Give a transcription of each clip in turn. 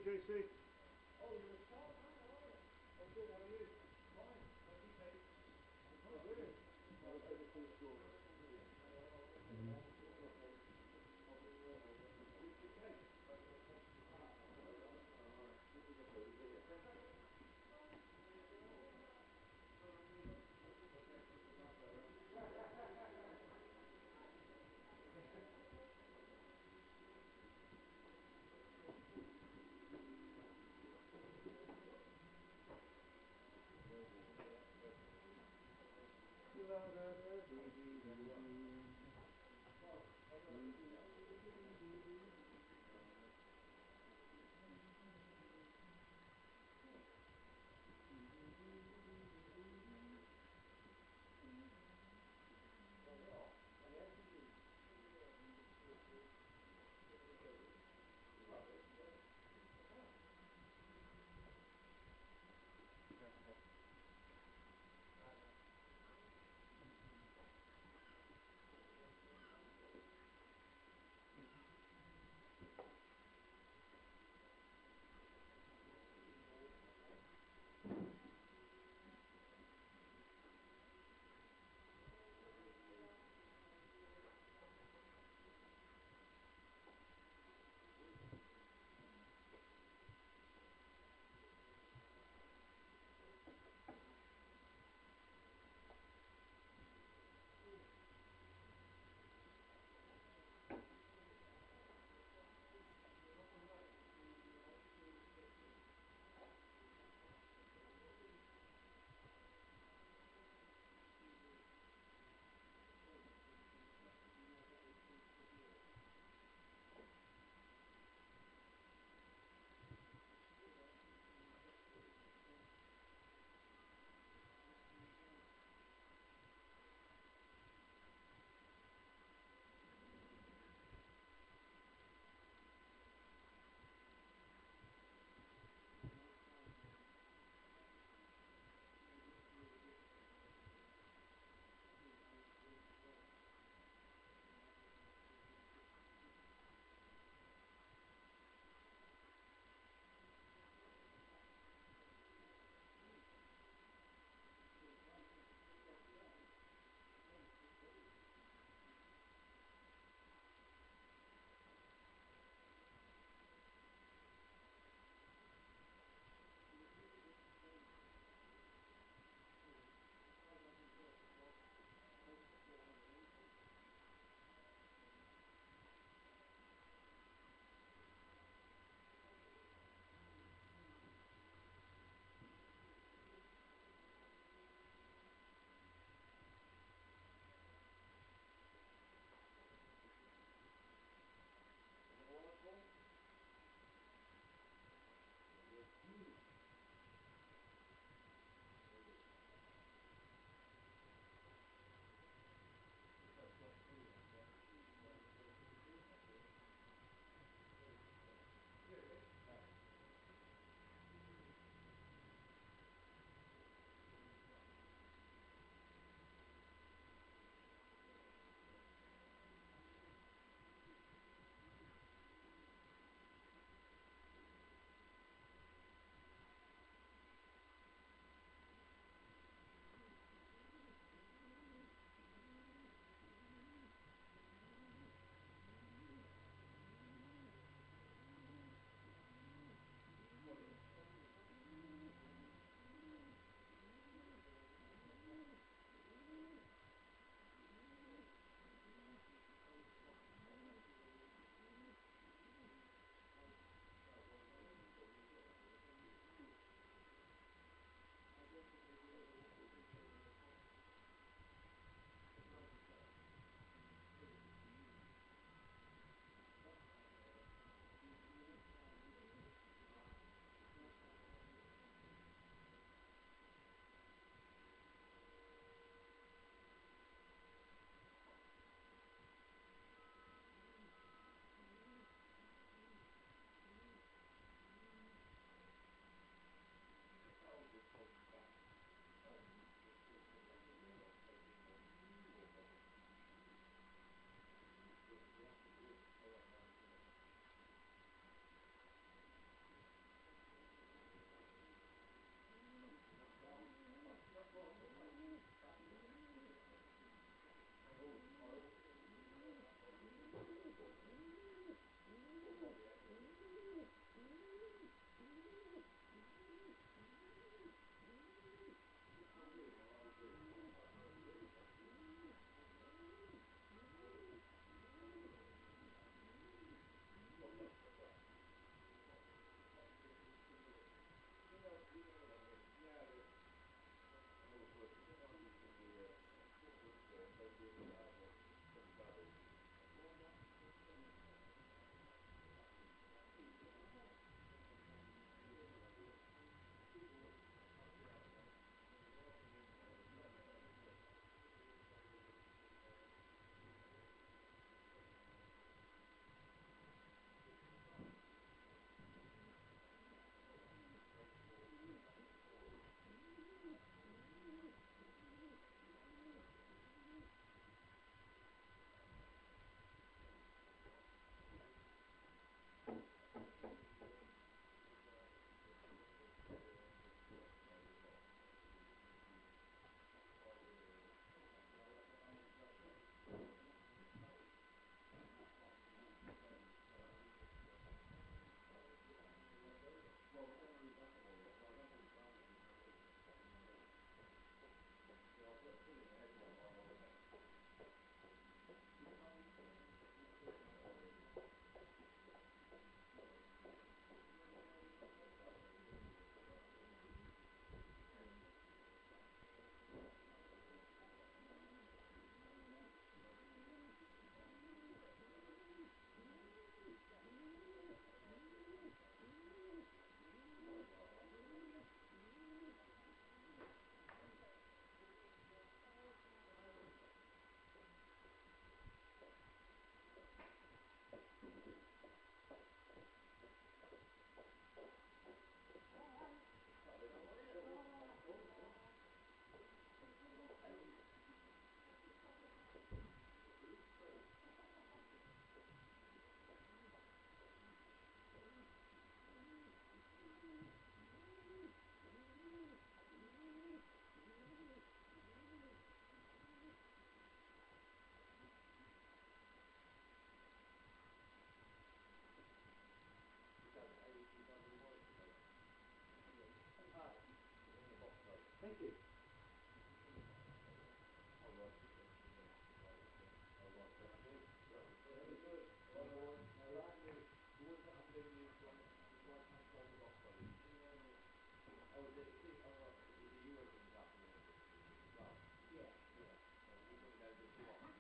JC? Oh, you're a star, man. How are you? I'm good. How are you? Fine. How's you, Kate? Oh, brilliant. Thank you. Very good. Well, now that is the ones that have been used right hand side of the box, buddy. Oh, is it you working this afternoon as well? Yeah, yeah. You're coming down to 2 o'clock.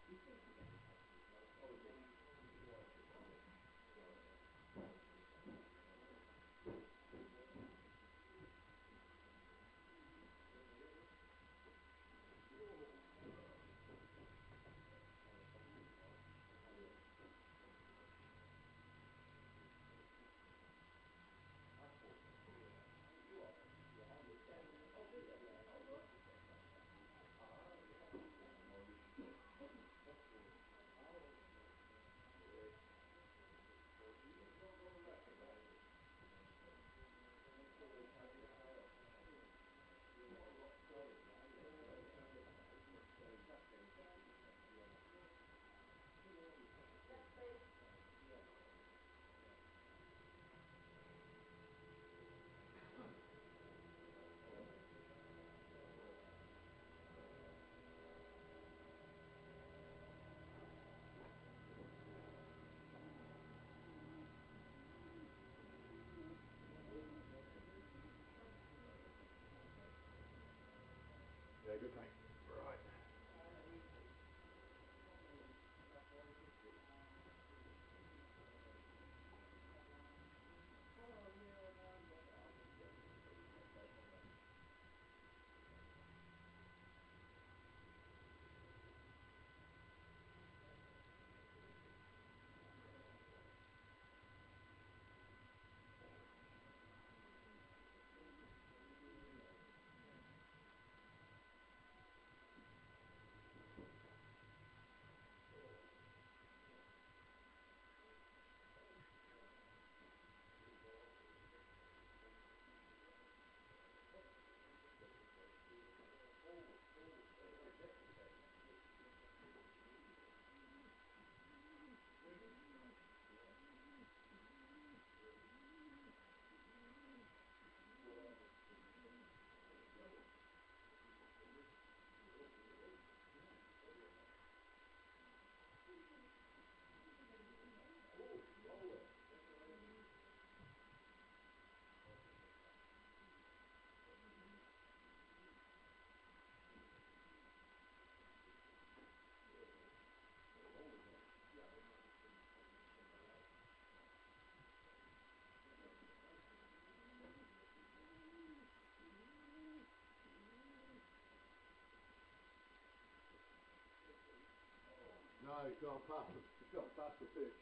We think we're getting answers. Oh, is it? Right. Yeah, good, thanks. Right. No, it's gone past the pitch.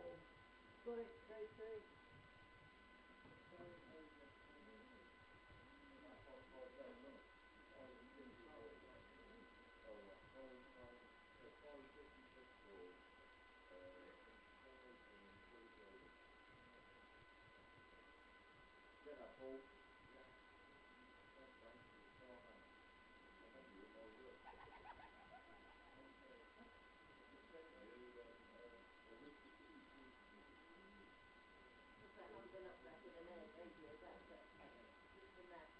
Got it, Tracy. Sorry, over. Get that, Paul. Yeah. Thanks, mate. Oh, man. Thank you. All good. Because I haven't been up there for the name ages, that's it. It's a mess.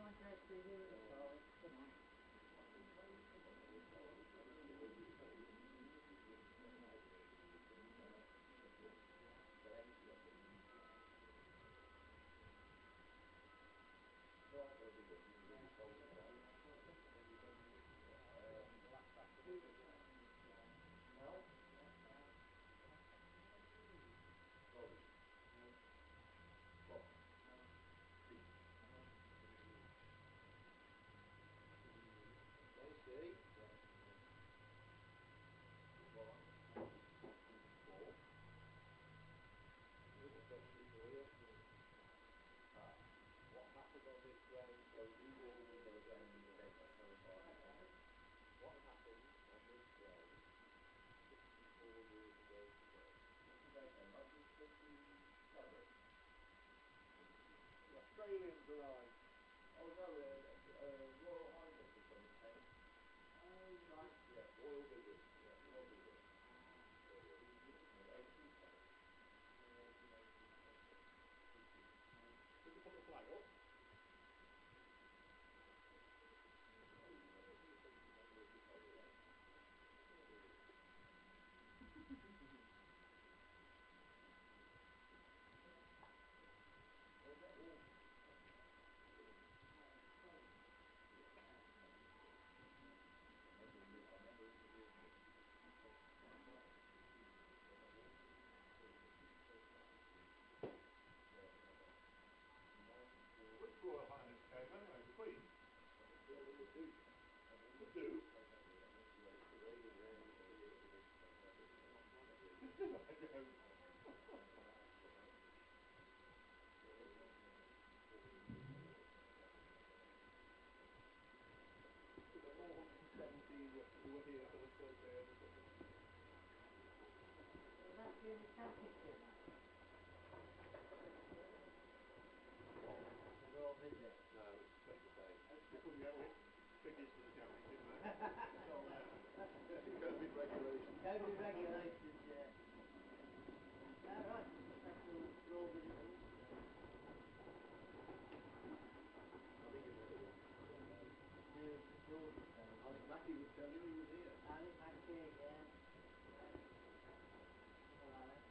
Nice out to you at the start. What happened on this ground, so new ball will go down in the centre. What happened on this ground 64 years ago today? What's the date then? 1957. The Australians arrived. Oh no, Royal Highness was on the 10th. Oh, right. Yeah, royal visit. Yeah, royal visit. No, 1870. Did they put the flag up? Was that all? I remember interviewing him. Which Royal Highness came anyway? The Queen? The Duke. The Duke? I don't. So the 417 who were here for the first day of the cricket. Was that during the championship match? The Royal visit. No, it's Christmas Day. They couldn't get tickets for the championship match. It's all out. COVID regulations. COVID regulations, yeah. Right, special Royal visit to Worcestershire. I think it was a one. During the George's Day. I think Mackie was telling me he was here. I think Mackie, yeah. Something like that.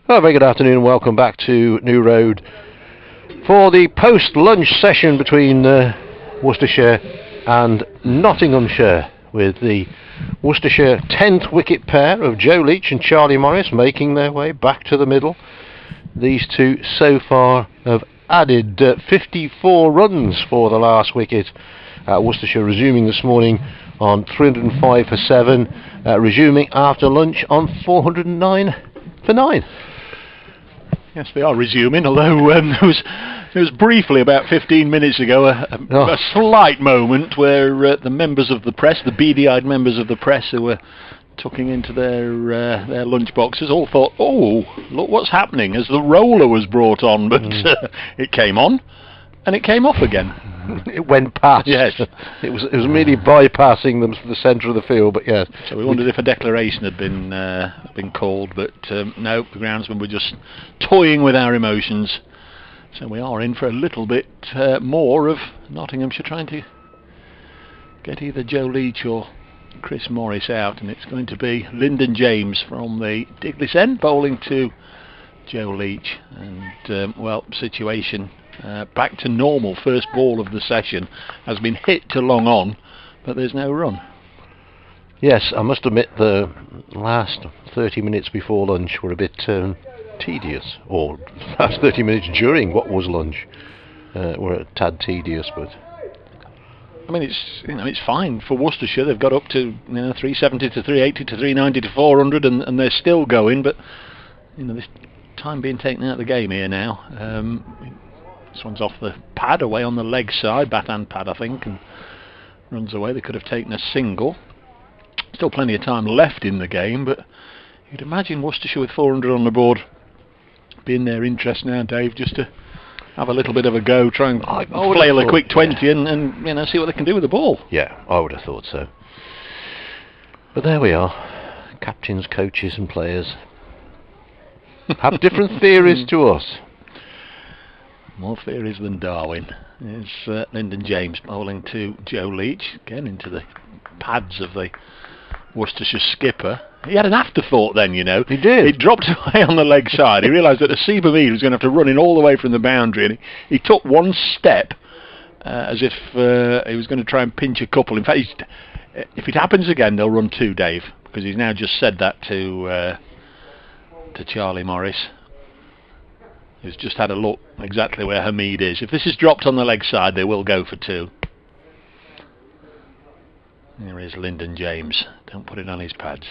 Well, very good afternoon and welcome back to New Road for the post-lunch session between Worcestershire and Nottinghamshire, with the Worcestershire 10th wicket pair of Joe Leach and Charlie Morris making their way back to the middle. These two so far have added 54 runs for the last wicket. Worcestershire resuming this morning on 305 for 7, resuming after lunch on 409 for 9. Yes, they are resuming, although there was briefly, about 15 minutes ago, a slight moment where the members of the press, the beady-eyed members of the press who were tucking into their lunch boxes, all thought, oh, look what's happening, as the roller was brought on, but it came on, and it came off again. It went past. Yes. It was merely bypassing them to the centre of the field, but yes. So we wondered if a declaration had been called, but no, the groundsmen were just toying with our emotions. So we are in for a little bit more of Nottinghamshire trying to get either Joe Leach or Chris Morris out, and it's going to be Lyndon James from the Diglis end bowling to Joe Leach, and well, situation back to normal. First ball of the session has been hit to long on, but there's no run. Yes, I must admit the last 30 minutes before lunch were a bit tedious, or the last 30 minutes during what was lunch were a tad tedious, but I mean, it's fine for Worcestershire. They've got up to 370 to 380 to 390 to 400, and they're still going. But this time being taken out of the game here now. This one's off the pad, away on the leg side, bat and pad, I think, and runs away. They could have taken a single. Still plenty of time left in the game, but you'd imagine Worcestershire with 400 on the board be in their interest now, Dave, just to have a little bit of a go, try and flail a quick 20 and see what they can do with the ball. Yeah, I would have thought so. But there we are. Captains, coaches and players have different theories to us. More theories than Darwin. There's Lyndon James bowling to Joe Leach, again into the pads of the Worcestershire skipper. He had an afterthought then, He did. He dropped away on the leg side. He realised that the Seabermead was going to have to run in all the way from the boundary, and he took one step as if he was going to try and pinch a couple. In fact, if it happens again, they'll run two, Dave, because he's now just said that to Charlie Morris, who's just had a look exactly where Hamid is. If this is dropped on the leg side, they will go for two. Here is Lyndon James. Don't put it on his pads.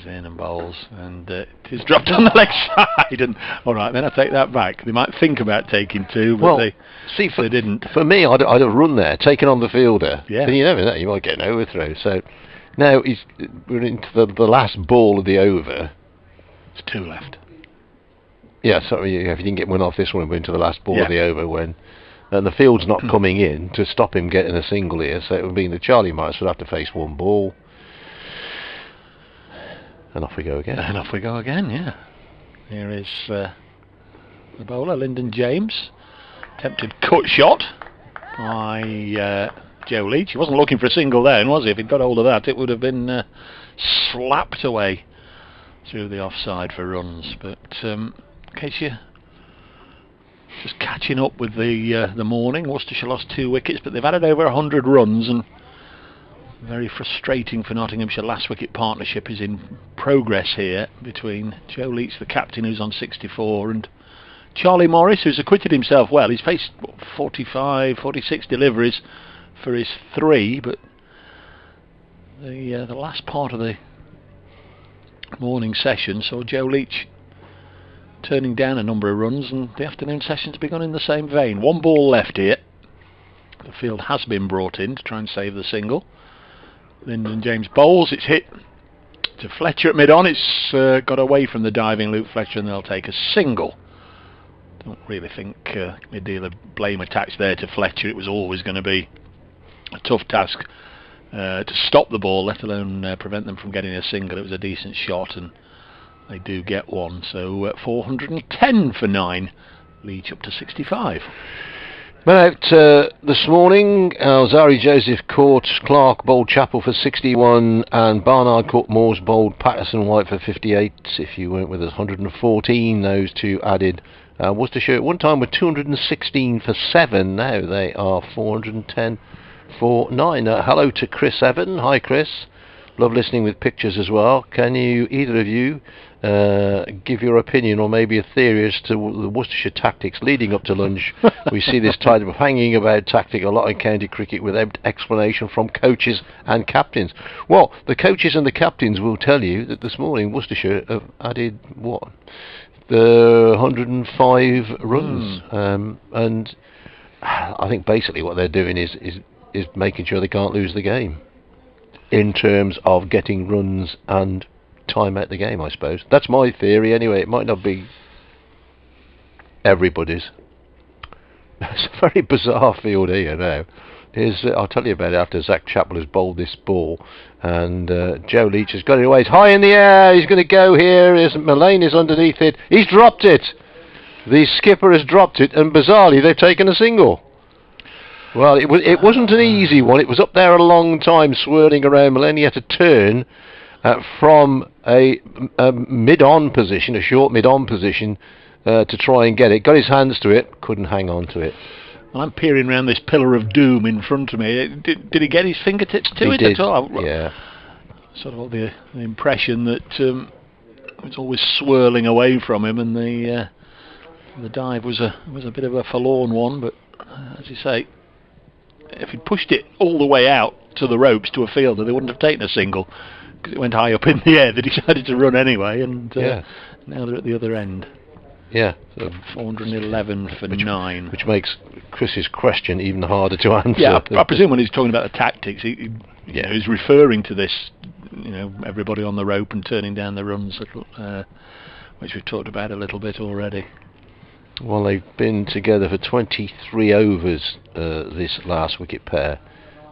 He's in and bowls, and it is dropped on the leg side. And all right, then I take that back. They might think about taking 2, but they didn't. For me, I'd have run there, taken on the fielder. Yeah. And you never know, you might get an overthrow. So now we're into the last ball of the over. There's 2 left. Yeah, sorry, if you didn't get one off this one, we're into the last ball of Yeah. the over and the field's not coming in to stop him getting a single here. So it would mean that Charlie Morris would have to face 1 ball. And off we go again. And off we go again, yeah. Here is the bowler, Lyndon James. Attempted cut shot by Joe Leach. He wasn't looking for a single then, was he? If he'd got hold of that, it would have been slapped away through the offside for runs. But in case you're just catching up with the morning, Worcestershire lost 2 wickets, but they've added over 100 runs, and very frustrating for Nottinghamshire. Last wicket partnership is in progress here between Joe Leach, the captain, who's on 64, and Charlie Morris, who's acquitted himself well. He's faced 45, 46 deliveries for his 3, but the last part of the morning session saw Joe Leach turning down a number of runs, and the afternoon session's begun in the same vein. 1 ball left here. The field has been brought in to try and save the single. Lyndon James bowls, it's hit to Fletcher at mid-on. It's got away from the diving Luke Fletcher, and they'll take a single. Don't really think a deal of blame attached there to Fletcher. It was always going to be a tough task to stop the ball, let alone prevent them from getting a single. It was a decent shot, and they do get 1. So 410 for 9. Leach up to 65. Went out this morning. Zari Joseph caught Clark bowled Chappell for 61, and Barnard caught Moores bowled Patterson White for 58. If you weren't with us, 114. Those 2 added. Worcestershire at one time were 216 for 7. Now they are 410 for 9. Hello to Chris Evan. Hi, Chris. Love listening with pictures as well. Can you, either of you, give your opinion or maybe a theory as to the Worcestershire tactics leading up to lunch? We see this type of hanging about tactic a lot in county cricket without explanation from coaches and captains. Well, the coaches and the captains will tell you that this morning Worcestershire have added the 105 runs, and I think basically what they're doing is making sure they can't lose the game in terms of getting runs and time out the game, I suppose. That's my theory anyway. It might not be everybody's. It's a very bizarre field here now. I'll tell you about it after Zach Chappell has bowled this ball, and Joe Leach has got it away. It's high in the air. He's going to go here. Mullane is underneath it. He's dropped it. The skipper has dropped it, and bizarrely they've taken a single. Well, it wasn't an easy one. It was up there a long time, swirling around. Mullane had to turn from a mid-on position, a short mid-on position, to try and get it. Got his hands to it, couldn't hang on to it. Well, I'm peering around this pillar of doom in front of me. Did he get his fingertips to it at all? Yeah. Sort of the impression that it's always swirling away from him, and the dive was a bit of a forlorn one. But as you say, if he'd pushed it all the way out to the ropes to a fielder, they wouldn't have taken a single, because it went high up in the air. They decided to run anyway, and now they're at the other end. Yeah, so 411 for 9, which makes Chris's question even harder to answer. Yeah, I presume when he's talking about the tactics, he's referring to this, everybody on the rope and turning down the runs, which we've talked about a little bit already. Well, they've been together for 23 overs this last wicket pair,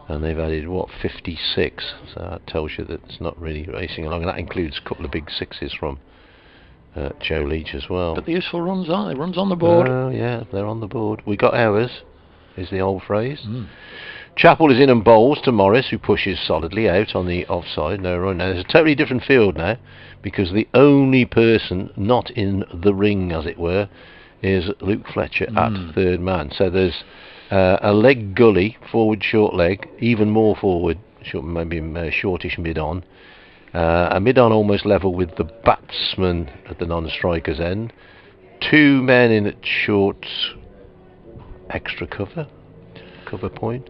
and they've added 56. So that tells you that it's not really racing along, and that includes a couple of big sixes from Joe Leach as well. But the useful runs, aren't they? Runs on the board. Oh yeah, they're on the board. We got ours, is the old phrase. Chappell is in and bowls to Morris, who pushes solidly out on the offside. No run. Now there's a totally different field now, because the only person not in the ring, as it were, is Luke Fletcher at third man. So there's a leg gully, forward short leg, even more forward, maybe shortish mid-on. A mid-on almost level with the batsman at the non-striker's end. 2 men in at short extra cover point,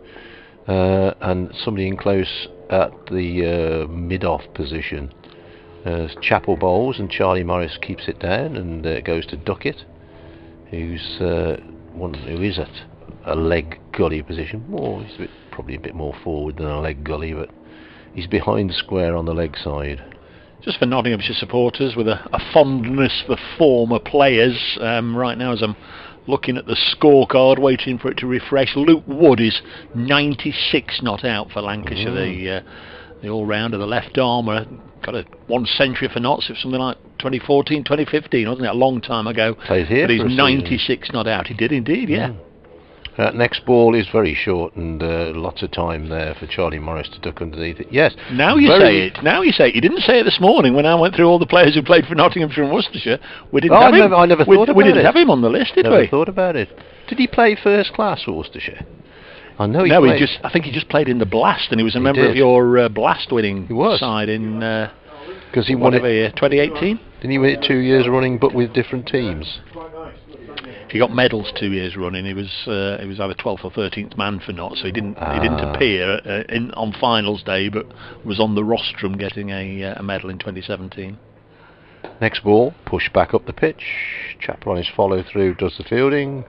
and somebody in close at the mid-off position. Chapel bowls and Charlie Morris keeps it down and goes to Duckett, who is at a leg gully position. He's probably a bit more forward than a leg gully, but he's behind square on the leg side. Just for Nottinghamshire supporters with a fondness for former players, right now as I'm looking at the scorecard, waiting for it to refresh, Luke Wood is 96 not out for Lancashire, the all-rounder, the left armer. Got one century for Notts. It was something like 2014, 2015, wasn't it? A long time ago. Plays here, but he's 96 not out. He did indeed, yeah. Next ball is very short and lots of time there for Charlie Morris to duck underneath it. Yes. Now you say it. Now you say it. You didn't say it this morning when I went through all the players who played for Nottinghamshire and Worcestershire. We didn't have him. I never thought about it. We didn't have him on the list, did we? Never thought about it. Did he play first class for Worcestershire? I know he played. I think he just played in the Blast, and he was a member of your Blast winning side in because he won it 2018. Didn't he win it 2 years running, but with different teams? He got medals 2 years running. He was either 12th or 13th man for Notts, so he didn't appear on finals day, but was on the rostrum getting a medal in 2017. Next ball, push back up the pitch. Chapel on his follow through does the fielding.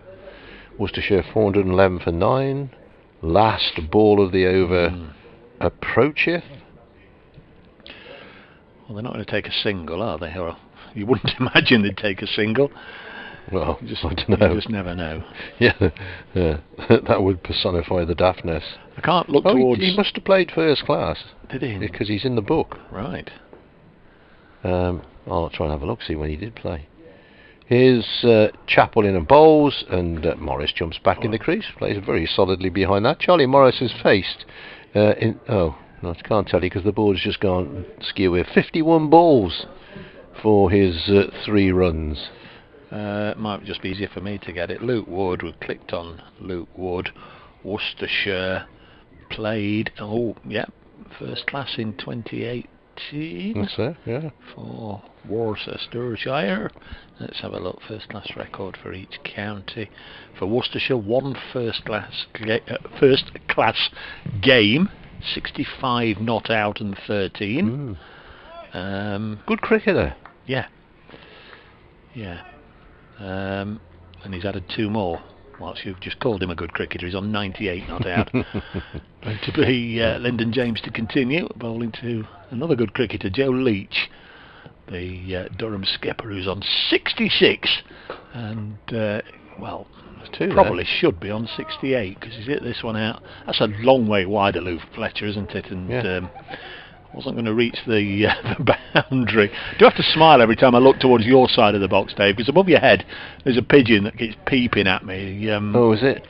Worcestershire 411 for 9. Last ball of the over approacheth. Well, they're not going to take a single, are they? Or you wouldn't imagine they'd take a single. Well, I don't know. You just never know. Yeah, that would personify the daftness. I can't look towards... He must have played first class. Did he? Because he's in the book. Right. I'll try and have a look, see when he did play. Here's Chapel in and bowls, and Morris jumps back in the crease, plays very solidly behind that. Charlie Morris has faced no, I can't tell you because the board has just gone skew with 51 balls for his 3 runs. It might just be easier for me to get it. Luke Wood, we've clicked on Luke Wood. Worcestershire played, first class in 2018. That's it, yeah. For Worcestershire. Let's have a look. First class record for each county. For Worcestershire, 1 first class game, 65 not out and 13. Good cricketer. Yeah. And he's added 2 more. Whilst you've just called him a good cricketer, he's on 98 not out. Going to be Lyndon James to continue, bowling to another good cricketer, Joe Leach, the Durham skipper, who's on 66, and probably should be on 68 because he's hit this one out. That's a long way wide of Lou Fletcher, isn't it? And wasn't going to reach the boundary. I do have to smile every time I look towards your side of the box, Dave, because above your head there's a pigeon that keeps peeping at me. Is it?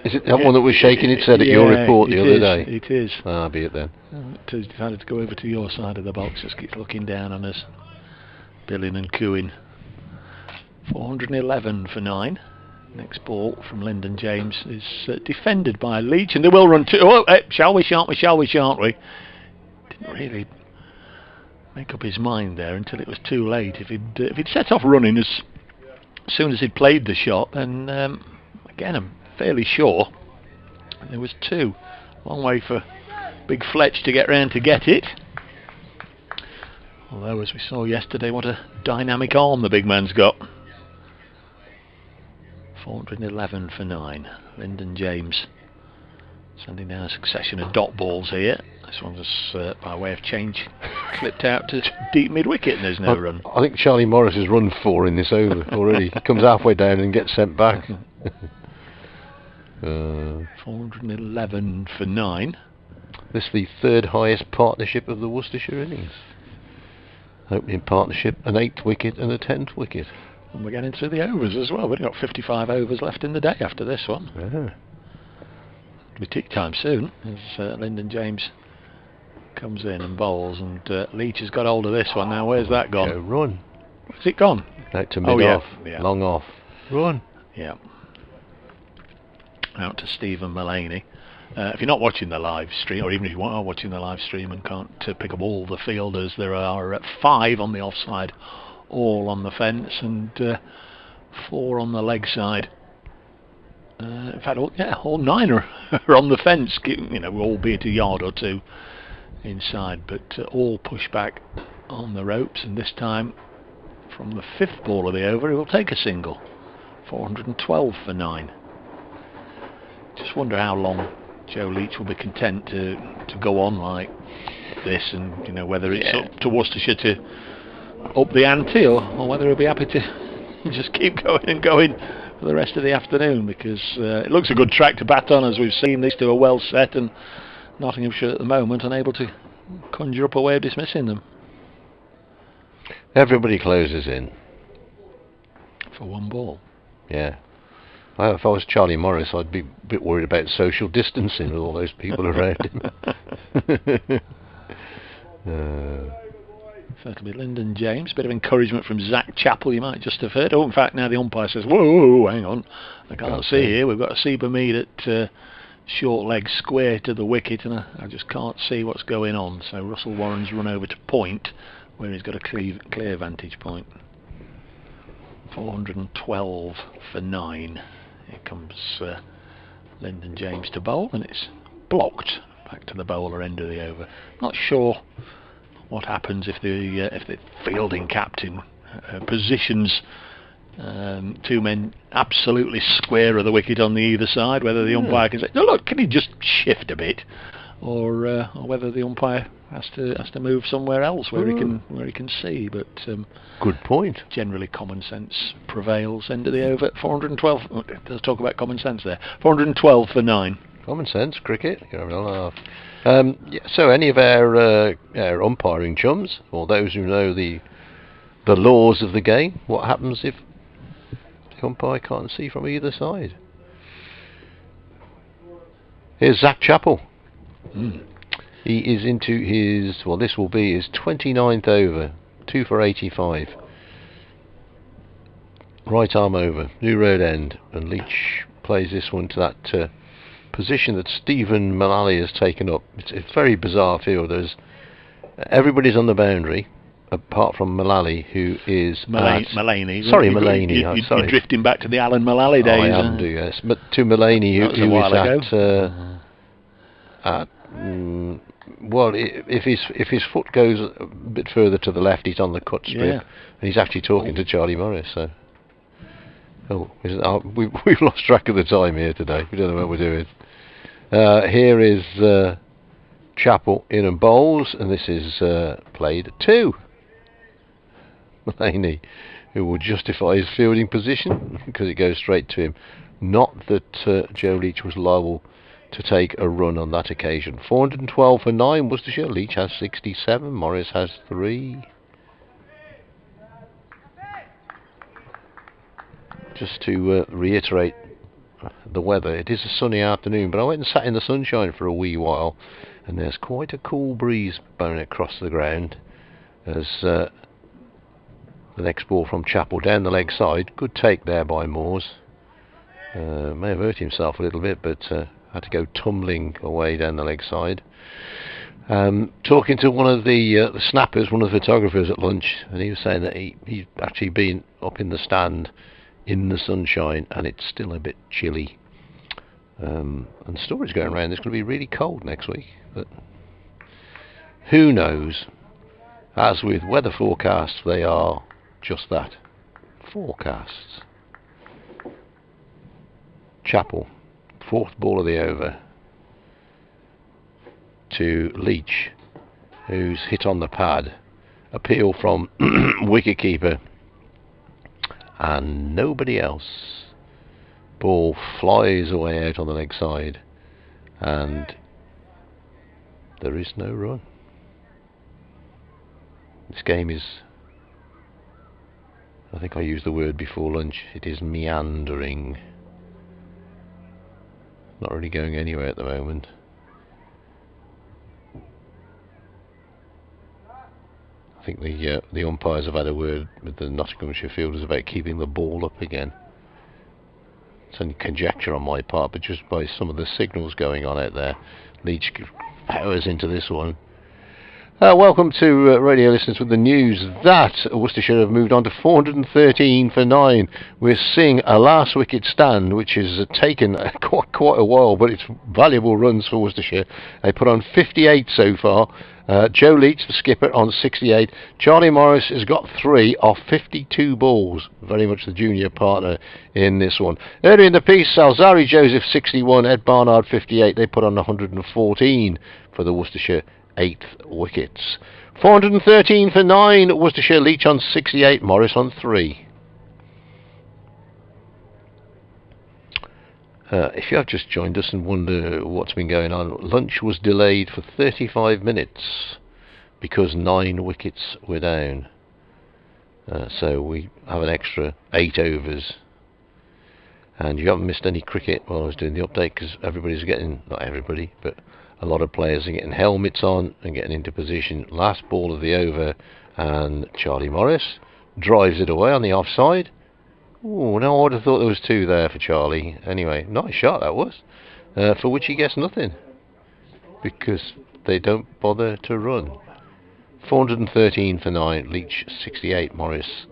Is it that one that was shaking its head at your report the other day? It is. Be it then. It has decided to go over to your side of the box, just keeps looking down on us, billing and cooing. 411 for 9. Next ball from Lyndon James is defended by Leach, and they will run 2. Shall we, shan't we? Didn't really make up his mind there until it was too late. If he'd set off running as soon as he'd played the shot, then again I'm fairly sure there was 2. Long way for Big Fletch to get round to get it. Although, as we saw yesterday, what a dynamic arm the big man's got. 411 for 9. Lyndon James sending down a succession of dot balls here. This one's by way of change clipped out to deep mid-wicket and there's no run. I think Charlie Morris has run 4 in this over already. He comes halfway down and gets sent back. 411 for 9. This is the 3rd highest partnership of the Worcestershire innings. Opening partnership, an 8th wicket and a 10th wicket. And we're getting through the overs as well. We've got 55 overs left in the day after this one. Yeah. It'll be tea time soon as Lyndon James comes in and bowls, and Leach has got hold of this one now. Where's that gone? Go run. Where's it gone? Out to mid-off, long off. Run. Yeah. Out to Stephen Mullaney. If you're not watching the live stream, or even if you are watching the live stream and can't pick up all the fielders, there are 5 on the offside, all on the fence, and 4 on the leg side. In fact, all 9 are on the fence, albeit a yard or 2 inside, but all push back on the ropes, and this time from the 5th ball of the over he will take a single. 412 for 9. Just wonder how long Joe Leach will be content to go on like this, and you know, whether it's up to Worcestershire to up the ante, or whether he'll be happy to just keep going and going for the rest of the afternoon, because it looks a good track to bat on, as we've seen. These two are well set, and Nottinghamshire at the moment unable to conjure up a way of dismissing them. Everybody closes in For 1 ball. Yeah. Well, if I was Charlie Morris, I'd be a bit worried about social distancing with all those people around him. So it'll be Lyndon James. Bit of encouragement from Zach Chappell, you might just have heard. Oh, in fact, now the umpire says, whoa, hang on, I can't see here. We've got a Seba Mead at short leg square to the wicket, and I just can't see what's going on. So Russell Warren's run over to point, where he's got a clear vantage point. 412 for 9. Here comes Lyndon James to bowl, and it's blocked back to the bowler end of the over. Not sure what happens if the fielding captain positions 2 men absolutely square of the wicket on the either side, whether the umpire can say, no, look, can he just shift a bit, or whether the umpire has to move somewhere else where he can see. But good point. Generally, common sense prevails. End of the over. 412. Let's talk about common sense there. 412 for 9. Common sense, cricket. You're having a laugh. So, any of our umpiring chums, or those who know the laws of the game, what happens if the umpire can't see from either side? Here's Zach Chappell. He is into his, well, this will be his 29th over, 2 for 85. Right arm over, New Road end, and Leach plays this one to that position that Stephen Mullally has taken up. It's a very bizarre field. Everybody's on the boundary, apart from Mullally, who is Mullaney. Sorry, Mullaney. You're drifting back to the Alan Mullally days. I am, yes. But to Mullaney, who is at well, if his foot goes a bit further to the left, he's on the cut strip, and he's actually talking to Charlie Morris. So, we've lost track of the time here today. We don't know what we're doing. Here is Chappell in and bowls, and this is played at 2. Mullaney, who will justify his fielding position because it goes straight to him. Not that Joe Leach was liable to take a run on that occasion. 412 for 9. Worcestershire. Leach has 67. Morris has 3. Just to reiterate the weather, it is a sunny afternoon, but I went and sat in the sunshine for a wee while, and there's quite a cool breeze blowing across the ground as the next ball from Chappell down the leg side. Good take there by Moores. May have hurt himself a little bit, but had to go tumbling away down the leg side. Talking to one of the snappers, one of the photographers at lunch, and he was saying that he's actually been up in the stand in the sunshine, and it's still a bit chilly. And stories going around, it's going to be really cold next week, but who knows? As with weather forecasts, they are just that, forecasts. Chappell, 4th ball of the over to Leach, who's hit on the pad. Appeal from wicketkeeper and nobody else. Ball flies away out on the leg side, and there is no run. This game is, I think I used the word before lunch, it is meandering. Not really going anywhere at the moment. I think the umpires have had a word with the Nottinghamshire fielders about keeping the ball up again. It's only conjecture on my part, but just by some of the signals going on out there, Leach powers into this one. Welcome to radio listeners with the news that Worcestershire have moved on to 413 for 9. We're seeing a last wicket stand, which has taken quite a while, but it's valuable runs for Worcestershire. They put on 58 so far. Joe Leach, the skipper, on 68. Charlie Morris has got 3 off 52 balls. Very much the junior partner in this one. Earlier in the piece, Salzari Joseph 61, Ed Barnard 58. They put on 114 for the Worcestershire 8th wickets. 413 for 9. Worcestershire. Leach on 68. Morris on 3. If you have just joined us and wonder what's been going on, lunch was delayed for 35 minutes because 9 wickets were down. So we have an extra 8 overs. And you haven't missed any cricket while I was doing the update, because everybody's getting, not everybody, but a lot of players are getting helmets on and getting into position. Last ball of the over, and Charlie Morris drives it away on the offside. Oh, no, I would have thought there was 2 there for Charlie. Anyway, nice shot that was, for which he gets nothing, because they don't bother to run. 413 for 9, Leach 68, Morris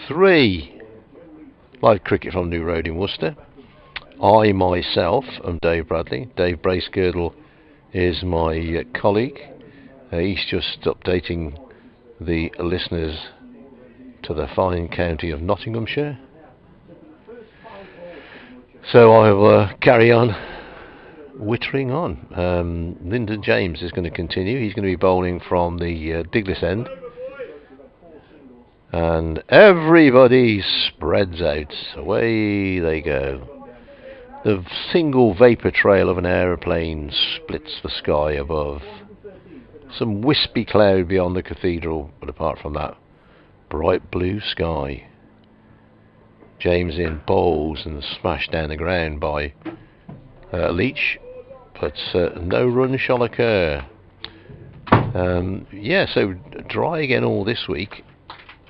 3. Live cricket from New Road in Worcester. I myself am Dave Bradley. Dave Bracegirdle is my colleague. He's just updating the listeners to the fine county of Nottinghamshire. So I will carry on wittering on. Lyndon James is going to continue. He's going to be bowling from the Diglis end. And everybody spreads out. Away they go. The single vapour trail of an aeroplane splits the sky above. Some wispy cloud beyond the cathedral, but apart from that, bright blue sky. James in bowls and smashed down the ground by Leach, but no run shall occur. Yeah, so dry again all this week.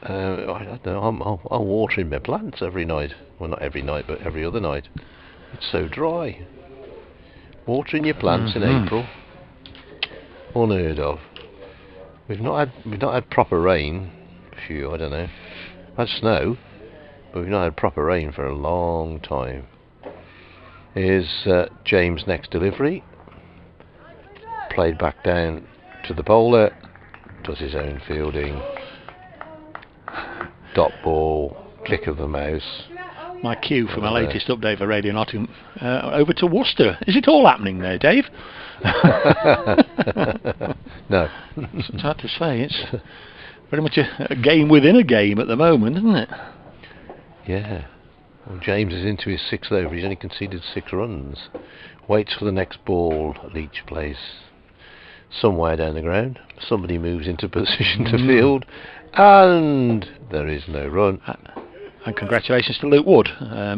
I don't know, I'm watering my plants every night. Well, not every night, but every other night. It's so dry. Watering your plants in April, unheard of. We've not had proper rain. Phew, I don't know. Had snow, but we've not had proper rain for a long time. Here's James' next delivery. Played back down to the bowler. Does his own fielding. Dot ball, click of the mouse. My cue for my latest update for Radio Nottingham. Over to Worcester. Is it all happening there, Dave? No. It's hard to say. It's very much a game within a game at the moment, isn't it? Yeah. Well, James is into his 6th over. He's only conceded 6 runs. Waits for the next ball. Leach plays somewhere down the ground. Somebody moves into position to field, and there is no run. And congratulations to Luke Wood.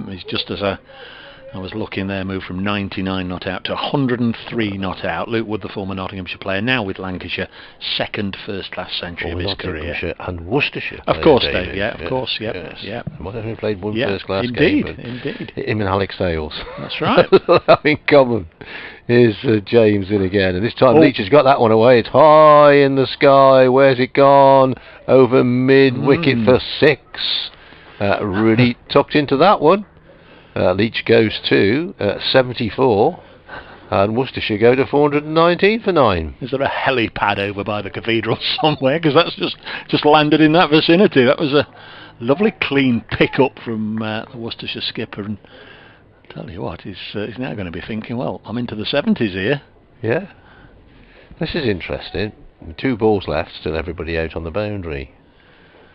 He's just as I was looking there, moved from 99 not out to 103 not out. Luke Wood, the former Nottinghamshire player, now with Lancashire, 2nd first-class century of his career. And Worcestershire. Of course, Dave. Yeah, of course. Yep. Yes. Yeah. Might have only played one first-class game. Indeed. Him and Alex Sales. That's right. In common. Here's James in again, and this time Leach has got that one away. It's high in the sky. Where's it gone? Over mid-wicket for 6. Really tucked into that one. Leach goes to 74, and Worcestershire go to 419 for 9. Is there a helipad over by the cathedral somewhere? Because that's just landed in that vicinity. That was a lovely clean pick-up from the Worcestershire skipper. And I tell you what, he's now going to be thinking, well, I'm into the 70s here. Yeah. This is interesting. 2 balls left, still everybody out on the boundary.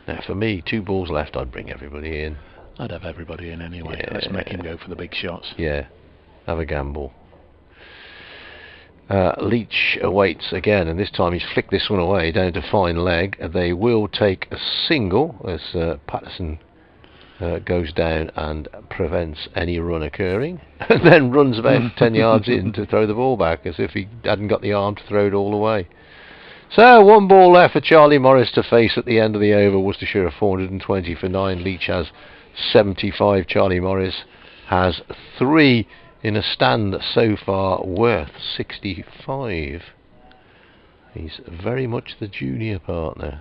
Now, for me, 2 balls left, I'd bring everybody in. I'd have everybody in anyway. Yeah. Let's make him go for the big shots. Yeah, have a gamble. Leach awaits again, and this time he's flicked this one away down to fine leg. They will take a single as Patterson goes down and prevents any run occurring, and then runs about 10 yards in to throw the ball back as if he hadn't got the arm to throw it all away. So 1 ball left for Charlie Morris to face at the end of the over. Worcestershire are 420 for 9. Leach has 75. Charlie Morris has 3 in a stand so far worth 65. He's very much the junior partner.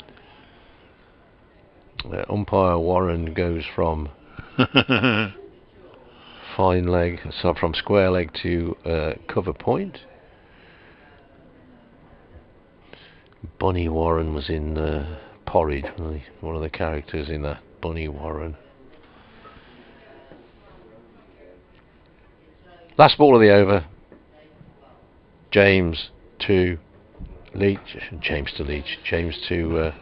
Umpire Warren goes from fine leg, so from square leg to cover point. Bunny Warren was in Porridge, one of the characters in that. Bunny Warren. Last ball of the over. James to Leach. James to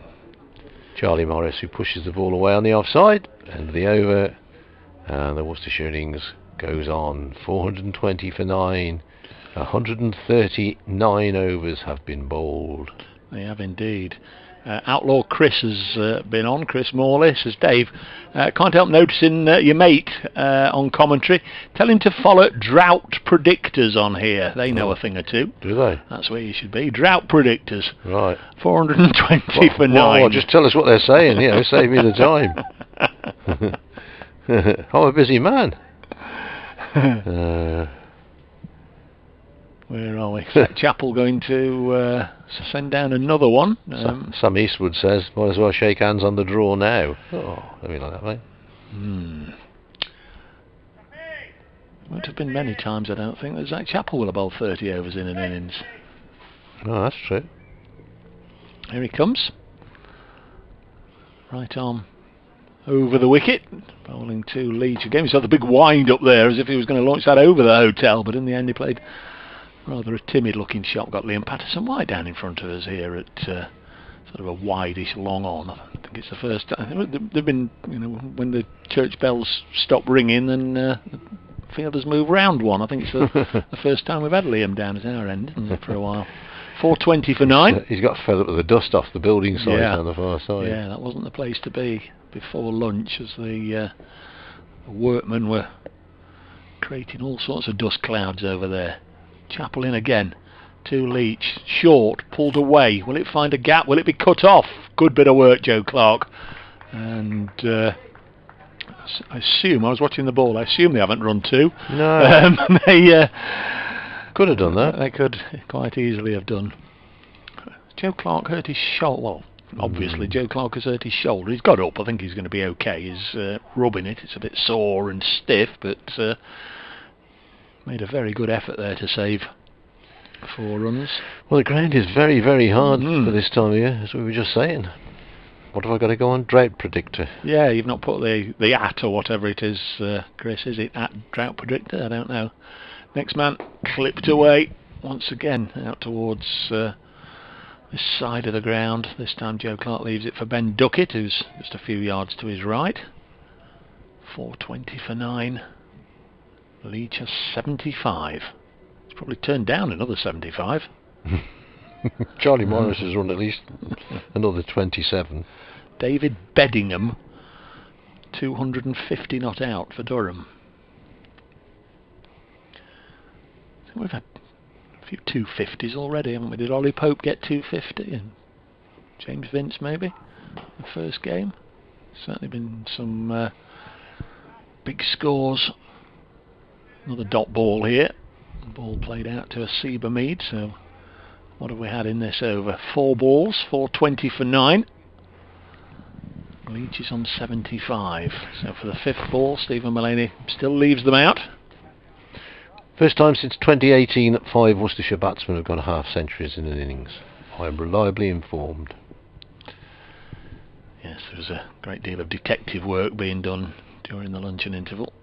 Charlie Morris, who pushes the ball away on the offside. End of the over. And the Worcestershire innings goes on. 420 for 9. 139 overs have been bowled. They have indeed. Outlaw Chris has been on, Chris Morley. Says, Dave, can't help noticing your mate on commentary. Tell him to follow drought predictors on here. They know a thing or two. Do they? That's where you should be. Drought predictors. Right. 420 for 9. Well, just tell us what they're saying, save me the time. I'm a busy man. Where are we? Chapel going to send down another one. Sam Eastwood says, might as well shake hands on the draw now. Oh, let me like that, mate. Won't have been many times, I don't think, that Zach Chapel will have bowled 30 overs in an innings. Oh, that's true. Here he comes. Right arm over the wicket. Bowling to Leach. He gave himself a big wind up there as if he was going to launch that over the hotel, but in the end he played rather a timid looking shot. Got Liam Patterson wide down in front of us here at sort of a wideish long on. I think it's the first time. They've been, when the church bells stop ringing, then the fielders move round one. I think it's the first time we've had Liam down at our end, isn't it, for a while. 420 for 9. He's got fed up with the dust off the building site on the far side. Yeah, that wasn't the place to be before lunch, as the workmen were creating all sorts of dust clouds over there. Chapel in again to Leach. Short, pulled away. Will it find a gap? Will it be cut off? Good bit of work, Joe Clark. And I was watching the ball, I assume they haven't run two. No. They could have done that. They could quite easily have done. Joe Clark hurt his shoulder. Well, obviously Joe Clark has hurt his shoulder. He's got up. I think he's going to be okay. He's rubbing it. It's a bit sore and stiff, but made a very good effort there to save 4 runs. Well, the ground is very, very hard for this time of year, as we were just saying. What have I got to go on? Drought predictor. Yeah, you've not put the at or whatever it is, Chris. Is it at drought predictor? I don't know. Next man clipped away once again out towards this side of the ground. This time Joe Clark leaves it for Ben Duckett, who's just a few yards to his right. 420 for 9. Leach has 75. He's probably turned down another 75. Charlie Morris has run at least another 27. David Beddingham, 250 not out for Durham. I think we've had a few 250s already, haven't we? Did Ollie Pope get 250? And James Vince maybe? The first game? Certainly been some big scores. Another dot ball here. The ball played out to a Seba Mead, so what have we had in this over? 4 balls, 420 for 9. Leach is on 75. So for the 5th ball, Stephen Mullaney still leaves them out. First time since 2018 that 5 Worcestershire batsmen have gone half centuries in an innings. I am reliably informed. Yes, there was a great deal of detective work being done during the luncheon interval.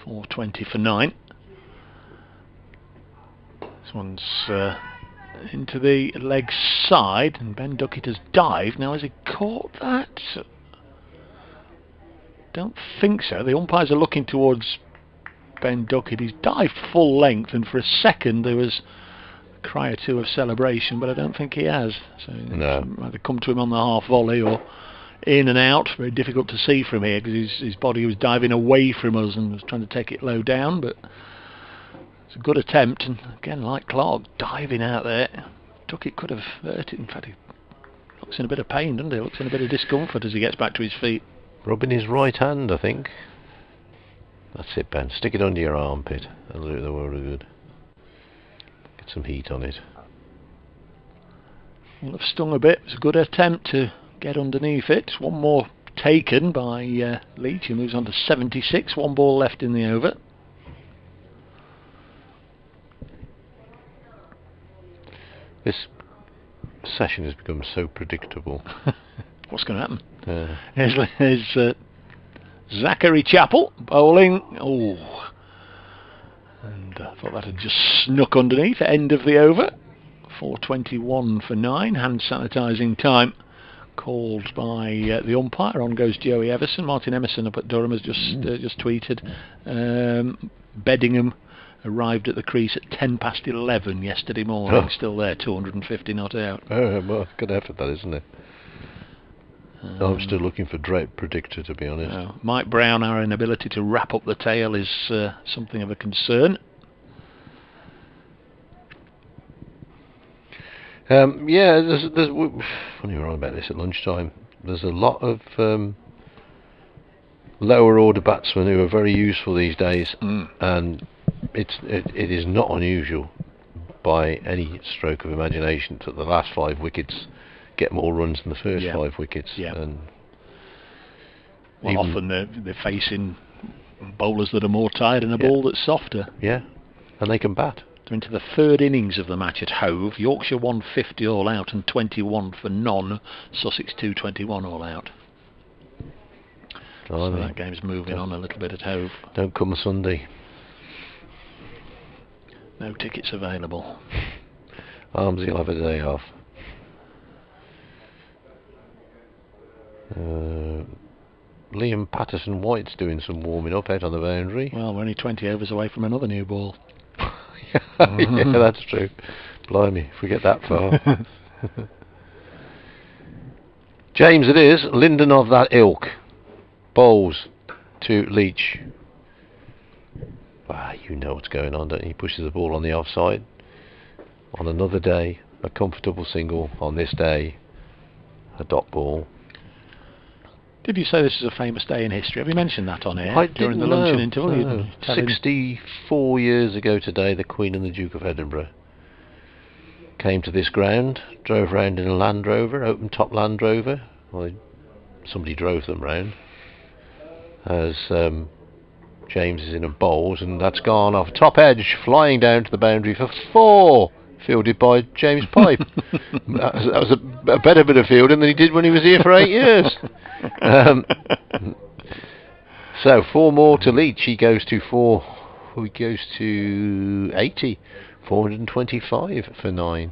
420 for 9. This one's into the leg side, and Ben Duckett has dived. Now, has he caught that? Don't think so. The umpires are looking towards Ben Duckett. He's dived full length, and for a second there was a cry or two of celebration, but I don't think he has. So no. It's either come to him on the half volley or in and out. Very difficult to see from here because his body was diving away from us and was trying to take it low down, but it's a good attempt, and again, like Clark, diving out there. Duckett could have hurt it. In fact, he looks in a bit of pain, doesn't he? Looks in a bit of discomfort as he gets back to his feet. Rubbing his right hand, I think. That's it, Ben. Stick it under your armpit. That'll do the world of good. Get some heat on it. Well, have stung a bit. It's a good attempt to get underneath it. One more taken by Leach, who moves on to 76. 1 ball left in the over. This session has become so predictable. What's going to happen? Here's Zachary Chappell bowling. Oh, and I thought that had just snuck underneath. End of the over. 4:21 for 9. Hand sanitising time called by the umpire. On goes Joey Everson. Martin Emerson up at Durham has just tweeted. Beddingham arrived at the crease at 11 yesterday morning. Still there, 250 not out. Oh, well, good effort that, isn't it? I'm still looking for drought predictor, to be honest. Mike Brown, our inability to wrap up the tail is something of a concern. Yeah, there's funny we're on about this at lunchtime. There's a lot of lower order batsmen who are very useful these days, and it is not unusual by any stroke of imagination that the last 5 wickets get more runs than the first 5 wickets. And often they're facing bowlers that are more tired and a ball that's softer. Yeah, and they can bat. They're into the 3rd innings of the match at Hove. Yorkshire 150 all out and 21 for none. Sussex 221 all out. So that game's moving on a little bit at Hove. Don't come Sunday. No tickets available. Armsy will have a day off. Liam Patterson-White's doing some warming up out on the boundary. Well, we're only 20 overs away from another new ball. Yeah, that's true. Blimey, if we get that far. James it is. Lyndon of that ilk bowls to Leach. You know what's going on, don't you? He pushes the ball on the offside. On another day, a comfortable single. On this day, a dot ball. Did you say this is a famous day in history? Have you mentioned that on air during the know. luncheon interval? No. 64 years ago today, the Queen and the Duke of Edinburgh came to this ground, drove round in a Land Rover, open top Land Rover. Well, somebody drove them round. As James is in a bowls, and that's gone off top edge, flying down to the boundary for 4. Fielded by James Pipe. That was a better bit of fielding than he did when he was here for 8 years. So 4 more to Leach. He goes to 80. 425 for 9.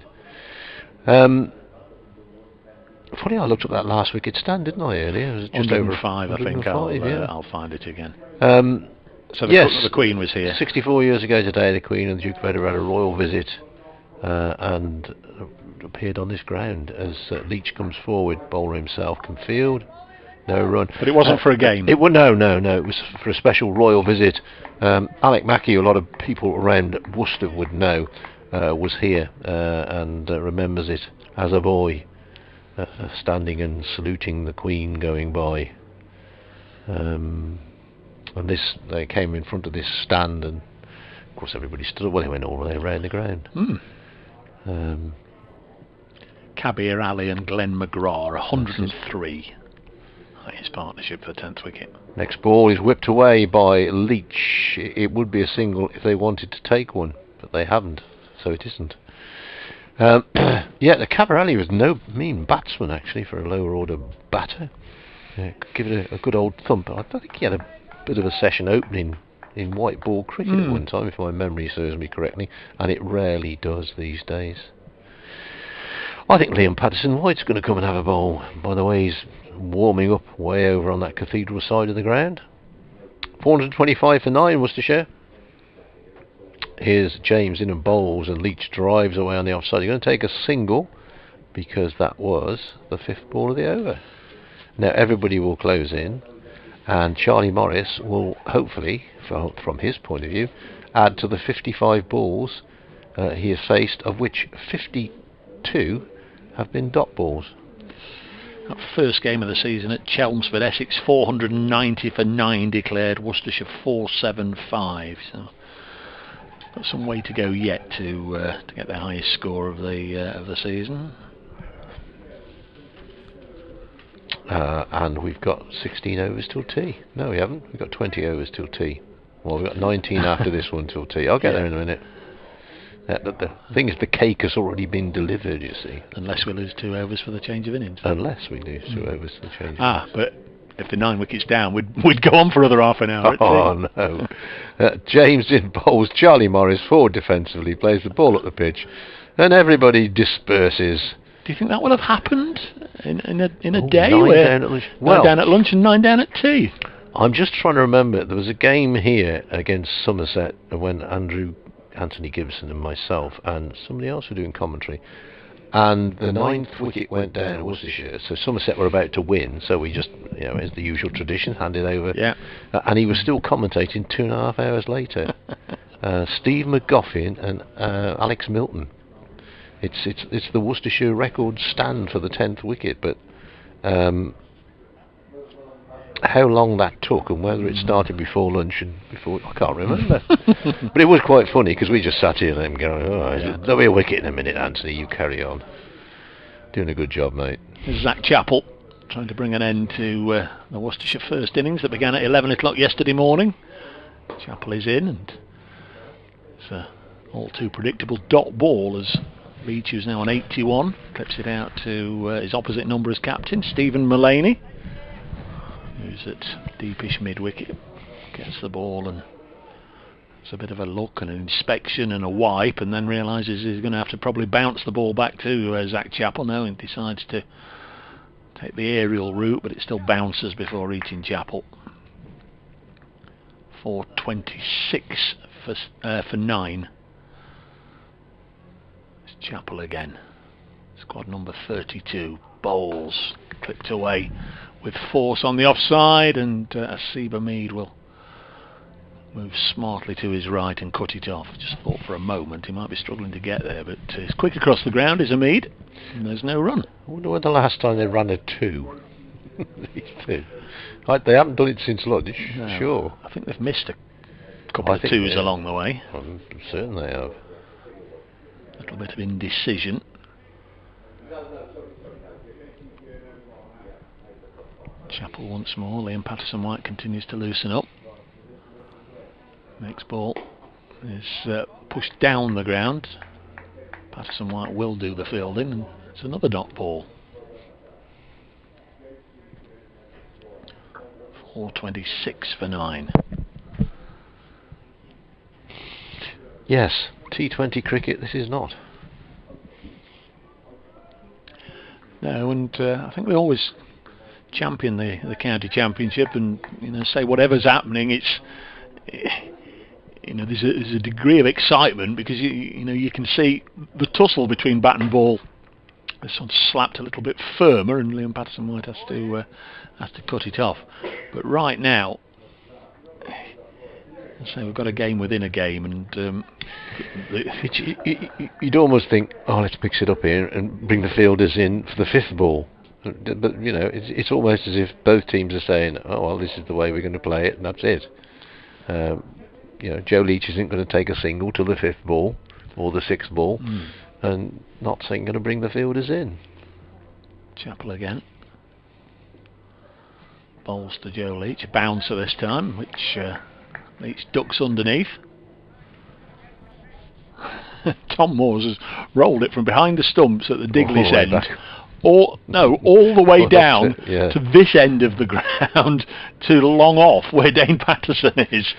Funny, I looked at that last wicket stand, didn't I, earlier? It was just 105, over I think. I'll find it again. So the Queen was here. 64 years ago today, the Queen and the Duke of Edinburgh had a royal visit and appeared on this ground as Leach comes forward. Bowler himself can field. No run. But it wasn't for a game. No. It was for a special royal visit. Alec Mackey, a lot of people around Worcester would know, was here and remembers it as a boy, standing and saluting the Queen going by. And they came in front of this stand, and of course everybody stood up. Well, they went all the way around the ground. Kabir Ali and Glenn McGraw, 103. His partnership for the 10th wicket. Next ball is whipped away by Leach. It would be a single if they wanted to take one, but they haven't, so it isn't. The Cavarelli was no mean batsman actually for a lower order batter. Could give it a good old thump. I think he had a bit of a session opening in white ball cricket at one time, if my memory serves me correctly, and it rarely does these days. I think Liam Patterson-White's going to come and have a bowl. By the way, he's warming up way over on that cathedral side of the ground. 425 for 9, Worcestershire. Here's James in and bowls, and Leach drives away on the offside. You're going to take a single because that was the 5th ball of the over. Now everybody will close in, and Charlie Morris will hopefully, from his point of view, add to the 55 balls he has faced, of which 52 have been dot balls. That first game of the season at Chelmsford, Essex 490 for 9 declared, Worcestershire 475. So got some way to go yet to get the highest score of the season. And we've got 16 overs till tea. No, we haven't. We've got 20 overs till tea. Well, we've got 19 after this one till tea. I'll get there in a minute. The thing is, the cake has already been delivered, you see. Unless we lose 2 overs for the change of innings. Unless we lose 2 overs to the change. But if the 9 wickets down, we'd go on for another half an hour. Oh no! James in bowls. Charlie Morris forward defensively plays the ball up the pitch, and everybody disperses. Do you think that will have happened in a day 9 where down at lunch. 9 down at lunch and 9 down at tea? I'm just trying to remember. There was a game here against Somerset when Anthony Gibson and myself and somebody else were doing commentary, and the 9th wicket went down at Worcestershire, so Somerset were about to win, so we just, as the usual tradition, handed over. Yeah. And he was still commentating 2.5 hours later. Steve McGoffin and Alex Milton. It's the Worcestershire record stand for the 10th wicket, but how long that took and whether it started before lunch and before, I can't remember. But it was quite funny because we just sat here and going, there'll be a wicket in a minute, Anthony, you carry on. Doing a good job, mate. Zach Chappell trying to bring an end to the Worcestershire first innings that began at 11 o'clock yesterday morning. Chappell is in, and it's a all too predictable dot ball as Leach, who's now on 81, clips it out to his opposite number as captain, Stephen Mullaney, who's at deepish mid-wicket, gets the ball and it's a bit of a look and an inspection and a wipe, and then realises he's going to have to probably bounce the ball back to Zach Chappell now, and decides to take the aerial route, but it still bounces before reaching Chappell. 4:26 for 9. It's Chappell again. Squad number 32 bowls, clipped away with force on the offside, and Asiba Mead will move smartly to his right and cut it off. Just thought for a moment he might be struggling to get there, but he's quick across the ground is Mead, and there's no run. I wonder when the last time they ran a 2. These two. They haven't done it since lunch, No, sure. I think they've missed a couple of 2s along the way. I'm certain they have. A little bit of indecision. Chappell once more. Liam Patterson-White continues to loosen up. Next ball is pushed down the ground. Patterson-White will do the fielding, and it's another dot ball. 4:26 for 9. Yes, T20 cricket this is not. No, and I think we always champion the county championship, and say whatever's happening, it's there's a degree of excitement because you can see the tussle between bat and ball. This one's slapped a little bit firmer, and Liam Patterson-White has to cut it off. But right now, so we've got a game within a game, and you'd almost think, let's mix it up here and bring the fielders in for the 5th ball. But it's almost as if both teams are saying, this is the way we're going to play it, and that's it. Joe Leach isn't going to take a single till the 5th ball or the 6th ball, and not saying going to bring the fielders in. Chappell again. Bowls to Joe Leach, a bouncer this time, which Leach ducks underneath. Tom Moores has rolled it from behind the stumps at the Digley's end. All the way down to this end of the ground to long off where Dane Patterson is.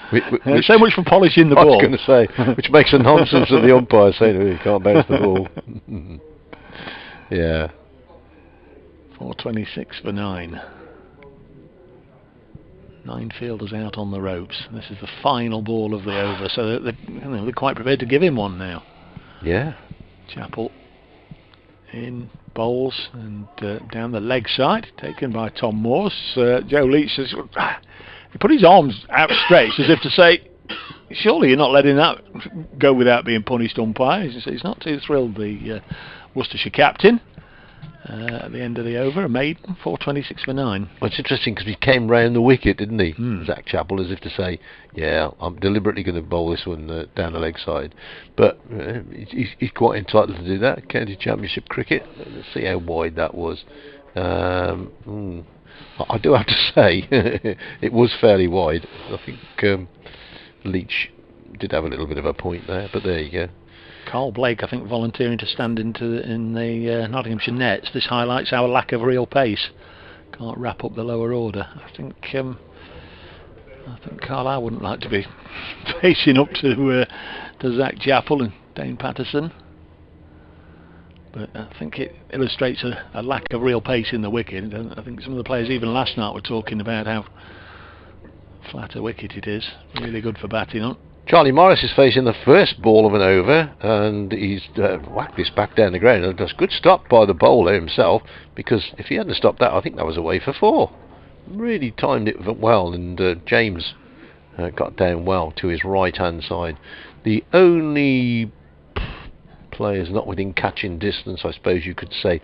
So much for polishing the ball. I was going to say, which makes a nonsense of the umpire saying you can't bounce the ball. Yeah. 4:26 for 9. 9 fielders out on the ropes. This is the final ball of the over, so they're quite prepared to give him one now. Yeah. Chappell in bowls and down the leg side, taken by Tom Morse. Joe Leach says, he put his arms outstretched as if to say, surely you're not letting that go without being punished, umpire. He's not too thrilled, the Worcestershire captain. At the end of the over, a maiden, 4:26 for 9. Well, it's interesting because he came round the wicket, didn't he? Zach Chappell, as if to say, I'm deliberately going to bowl this one down the leg side. But he's quite entitled to do that. County Championship cricket, let's see how wide that was. I do have to say, it was fairly wide. I think Leach did have a little bit of a point there, but there you go. Carl Blake, I think, volunteering to stand in the Nottinghamshire nets. This highlights our lack of real pace. Can't wrap up the lower order. I think Carlisle wouldn't like to be facing up to Zach Chappell and Dane Patterson. But I think it illustrates a lack of real pace in the wicket. I think some of the players even last night were talking about how flat a wicket it is. Really good for batting on. Charlie Morris is facing the first ball of an over, and he's whacked this back down the ground. And that's a good stop by the bowler himself, because if he hadn't stopped that, I think that was away for 4. Really timed it well, and James got down well to his right hand side. The only players not within catching distance, I suppose you could say,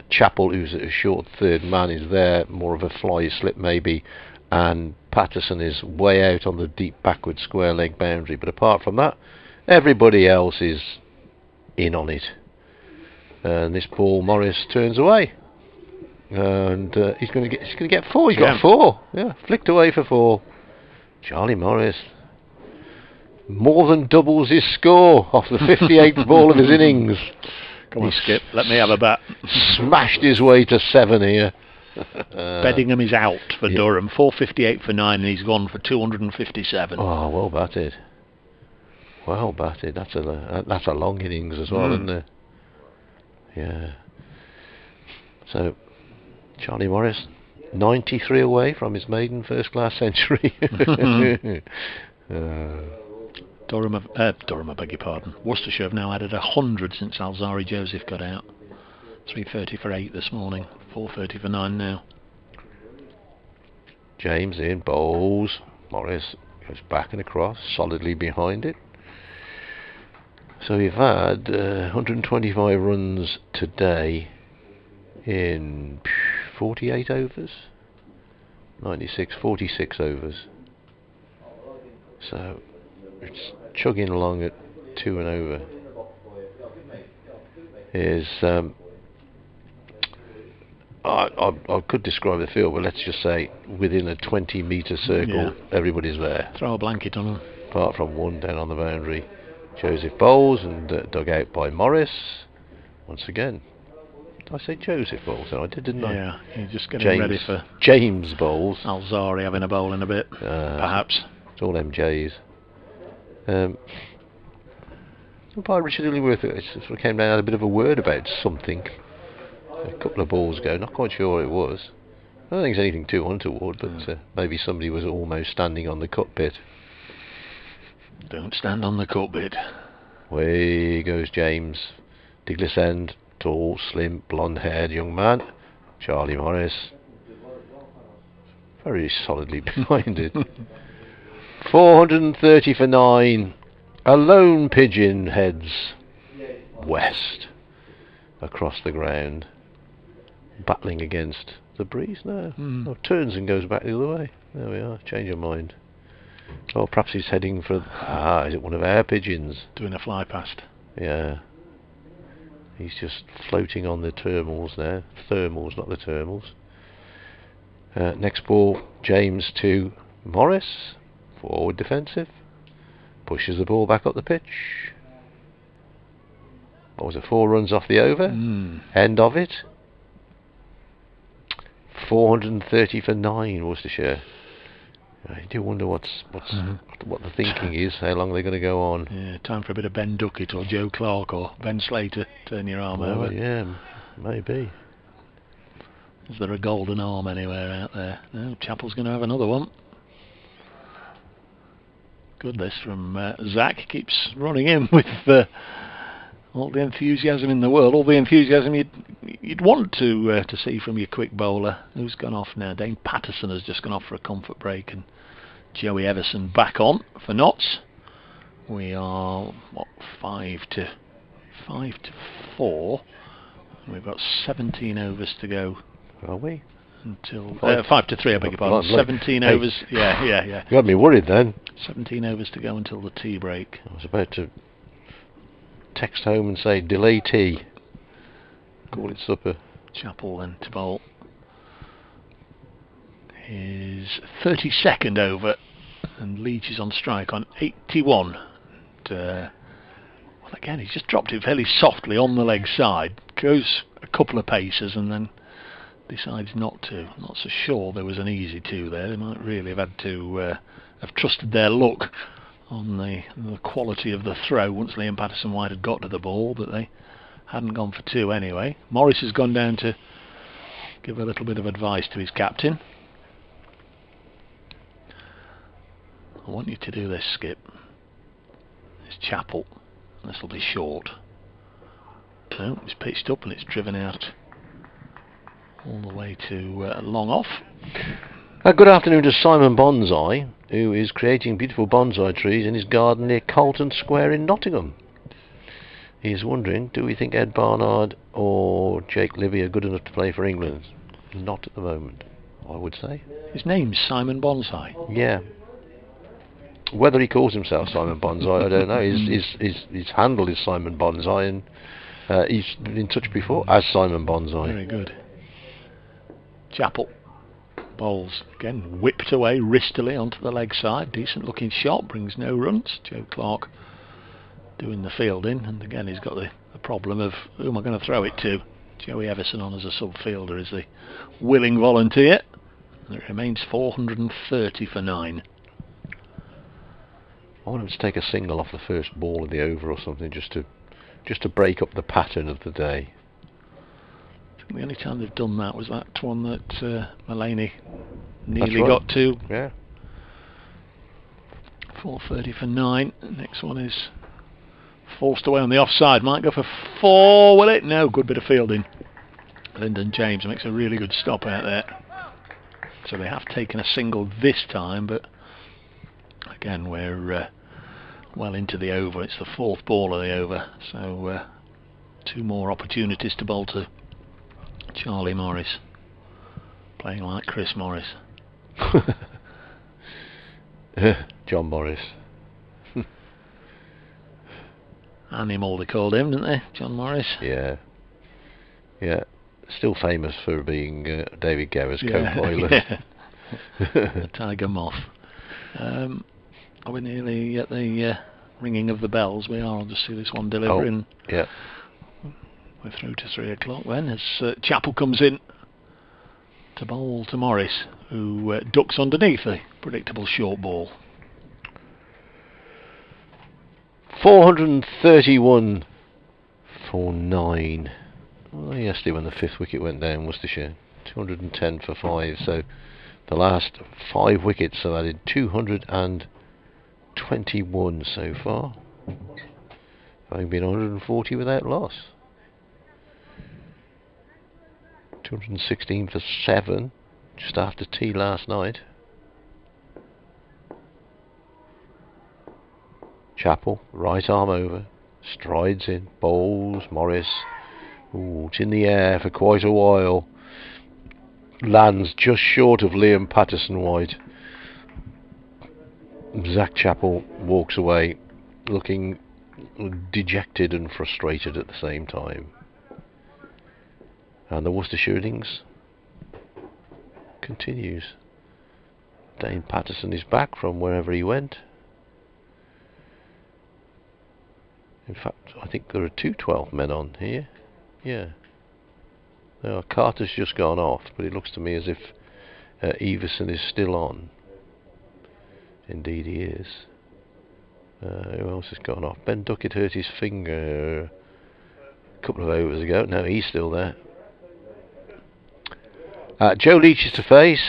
Chappell, who's a short third man, is there, more of a fly slip maybe, and Patterson is way out on the deep backward square leg boundary. But apart from that, everybody else is in on it. And this ball, Morris turns away, and he's going to get 4. He's got 4. Yeah, flicked away for 4. Charlie Morris more than doubles his score off the 58th ball of his innings. Come on, Skip, let me have a bat. Smashed his way to 7 here. Bedingham is out for Durham. 458 for 9, and he's gone for 257. Oh, well batted. Well batted. That's a long innings as well, isn't it? Yeah. So, Charlie Morris, 93 away from his maiden first-class century. Durham, I beg your pardon. Worcestershire have now added 100 since Alzari Joseph got out. 330 for 8 this morning. 430 for 9 now. James in, bowls. Morris goes back and across, solidly behind it. So we've had 125 runs today in 48 overs. 46 overs. So it's chugging along at 2 and over. I could describe the field, but let's just say within a 20-metre circle, everybody's there. Throw a blanket on them. Apart from one down on the boundary. Joseph bowls and dug out by Morris. Once again, did I say Joseph bowls? I did, didn't I? Yeah, you're just getting ready for James bowls. Alzari having a bowl in a bit, perhaps. It's all MJs. By Richard Illingworth, it sort of came down and had a bit of a word about something a couple of balls ago. Not quite sure what it was. I don't think it's anything too untoward, but maybe somebody was almost standing on the cut bit. Don't stand on the cut bit. Way goes James. Diglis end, tall, slim, blonde-haired young man. Charlie Morris. Very solidly behind it. 430 for 9. A lone pigeon heads west across the ground, battling against the breeze now. Oh, turns and goes back the other way. There we are. Change your mind. Oh, perhaps he's heading for... is it one of our pigeons? Doing a fly past. Yeah. He's just floating on the thermals now. Thermals, not the thermals. Next ball, James to Morris. Forward defensive. Pushes the ball back up the pitch. What was it, 4 runs off the over? End of it. 430 for 9, Worcestershire. I do wonder what the thinking is, how long they're going to go on. Yeah, time for a bit of Ben Duckett or Joe Clark or Ben Slater. Turn your arm over. Yeah, maybe. Is there a golden arm anywhere out there? No, Chappell's going to have another one. Good this from Zach. Keeps running in with all the enthusiasm in the world, all the enthusiasm you'd want to see from your quick bowler. Who's gone off now? Dane Patterson has just gone off for a comfort break, and Joey Everson back on for Notts. We are 5 to 4. We've got 17 overs to go. Are we? Until 5 to 3, I beg your pardon. 17 overs. Yeah. You got me worried then. 17 overs to go until the tea break. I was about to text home and say delay tea. Call it supper. Chappell then to bowl his 32nd over, and Leach is on strike on 81. And, Well, again, he's just dropped it fairly softly on the leg side, goes a couple of paces and then decides not to. I'm not so sure there was an easy two there. They might really have had to have trusted their luck on the quality of the throw once Liam Patterson-White had got to the ball, but they hadn't gone for two anyway. Morris has gone down to give a little bit of advice to his captain. I want you to do this, Skip. It's Chappell. This will be short. No, it's pitched up and it's driven out all the way to long off. Good afternoon to Simon Bonsai, who is creating beautiful bonsai trees in his garden near Carlton Square in Nottingham. He is wondering, do we think Ed Barnard or Jake Livy are good enough to play for England? Not at the moment, I would say. His name's Simon Bonsai. Yeah. Whether he calls himself Simon Bonsai, I don't know. His handle is Simon Bonsai, and he's been in touch before as Simon Bonsai. Very good. Chappell bowls again, whipped away wristily onto the leg side. Decent looking shot, brings no runs. Joe Clark doing the fielding, and again he's got the problem of who am I going to throw it to. Joey Everson on as a sub fielder is the willing volunteer, and it remains 430 for 9. I want him to take a single off the first ball of the over or something, just to break up the pattern of the day. I think the only time they've done that was that one that Mullaney nearly got to. Yeah. 430 for 9. The next one is forced away on the offside. Might go for 4, will it? No, good bit of fielding. Lyndon James makes a really good stop out there. So they have taken a single this time, but again we're well into the over. It's the 4th ball of the over, so 2 more opportunities to bowl to Charlie Morris, playing like Chris Morris. John Morris. Animal they called him, didn't they, John Morris? Yeah. Yeah. Still famous for being David Gower's co-pilot. Yeah. The Tiger Moth. Are we nearly at the ringing of the bells? We are. I'll just see this one delivering. Oh, yeah. We're through to 3 o'clock then, as Chappell comes in to bowl to Morris, who ducks underneath a predictable short ball. 431 for 9. Well, yesterday when the 5th wicket went down, Worcestershire. 210 for 5. So the last 5 wickets have added 221 so far. Having been 140 without loss. 216 for 7, just after tea last night. Chappell, right arm over, strides in, bowls, Morris. Ooh, it's in the air for quite a while. Lands just short of Liam Patterson-White. Zach Chappell walks away, looking dejected and frustrated at the same time. And the Worcestershire innings continues. Dane Patterson is back from wherever he went. In fact, I think there are 2 12th men on here. Yeah. Now, Carter's just gone off, but it looks to me as if Everson is still on. Indeed he is. Who else has gone off? Ben Duckett hurt his finger a couple of overs ago. No, he's still there. Joe Leach is to face.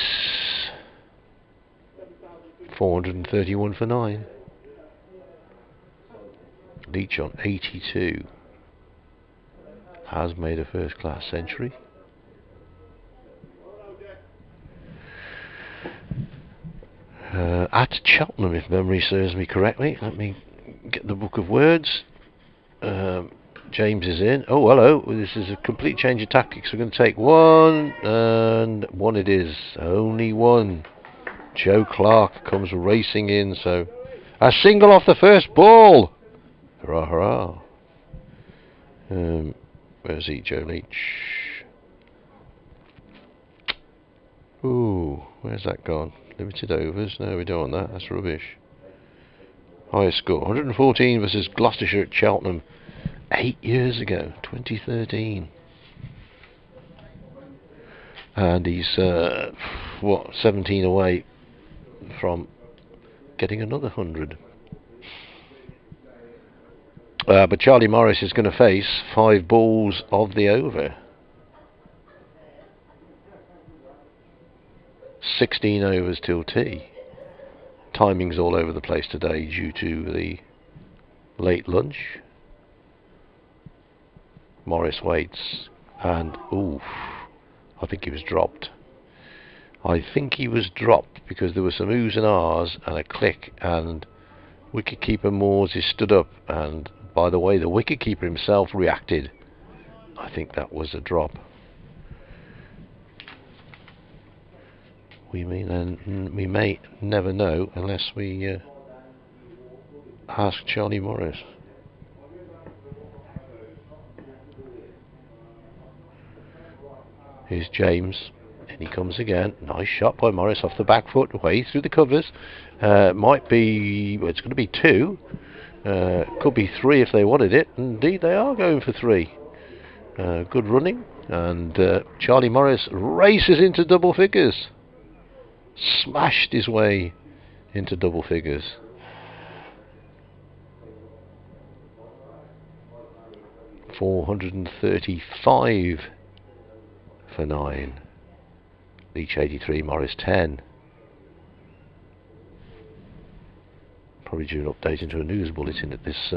431 for 9. Leach on 82 has made a first class century. At Cheltenham, if memory serves me correctly. Let me get the book of words. James is in. Oh, hello. This is a complete change of tactics. We're going to take 1, and 1 it is. Only 1. Joe Clark comes racing in, so a single off the first ball. Hurrah, hurrah. Where's he, Joe Leach? Ooh, where's that gone? Limited overs? No, we don't want that. That's rubbish. Highest score 114 versus Gloucestershire at Cheltenham 8 years ago, 2013. And he's 17 away from getting another 100. But Charlie Morris is going to face 5 balls of the over. 16 overs till tea. Timing's all over the place today due to the late lunch. Morris waits and oof, I think he was dropped. I think he was dropped because there were some oohs and ahs and a click, and wicketkeeper Moores is stood up, and by the way the wicketkeeper himself reacted, I think that was a drop. We may never know unless we ask Charlie Morris. Here's James, and he comes again. Nice shot by Morris off the back foot, away through the covers. Might be, well, it's going to be 2. Could be 3 if they wanted it. Indeed, they are going for 3. Good running, and Charlie Morris races into double figures. Smashed his way into double figures. $435 for 9. Leach 83, Morris 10. Probably due an update into a news bulletin at this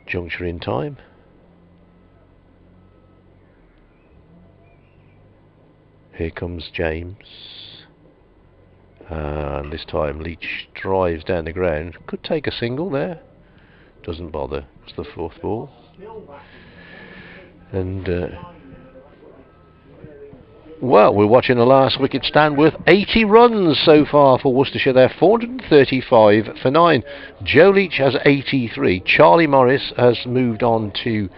juncture in time. Here comes James. And this time Leach drives down the ground. Could take a single there. Doesn't bother. It's the 4th ball. And well, we're watching the last wicket stand with 80 runs so far for Worcestershire. They're 435 for 9. Joe Leach has 83. Charlie Morris has moved on to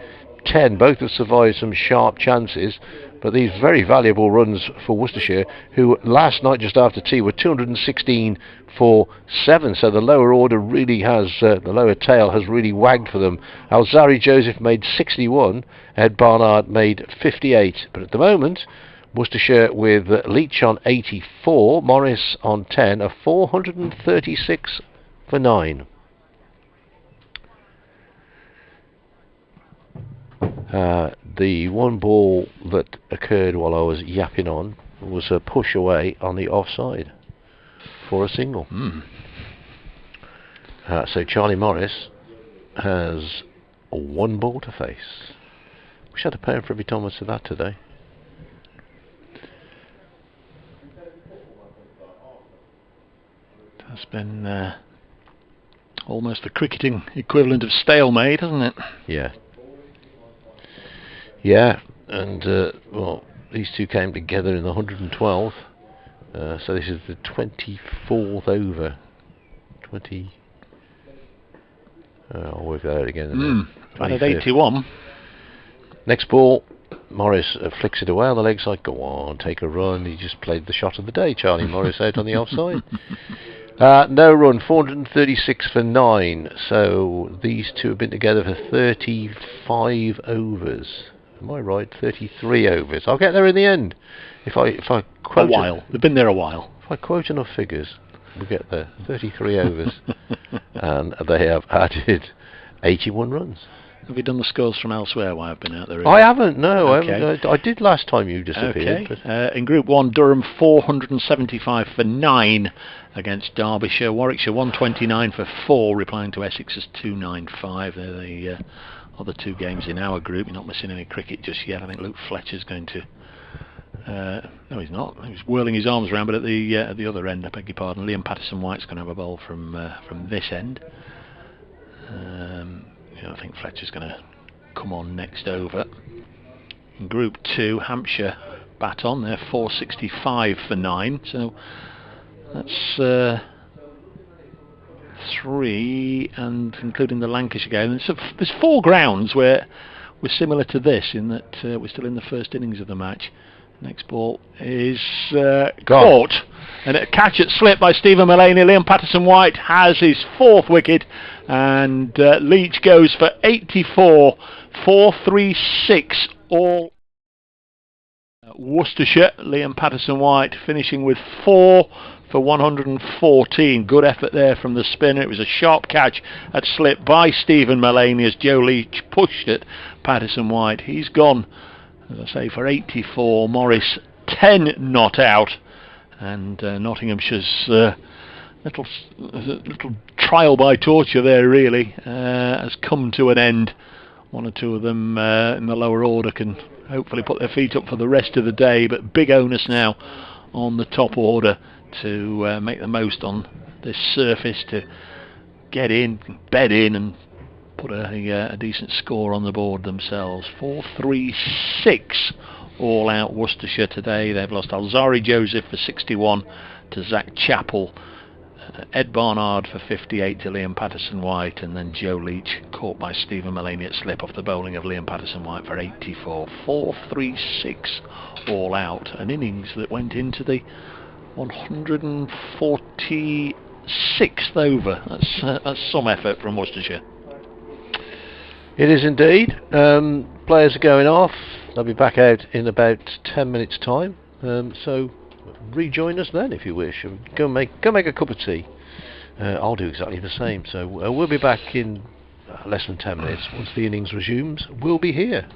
10. Both have survived some sharp chances, but these very valuable runs for Worcestershire, who last night just after tea were 216 for 7. So the lower order really has, the lower tail has really wagged for them. Alzari Joseph made 61. Ed Barnard made 58. But at the moment, Worcestershire with Leach on 84, Morris on 10, are 436 for 9. The one ball that occurred while I was yapping on was a push away on the offside for a single. So Charlie Morris has 1 ball to face. Wish I had a pound for every time I said that today. That's been almost the cricketing equivalent of stalemate, hasn't it? Yeah. Yeah, and well, these two came together in the 112th. So this is the 24th over. 20. I'll work that out again. And at 81. Next ball, Morris flicks it away on the leg side. Go on, take a run. He just played the shot of the day. Charlie Morris out on the offside. No run, 436 for 9. So these two have been together for 35 overs. Am I right? 33 overs. I'll get there in the end. If I quote a while. They've been there a while. If I quote enough figures, we'll get there. 33 overs, and they have added 81 runs. Have you done the scores from elsewhere while I've been out there? I haven't, no. Okay. I did last time you disappeared. Okay. In Group 1, Durham 475 for 9 against Derbyshire. Warwickshire 129 for 4, replying to Essex's 295. They're the other 2 games in our group. You're not missing any cricket just yet. I think Luke Fletcher's going to... no, he's not. He's whirling his arms around, but at the other end, I beg your pardon, Liam Patterson-White's going to have a ball from this end. I think Fletcher's going to come on next over. In Group 2, Hampshire bat on. They're 465 for 9. So that's 3, and including the Lancashire game. There's 4 grounds where we're similar to this, in that we're still in the first innings of the match. Next ball is caught, and a catch at slip by Stephen Mullaney. Liam Patterson-White has his 4th wicket, and Leach goes for 84, 436 all. Worcestershire, Liam Patterson-White finishing with 4 for 114. Good effort there from the spinner. It was a sharp catch at slip by Stephen Mullaney as Joe Leach pushed it. Patterson-White, he's gone, as I say, for 84. Morris 10 not out, and Nottinghamshire's little trial by torture there really has come to an end. One or two of them in the lower order can hopefully put their feet up for the rest of the day, but big onus now on the top order to make the most on this surface, to get in, bed in, and put a decent score on the board themselves. 436 all out Worcestershire today. They've lost Alzari Joseph for 61 to Zach Chappell, Ed Barnard for 58 to Liam Patterson-White, and then Joe Leach caught by Stephen Mullaney at slip off the bowling of Liam Patterson-White for 84. 436 all out, an innings that went into the 146th over. That's some effort from Worcestershire. It is indeed. Players are going off. They'll be back out in about 10 minutes time, so rejoin us then if you wish. Go make a cup of tea. I'll do exactly the same. So we'll be back in less than 10 minutes. Once the innings resumes, we'll be here.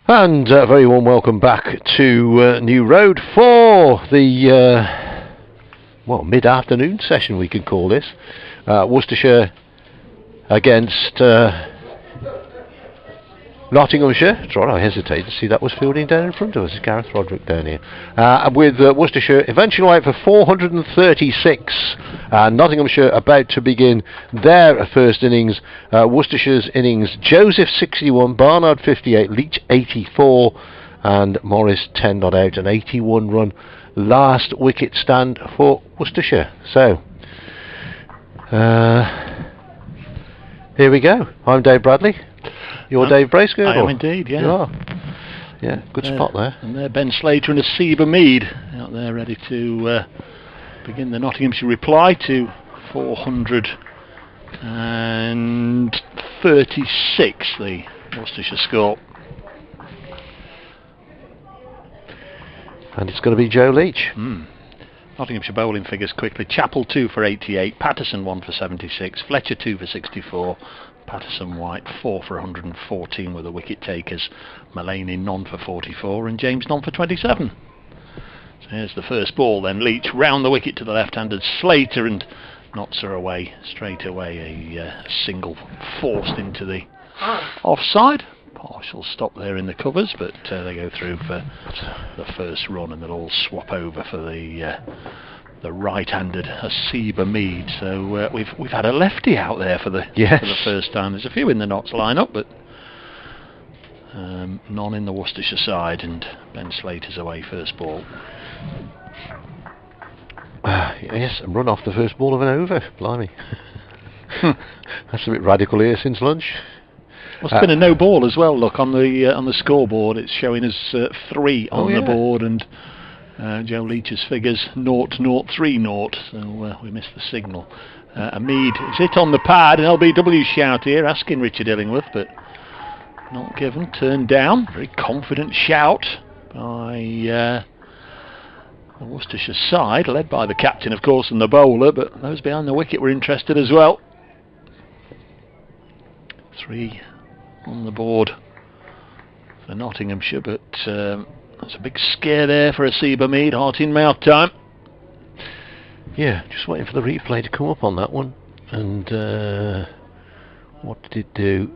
And a very warm welcome back to New Road for the well, mid-afternoon session, we could call this. Worcestershire against Nottinghamshire. That's right, I hesitated to see that was fielding down in front of us. It's Gareth Roderick down here. With Worcestershire eventually out for 436. Nottinghamshire about to begin their first innings. Worcestershire's innings: Joseph 61, Barnard 58, Leach 84, and Morris 10 not out. An 81 run last wicket stand for Worcestershire. So, here we go. I'm Dave Bradley. You're Dave Bracegirdle. I am indeed, yeah. You are. Yeah, good spot there. And there, Ben Slater and Asiba Mead out there ready to begin the Nottinghamshire reply to 436, the Worcestershire score. And it's going to be Joe Leach. Nottinghamshire bowling figures quickly. Chappell 2 for 88, Patterson 1 for 76, Fletcher 2 for 64, Patterson White 4 for 114 with the wicket takers, Mullaney none for 44, and James none for 27. So here's the first ball then. Leach round the wicket to the left-handed Slater, and knots her away straight away. A single forced into the offside. Partial stop there in the covers, but they go through for the first run, and they'll all swap over for the right-handed Asiba Mead. So we've had a lefty out there for the first time. There's a few in the Notts lineup, but none in the Worcestershire side, and Ben Slater's away first ball. Yes, a run off the first ball of an over. Blimey. That's a bit radical here since lunch. Well, it's been a no ball as well. Look on the scoreboard, it's showing us 3 on the board, and Joe Leach's figures 0-0-3-0. So we missed the signal. Mead is hit on the pad, an LBW shout here asking Richard Illingworth, but not given. Turned down. Very confident shout by the Worcestershire side, led by the captain, of course, and the bowler, but those behind the wicket were interested as well. 3 on the board for Nottinghamshire, but that's a big scare there for Asiba Mead. Heart in mouth time. Yeah, just waiting for the replay to come up on that one. And what did it do?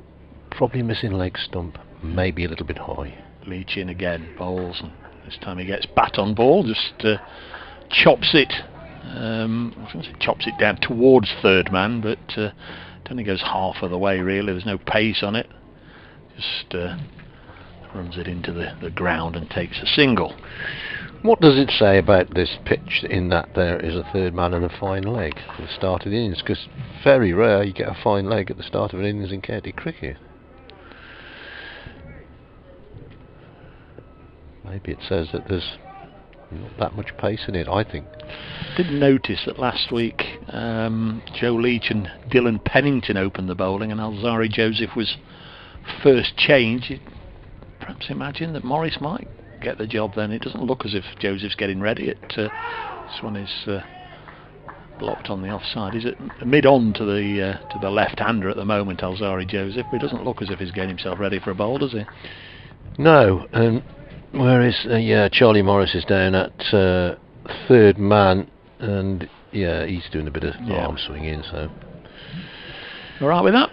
Probably missing leg stump, maybe a little bit high. Leach in again, bowls, and this time he gets bat on ball, just chops it. I was going to say chops it down towards third man, but it only goes half of the way really. There's no pace on it. Just runs it into the ground and takes a single. What does it say about this pitch in that there is a third man and a fine leg at the start of the innings? Because very rare you get a fine leg at the start of an innings in county cricket. Maybe it says that there's not that much pace in it, I think. Did notice that last week Joe Leach and Dylan Pennington opened the bowling, and Alzari Joseph was first change. You'd perhaps imagine that Morris might get the job then. It doesn't look as if Joseph's getting ready. This one is blocked on the offside. He's at mid-on to the left-hander at the moment, Alzari Joseph, but it doesn't look as if he's getting himself ready for a bowl, does he? No, whereas Charlie Morris is down at third man, and yeah, he's doing a bit of arm swinging. So, all right with that?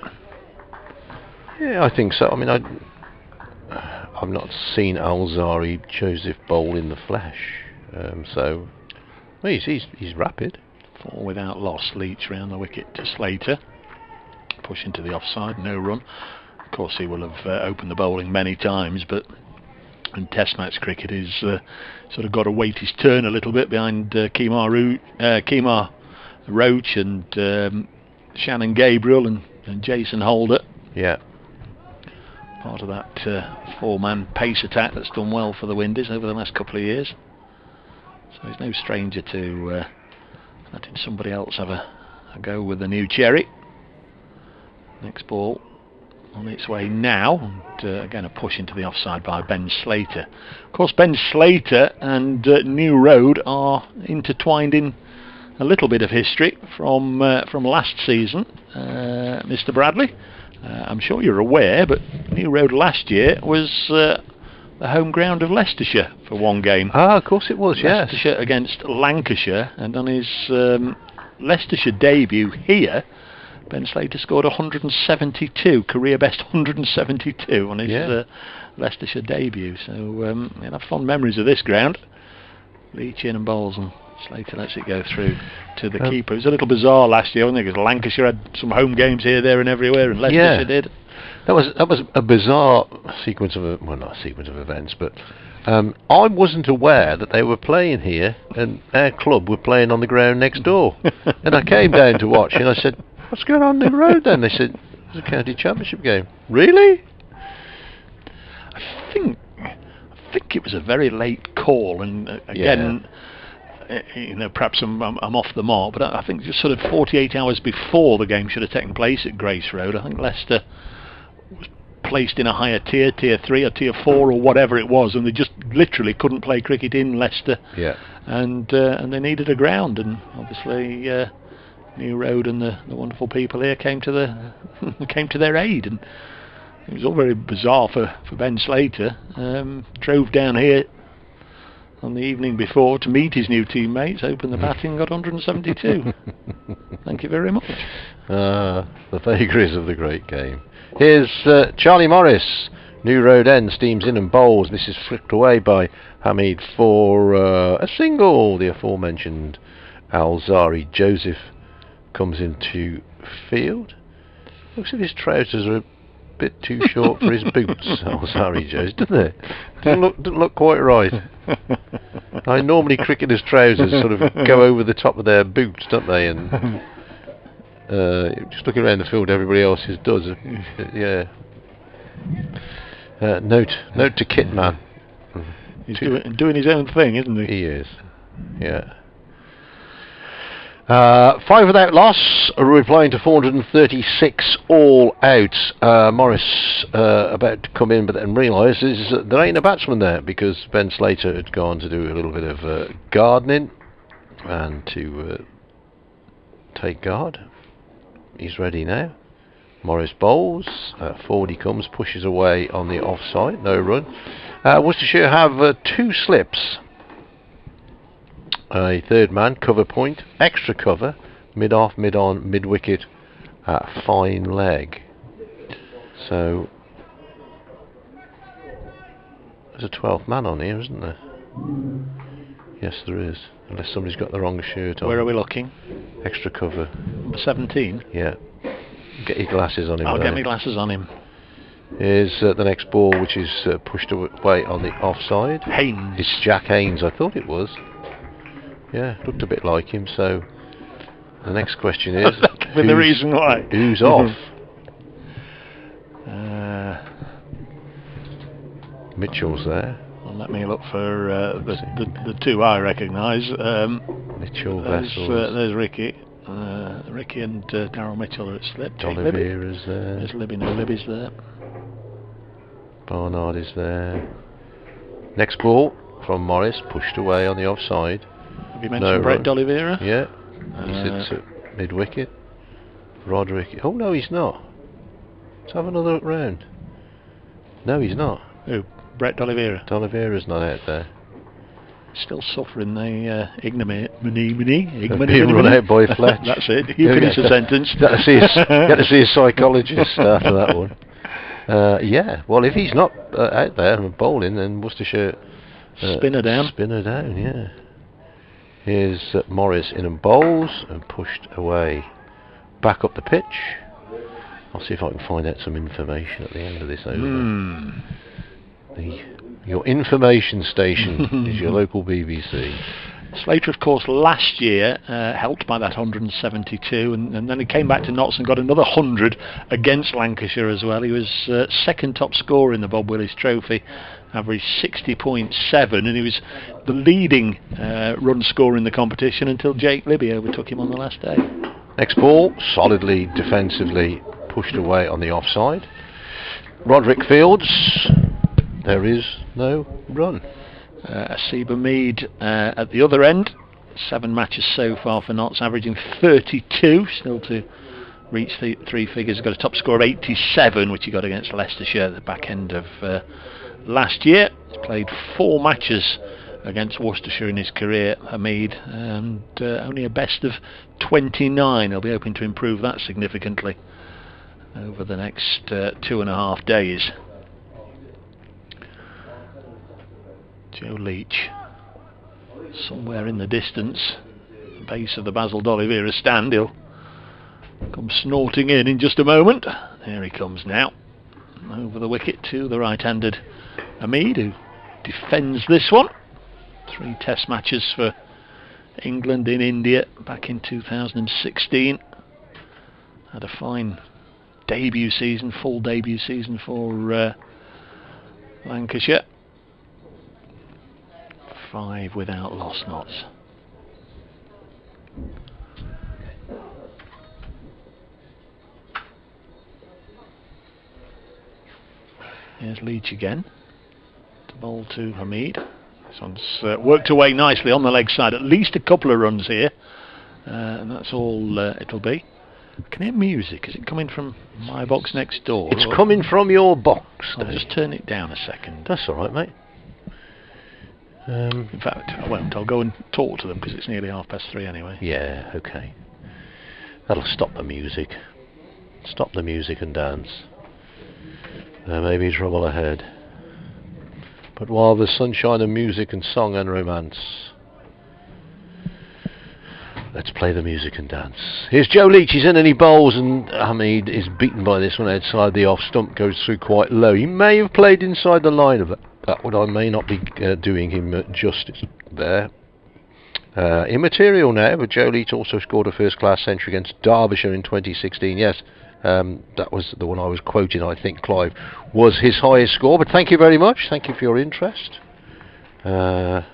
Yeah, I think so. I mean, I've not seen Alzari Joseph bowl in the flesh, so well, he's rapid. 4 without loss. Leach round the wicket to Slater, push into the offside, no run. Of course, he will have opened the bowling many times, but in Test match cricket, he's sort of got to wait his turn a little bit behind Kemar Roach and Shannon Gabriel and Jason Holder. Yeah. Part of that four-man pace attack that's done well for the Windies over the last couple of years. So he's no stranger to letting somebody else have a go with the new cherry. Next ball on its way now, and again a push into the offside by Ben Slater. Of course, Ben Slater and New Road are intertwined in a little bit of history from last season, Mr. Bradley. I'm sure you're aware, but New Road last year was the home ground of Leicestershire for one game. Ah, of course it was, yes. Leicestershire against Lancashire, and on his Leicestershire debut here, Ben Slater scored 172, career best 172 on his Leicestershire debut. So you'll have fond memories of this ground. Leach in and bowls, and Slater lets it go through to the keeper. It was a little bizarre last year, wasn't it? Because Lancashire had some home games here, there, and everywhere, and Leicestershire did. That was a bizarre sequence of not a sequence of events, but I wasn't aware that they were playing here, and our club were playing on the ground next door. And I came down to watch, and I said, "What's going on in the road then?" They said, "It's a county championship game." Really? I think it was a very late call, and again, you know, perhaps I'm off the mark, but I think just sort of 48 hours before the game should have taken place at Grace Road, I think Leicester was placed in a higher tier, tier 3 or tier 4 or whatever it was, and they just literally couldn't play cricket in Leicester. Yeah. And they needed a ground, and obviously New Road and the wonderful people here came to their aid, and it was all very bizarre for Ben Slater. Drove down here on the evening before to meet his new teammates, opened the batting, got 172. Thank you very much. The vagaries of the great game. Here's Charlie Morris. New Road End steams in and bowls. This is flicked away by Hamid for a single. The aforementioned Alzari Joseph comes into field. Looks like his trousers are a bit too short for his boots, Alzari Joseph, doesn't it? Doesn't look quite right. I normally cricketers' trousers sort of go over the top of their boots, don't they? And just looking around the field, everybody else's does. Yeah. Note to Kitman. He's doing his own thing, isn't he? He is. Yeah. 5 without loss, replying to 436 all out. Morris about to come in, but then realises there ain't a batsman there, because Ben Slater had gone to do a little bit of gardening and to take guard. He's ready now. Morris bowls, forward he comes, pushes away on the offside, no run. Worcestershire have 2 slips. A third man, cover point, extra cover, mid-off, mid-on, mid-wicket, fine leg. So there's a 12th man on here, isn't there? Yes, there is. Unless somebody's got the wrong shirt on. Where are we looking? Extra cover. Number 17? Yeah. Get your glasses on him. I'll get my glasses on him. Here's the next ball, which is pushed away on the offside. Haynes. It's Jack Haynes, I thought it was. Yeah, looked a bit like him, so the next question is... With the reason why. Who's off? Mitchell's there. Well, let me look for the 2 I recognise. Mitchell, Vessels. There's Ricky. Ricky and Darryl Mitchell are at slip. Oliveira's there. There's Libby, no Libby's there. Barnard is there. Next ball from Morris, pushed away on the offside. Have you mentioned Brett D'Oliveira? Yeah. He sits at mid-wicket. Roderick. Oh, no, he's not. Let's have another look round. No, he's not. Who? Brett D'Oliveira? D'Oliveira's not out there. Still suffering the ignominy. Being run out by Fletch. That's it. You finish the sentence. Got to see a psychologist after that one. Yeah, well, if he's not out there and bowling, then Worcestershire... Spinner down. Spinner down, yeah. Here's Morris in and bowls and pushed away. Back up the pitch. I'll see if I can find out some information at the end of this over. Hmm. Your information station is your local BBC. Slater, of course, last year helped by that 172, and then he came back to Notts and got another 100 against Lancashire as well. He was second top scorer in the Bob Willis Trophy, averaged 60.7, and he was the leading run scorer in the competition until Jake Libby overtook him on the last day. Next ball, solidly defensively pushed away on the offside. Roderick Fields, there is no run. Asiba Mead at the other end, 7 matches so far for Notts, averaging 32, still to reach the 3 figures. Got a top score of 87, which he got against Leicestershire at the back end of last year. He's played 4 matches against Worcestershire in his career, Hamid, and only a best of 29. He'll be hoping to improve that significantly over the next 2.5 days. Joe Leach, somewhere in the distance, the base of the Basil D'Oliveira stand. He'll come snorting in just a moment. There he comes now, over the wicket to the right-handed Hamid, who defends this one. 3 test matches for England in India back in 2016. Had a fine debut season, full debut season for Lancashire. 5 without loss Notts. Here's Leach again to bowl to Hamid. This one's worked away nicely on the leg side. At least a couple of runs here, and that's all it'll be. I can hear music. Is it coming from my box next door? It's coming from your box. I'll just turn it down a second. That's all right, mate. In fact, I won't. I'll go and talk to them because it's nearly 3:30 anyway. Yeah, okay. That'll stop the music. Stop the music and dance. There may be trouble ahead. But while there's sunshine and music and song and romance, let's play the music and dance. Here's Joe Leach. He's in and he bowls, and Hamid is beaten by this one outside the off stump. Goes through quite low. He may have played inside the line of it. That would I may not be doing him justice there. Immaterial now, but Joe Leach also scored a first-class century against Derbyshire in 2016. Yes, that was the one I was quoting. I think Clive was his highest score. But thank you very much. Thank you for your interest. Thank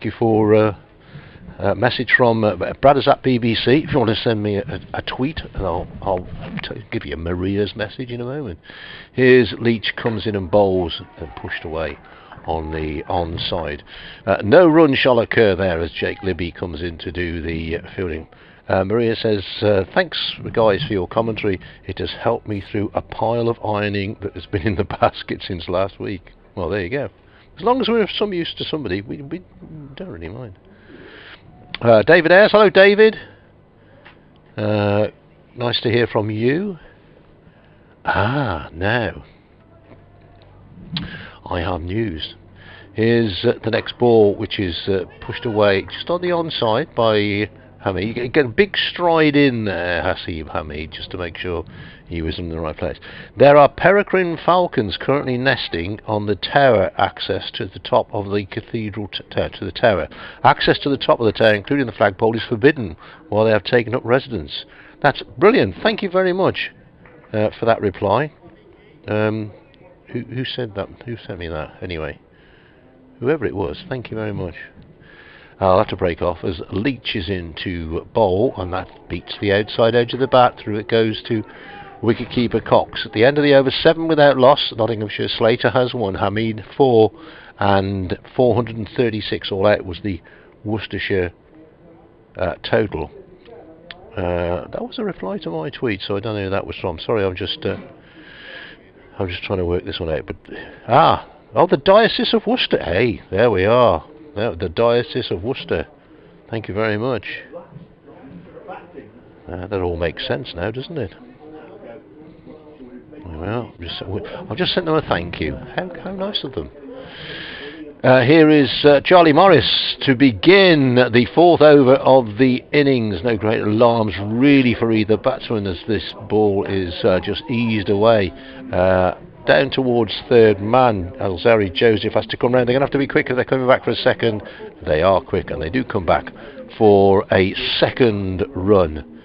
you for a message from Bradders at BBC. If you want to send me a tweet, and I'll give you Maria's message in a moment. Here's Leach, comes in and bowls and pushed away on the onside. No run shall occur there as Jake Libby comes in to do the fielding. Maria says, thanks guys for your commentary. It has helped me through a pile of ironing that has been in the basket since last week. Well, there you go. As long as we're of some use to somebody, we don't really mind. David Ayres, hello David. Nice to hear from you. Now I have news. Here's the next ball, which is pushed away just on the onside by Hamid. You get a big stride in there, Hasib Hamid, just to make sure he was in the right place. There are peregrine falcons currently nesting on the tower access to the top of the cathedral tower. Access to the top of the tower, including the flagpole, is forbidden while they have taken up residence. That's brilliant. Thank you very much for that reply. Who said that? Who sent me that? Anyway, whoever it was, thank you very much. I'll have to break off as Leach is in to bowl, and that beats the outside edge of the bat. Through it goes to wicketkeeper Cox. At the end of the over, 7 without loss. Nottinghamshire Slater has won. Hamid 4 and 436 all out was the Worcestershire total. That was a reply to my tweet, so I don't know who that was from. Sorry, I'm just trying to work this one out. But the Diocese of Worcester. Hey, there we are. The Diocese of Worcester. Thank you very much. That all makes sense now, doesn't it? Well, I've just sent them a thank you. How nice of them. Here is Charlie Morris to begin the 4th over of the innings. No great alarms really for either batsman as this ball is just eased away down towards third man. Alzari Joseph has to come round. They're going to have to be quick, because they're coming back for a second. They are quick, and they do come back for a second run.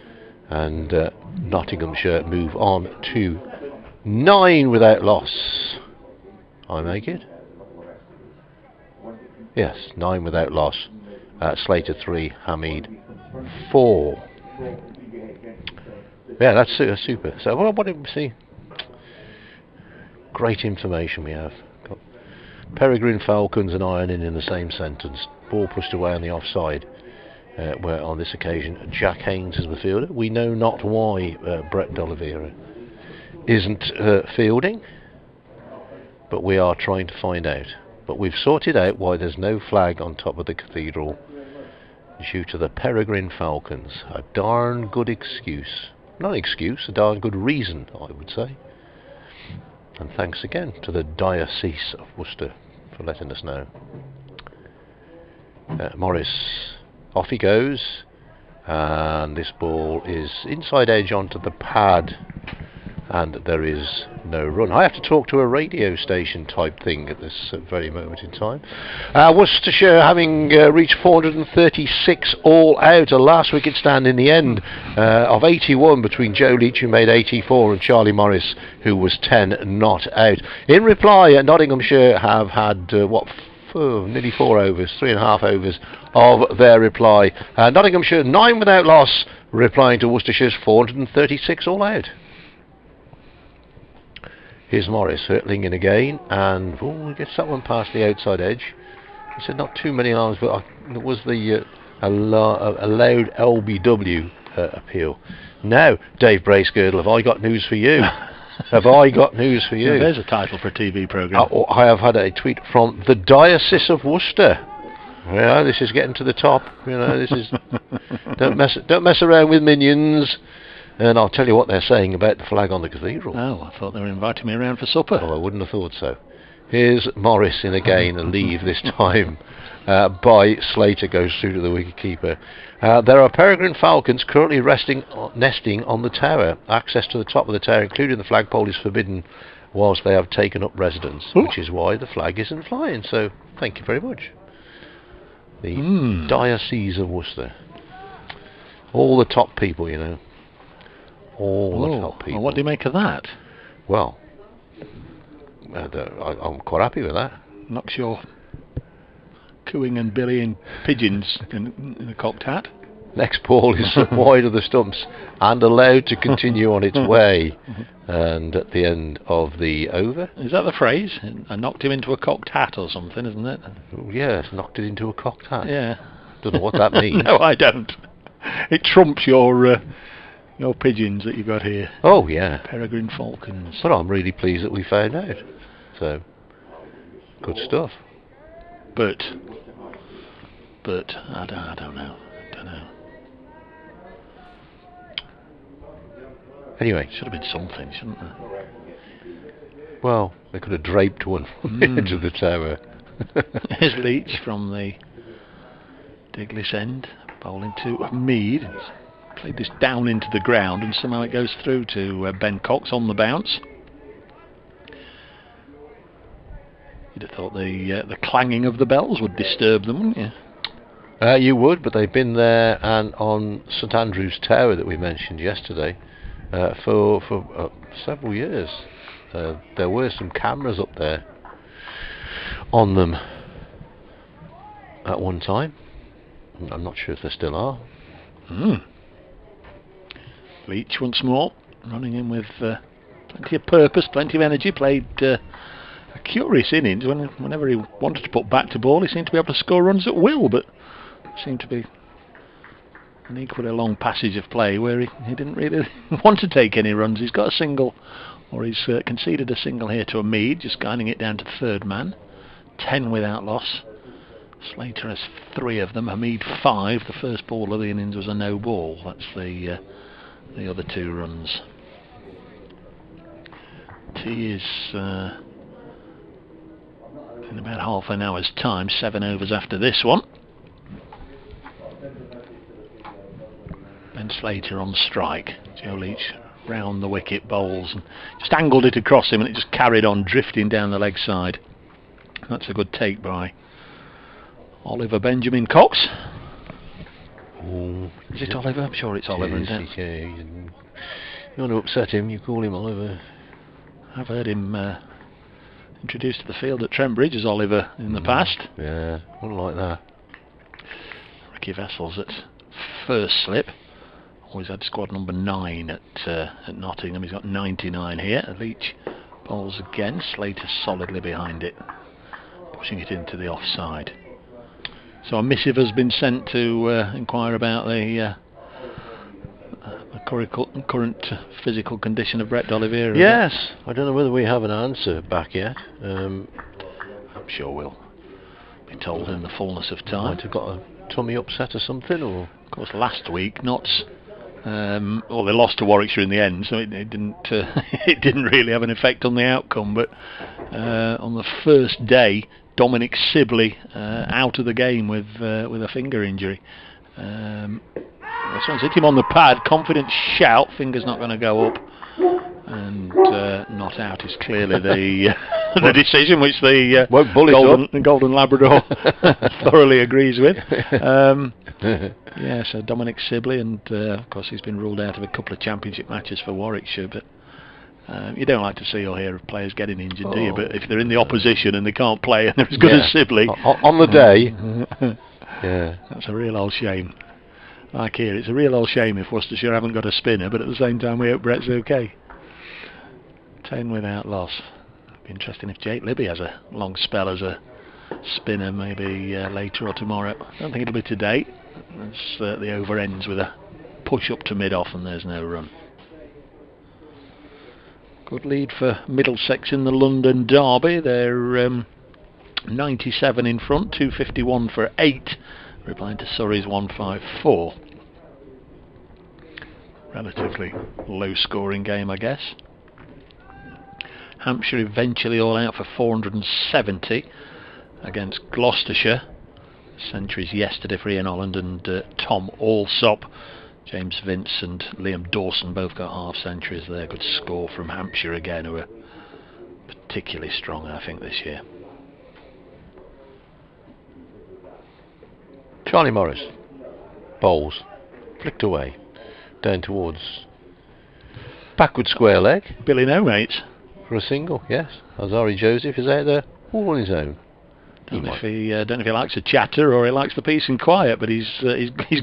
And Nottinghamshire move on to 9 without loss. I make it? Yes, 9 without loss. Slater 3, Hamid 4. Yeah, that's super. So what did we see? Great information we have. Got Peregrine Falcons and ironing in the same sentence. Ball pushed away on the offside. Where on this occasion Jack Haynes is the fielder. We know not why Brett D'Oliveira isn't fielding, but we are trying to find out. But we've sorted out why there's no flag on top of the cathedral, due to the Peregrine Falcons. A darn good excuse. Not an excuse, a darn good reason, I would say. And thanks again to the Diocese of Worcester for letting us know. Morris, off he goes, and this ball is inside edge onto the pad, and there is no run. I have to talk to a radio station type thing at this very moment in time. Worcestershire having reached 436 all out, a last wicket stand in the end of 81 between Joe Leach, who made 84, and Charlie Morris, who was 10 not out. In reply, Nottinghamshire have had nearly 4 overs, 3.5 overs of their reply. Nottinghamshire 9 without loss, replying to Worcestershire's 436 all out. Here's Morris hurtling in again, and he gets that one past the outside edge. He said not too many arms, but it was the allowed LBW appeal. Now, Dave Bracegirdle, have I got news for you? Have I got news for you? Yeah, there's a title for a TV programme. I have had a tweet from the Diocese of Worcester. Yeah, this is getting to the top. You know, this is don't mess around with minions. And I'll tell you what they're saying about the flag on the cathedral. Oh, I thought they were inviting me around for supper. Oh, I wouldn't have thought so. Here's Morris in again, a leave this time by Slater, goes through to the wicketkeeper. There are Peregrine Falcons currently nesting on the tower. Access to the top of the tower, including the flagpole, is forbidden whilst they have taken up residence, which is why the flag isn't flying. So, thank you very much. The Diocese of Worcester. All the top people, you know. All the top people. Well, what do you make of that? Well, I'm quite happy with that. Knocks your cooing and billying pigeons in a cocked hat. Next ball is wide of the stumps and allowed to continue on its way. And at the end of the over. Is that the phrase? I knocked him into a cocked hat or something, isn't it? Yes, knocked it into a cocked hat. Yeah. Don't know what that means. No, I don't. It trumps your pigeons that you've got here. Oh, yeah. Peregrine Falcons. But I'm really pleased that we found out. So, good stuff. But I don't know. Anyway. Should have been something, shouldn't there? Well, they could have draped one on the edge of the tower. Here's Leach from the Diglis end, bowling to Mead. Played this down into the ground, and somehow it goes through to Ben Cox on the bounce. You'd have thought the clanging of the bells would disturb them, wouldn't you? You would, but they've been there and on St Andrew's Tower that we mentioned yesterday for several years. There were some cameras up there on them at one time. I'm not sure if there still are. Leach once more, running in with plenty of purpose, plenty of energy. Played a curious innings. Whenever he wanted to put back to ball, he seemed to be able to score runs at will, but seemed to be an equally long passage of play where he didn't really want to take any runs. He's got a single, or he's conceded a single here to a Mead, just guiding it down to third man. 10 without loss. Slater has 3 of them, Hamid 5. The first ball of the innings was a no ball. That's the other 2 runs. Tea is in about half an hour's time, 7 overs after this one. Ben Slater on strike. Joe Leach round the wicket bowls, and just angled it across him, and it just carried on drifting down the leg side. That's a good take by Oliver Benjamin Cox. Oh, Is it Oliver? I'm sure it's Oliver. yes, Isn't it? you want to upset him, you call him Oliver. I've heard him introduced to the field at Trent Bridge as Oliver in the past. Yeah, wouldn't like that. Ricky Vessels at first slip. Always had squad number 9 at Nottingham. He's got 99 here. Leach bowls again. Slater solidly behind it, pushing it into the offside. So a missive has been sent to inquire about the current physical condition of Brett D'Oliveira. Yes, I don't know whether we have an answer back yet. I'm sure we'll be told in the fullness of time. Might have got a tummy upset or something, or of course last week Notts, well, they lost to Warwickshire in the end, so it didn't it didn't really have an effect on the outcome. But on the first day, Dominic Sibley out of the game with a finger injury. This one's hit him on the pad. Confident shout. Finger's not going to go up, and not out is clearly the the decision which the Golden Labrador thoroughly agrees with. Yeah, so Dominic Sibley, and of course he's been ruled out of a couple of championship matches for Warwickshire. But you don't like to see or hear of players getting injured, do you? But if they're in the opposition and they can't play and they're as good as Sibley on the day, yeah, that's a real old shame. Like here, it's a real old shame if Worcestershire haven't got a spinner, but at the same time we hope Brett's okay. 10 without loss. It'd be interesting if Jake Libby has a long spell as a spinner, maybe later or tomorrow. I don't think it'll be today. As the over ends with a push up to mid-off and there's no run. Good lead for Middlesex in the London Derby. They're 97 in front, 251 for 8. Replying to Surrey's 154. Relatively low scoring game, I guess. Hampshire eventually all out for 470 against Gloucestershire. Centuries yesterday for Ian Holland and Tom Allsop. James Vince and Liam Dawson both got half centuries there. Good score from Hampshire again, who are particularly strong, I think, this year. Charlie Morris bowls, flicked away, down towards backward square leg. Billy No Mates for a single, yes. Azari Joseph is out there all on his own. Don't know if he likes a chatter or he likes the peace and quiet, but he's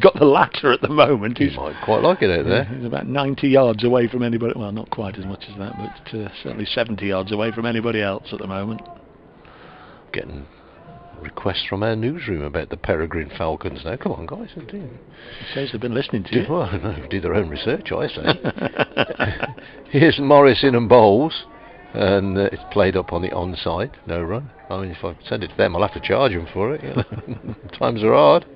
got the latter at the moment. He might quite like it out there. He's about 90 yards away from anybody. Well, not quite as much as that, but certainly 70 yards away from anybody else at the moment. Getting requests from our newsroom about the Peregrine Falcons now. Come on, guys. It says they've been listening to you. Well, no, do their own research, I say. Here's Morris in and bowls, and it's played up on the onside. No run. I mean, if I send it to them, I'll have to charge them for it. You know. Times are hard.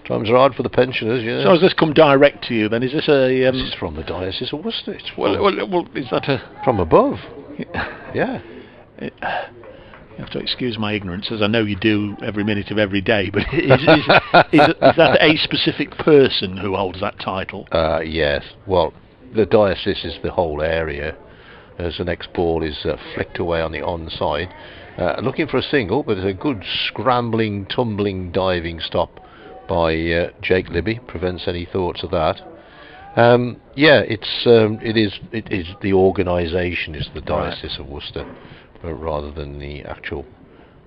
Times are hard for the pensioners. Yeah. So has this come direct to you then? Is this a? This is from the Diocese of Worcester. It's well, is that a? From above. Yeah. You have to excuse my ignorance, as I know you do every minute of every day, but is that a specific person who holds that title? Yes. Well, the diocese is the whole area, as the next ball is flicked away on the onside. Looking for a single, but a good scrambling, tumbling, diving stop by Jake Libby prevents any thoughts of that. Yeah, it is the organisation is the Diocese of Worcester, rather than the actual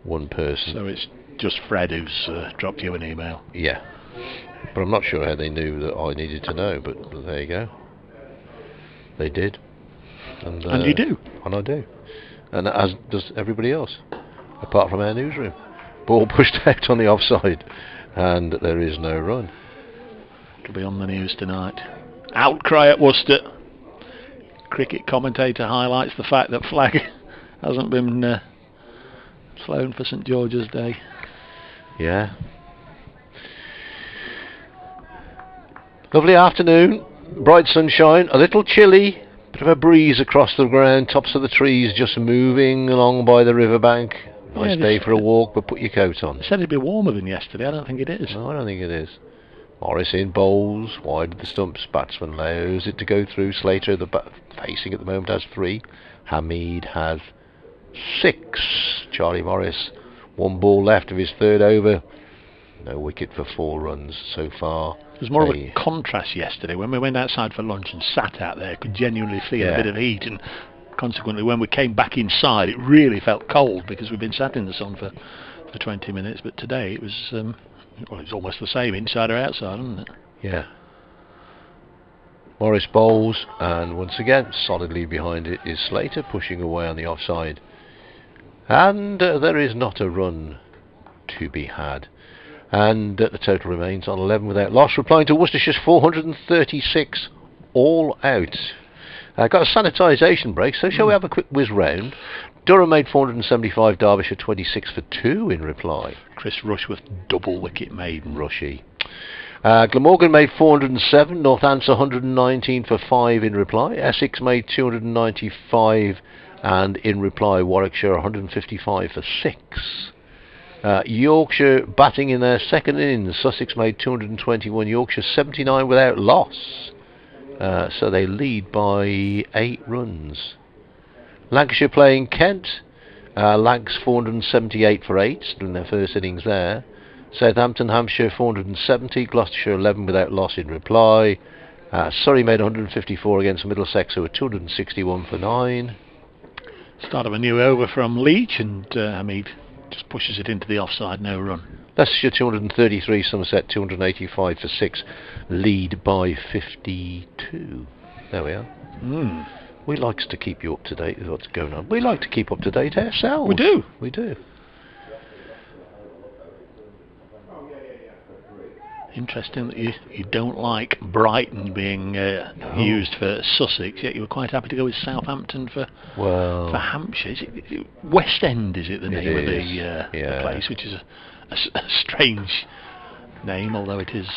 one person. So it's just Fred who's dropped you an email. Yeah, but I'm not sure how they knew that I needed to know. But there you go. They did, and you do, and I do, and as does everybody else, apart from our newsroom. Ball pushed out on the offside, and there is no run. It'll be on the news tonight. Outcry at Worcester. Cricket commentator highlights the fact that flag hasn't been flown for St George's Day. Yeah. Lovely afternoon, bright sunshine, a little chilly, bit of a breeze across the ground, tops of the trees just moving along by the riverbank. Nice day for a walk, but put your coat on. They said it'd be warmer than yesterday. I don't think it is. No, I don't think it is. Morris in bowls, wide of the stumps, batsman allows it to go through. Slater, facing at the moment, has 3. Hamid has 6. Charlie Morris, 1 ball left of his 3rd over. No wicket for 4 runs so far. It was more of a contrast yesterday when we went outside for lunch and sat out there. Could genuinely feel a bit of heat, and consequently when we came back inside it really felt cold because we've been sat in the sun for 20 minutes. But today it was well, it's almost the same inside or outside, isn't it? Yeah. Morris bowls, and once again solidly behind it is Slater, pushing away on the offside, and there is not a run to be had, and the total remains on 11 without loss. Replying to Worcestershire's 436 all out. Got a sanitisation break, so shall we have a quick whiz round? Durham made 475, Derbyshire 26 for 2 in reply. Chris Rushworth double wicket made. Rushy. Glamorgan made 407, Northants 119 for 5 in reply. Essex made 295, and in reply Warwickshire 155 for 6. Yorkshire batting in their second innings. Sussex made 221, Yorkshire 79 without loss. So they lead by 8 runs. Lancashire playing Kent. Lancs 478 for 8 in their first innings there. Southampton, Hampshire 470, Gloucestershire 11 without loss in reply. Surrey made 154 against Middlesex, who were 261 for 9. Start of a new over from Leach, and Hamid just pushes it into the offside, no run. Leicestershire 233, Somerset 285 for 6, lead by 52. There we are. We likes to keep you up to date with what's going on. We like to keep up to date ourselves. We do. We do. Interesting that you don't like Brighton being used for Sussex, yet you were quite happy to go with Southampton for Hampshire. Is it West End, is it the name of the place, which is a strange name, although it is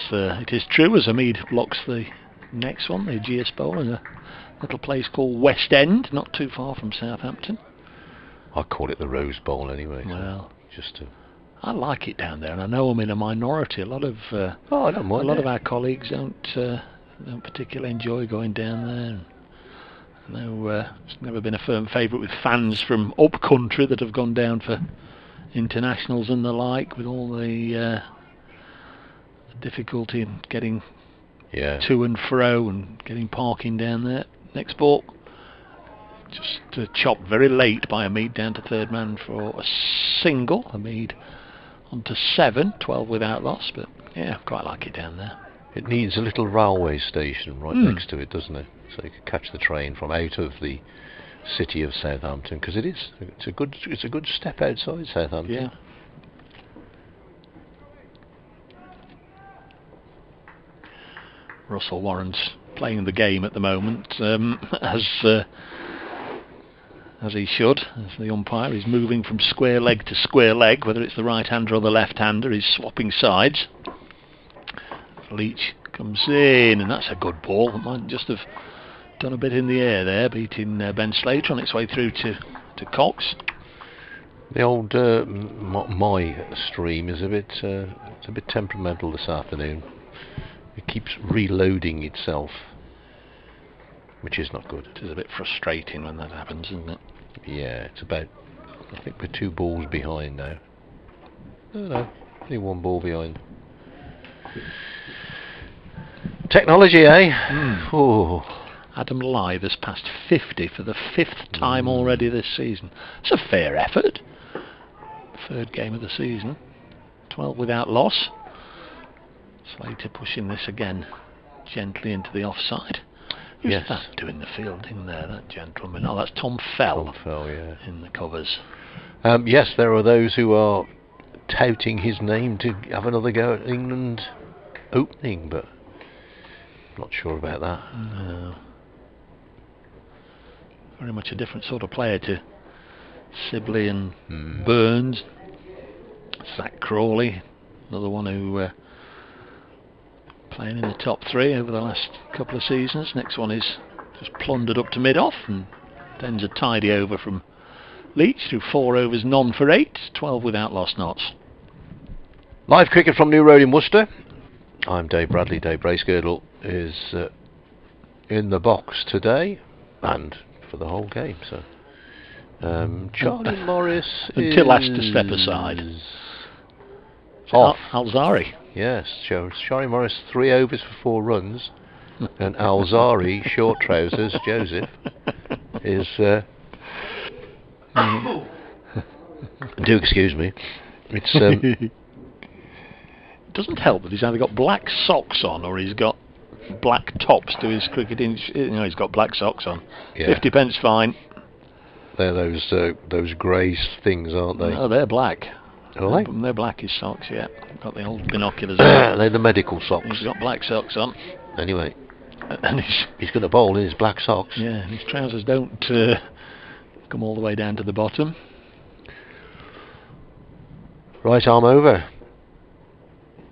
true, as Hamid blocks the next one, the Aegeus Bowl, in a little place called West End, not too far from Southampton. I call it the Rose Bowl anyway. Well, just to... I like it down there, and I know I'm in a minority. A lot of I don't mind a lot of our colleagues don't particularly enjoy going down there. I know it's never been a firm favourite with fans from up country that have gone down for internationals and the like, with all the difficulty in getting to and fro and getting parking down there. Next ball, just chopped very late by Hamid down to 3rd man for a single. Hamid on to 7, 12 without loss, but yeah, quite like it down there. It needs a little railway station right next to it, doesn't it? So you can catch the train from out of the city of Southampton, because it's a good step outside Southampton. Yeah. Russell Warren's playing the game at the moment, as he should, as the umpire. He's moving from square leg to square leg, whether it's the right hander or the left hander. He's swapping sides. Leach comes in, and that's a good ball. It might just have done a bit in the air there, beating Ben Slater on its way through to Cox. The old my stream is it's a bit temperamental this afternoon. It keeps reloading itself, which is not good. It is a bit frustrating when that happens, isn't it? Yeah, it's about, I think we're 2 balls behind now. No, only 1 ball behind. Technology, eh? Oh. Adam Lythe has passed 50 for the 5th time already this season. It's a fair effort. 3rd game of the season. 12 without loss. Slater pushing this again gently into the offside. Who's that doing the fielding there, that gentleman? Oh, that's Tom Fell. Tom Fell, yeah. In the covers. Yes, there are those who are touting his name to have another go at England opening, but not sure about that. No. Very much a different sort of player to Sibley and Burns. Zach Crawley, another one who playing in the top 3 over the last couple of seasons. Next one is just plundered up to mid-off, and then's a tidy over from Leach through 4 overs, none for 8, 12 without lost knots. Live cricket from New Road in Worcester. I'm Dave Bradley. Dave Bracegirdle is in the box today and for the whole game. So Charlie Morris until asked to step aside. Off. Alzari. Yes, Charlie Morris 3 overs for 4 runs, and Alzari short trousers Joseph is. Do excuse me. It's. It doesn't help that he's either got black socks on or he's got black tops to his cricketing. He's got black socks on. Yeah. 50 pence fine. They're those grey things, aren't they? No, they're black. Are they? They're black, his socks, yeah. Got the old binoculars on. They're the medical socks. He's got black socks on. Anyway, And he's going to bowl in his black socks. yeah, and his trousers don't come all the way down to the bottom. Right arm over.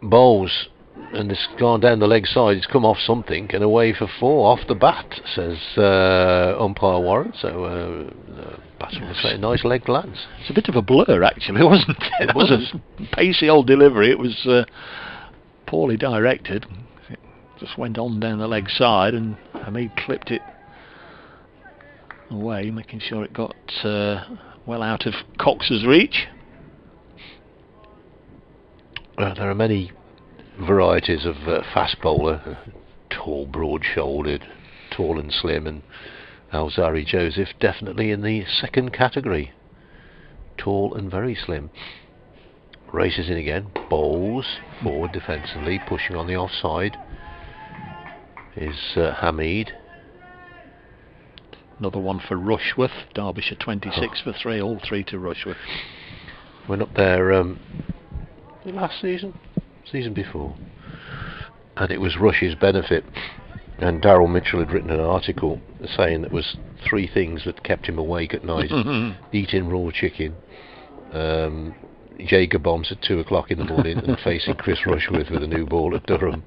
Bowls. And it's gone down the leg side. It's come off something and away for 4 off the bat, says umpire Warren. So batsman was saying nice leg glance. It's a bit of a blur, actually, wasn't it? It was a pacey old delivery. It was poorly directed. It just went on down the leg side, and Hamid clipped it away, making sure it got well out of Cox's reach. There are many varieties of fast bowler, tall, broad-shouldered, tall and slim, and Alzari Joseph definitely in the second category, tall and very slim. Races in again, bowls forward defensively, pushing on the offside is Hamid. Another one for Rushworth. Derbyshire 26 for 3, all 3 to Rushworth. Went up there last season before, and it was Rush's benefit, and Darryl Mitchell had written an article saying that was 3 things that kept him awake at night: eating raw chicken, Jaeger bombs at 2 o'clock in the morning, and facing Chris Rushworth with a new ball at Durham.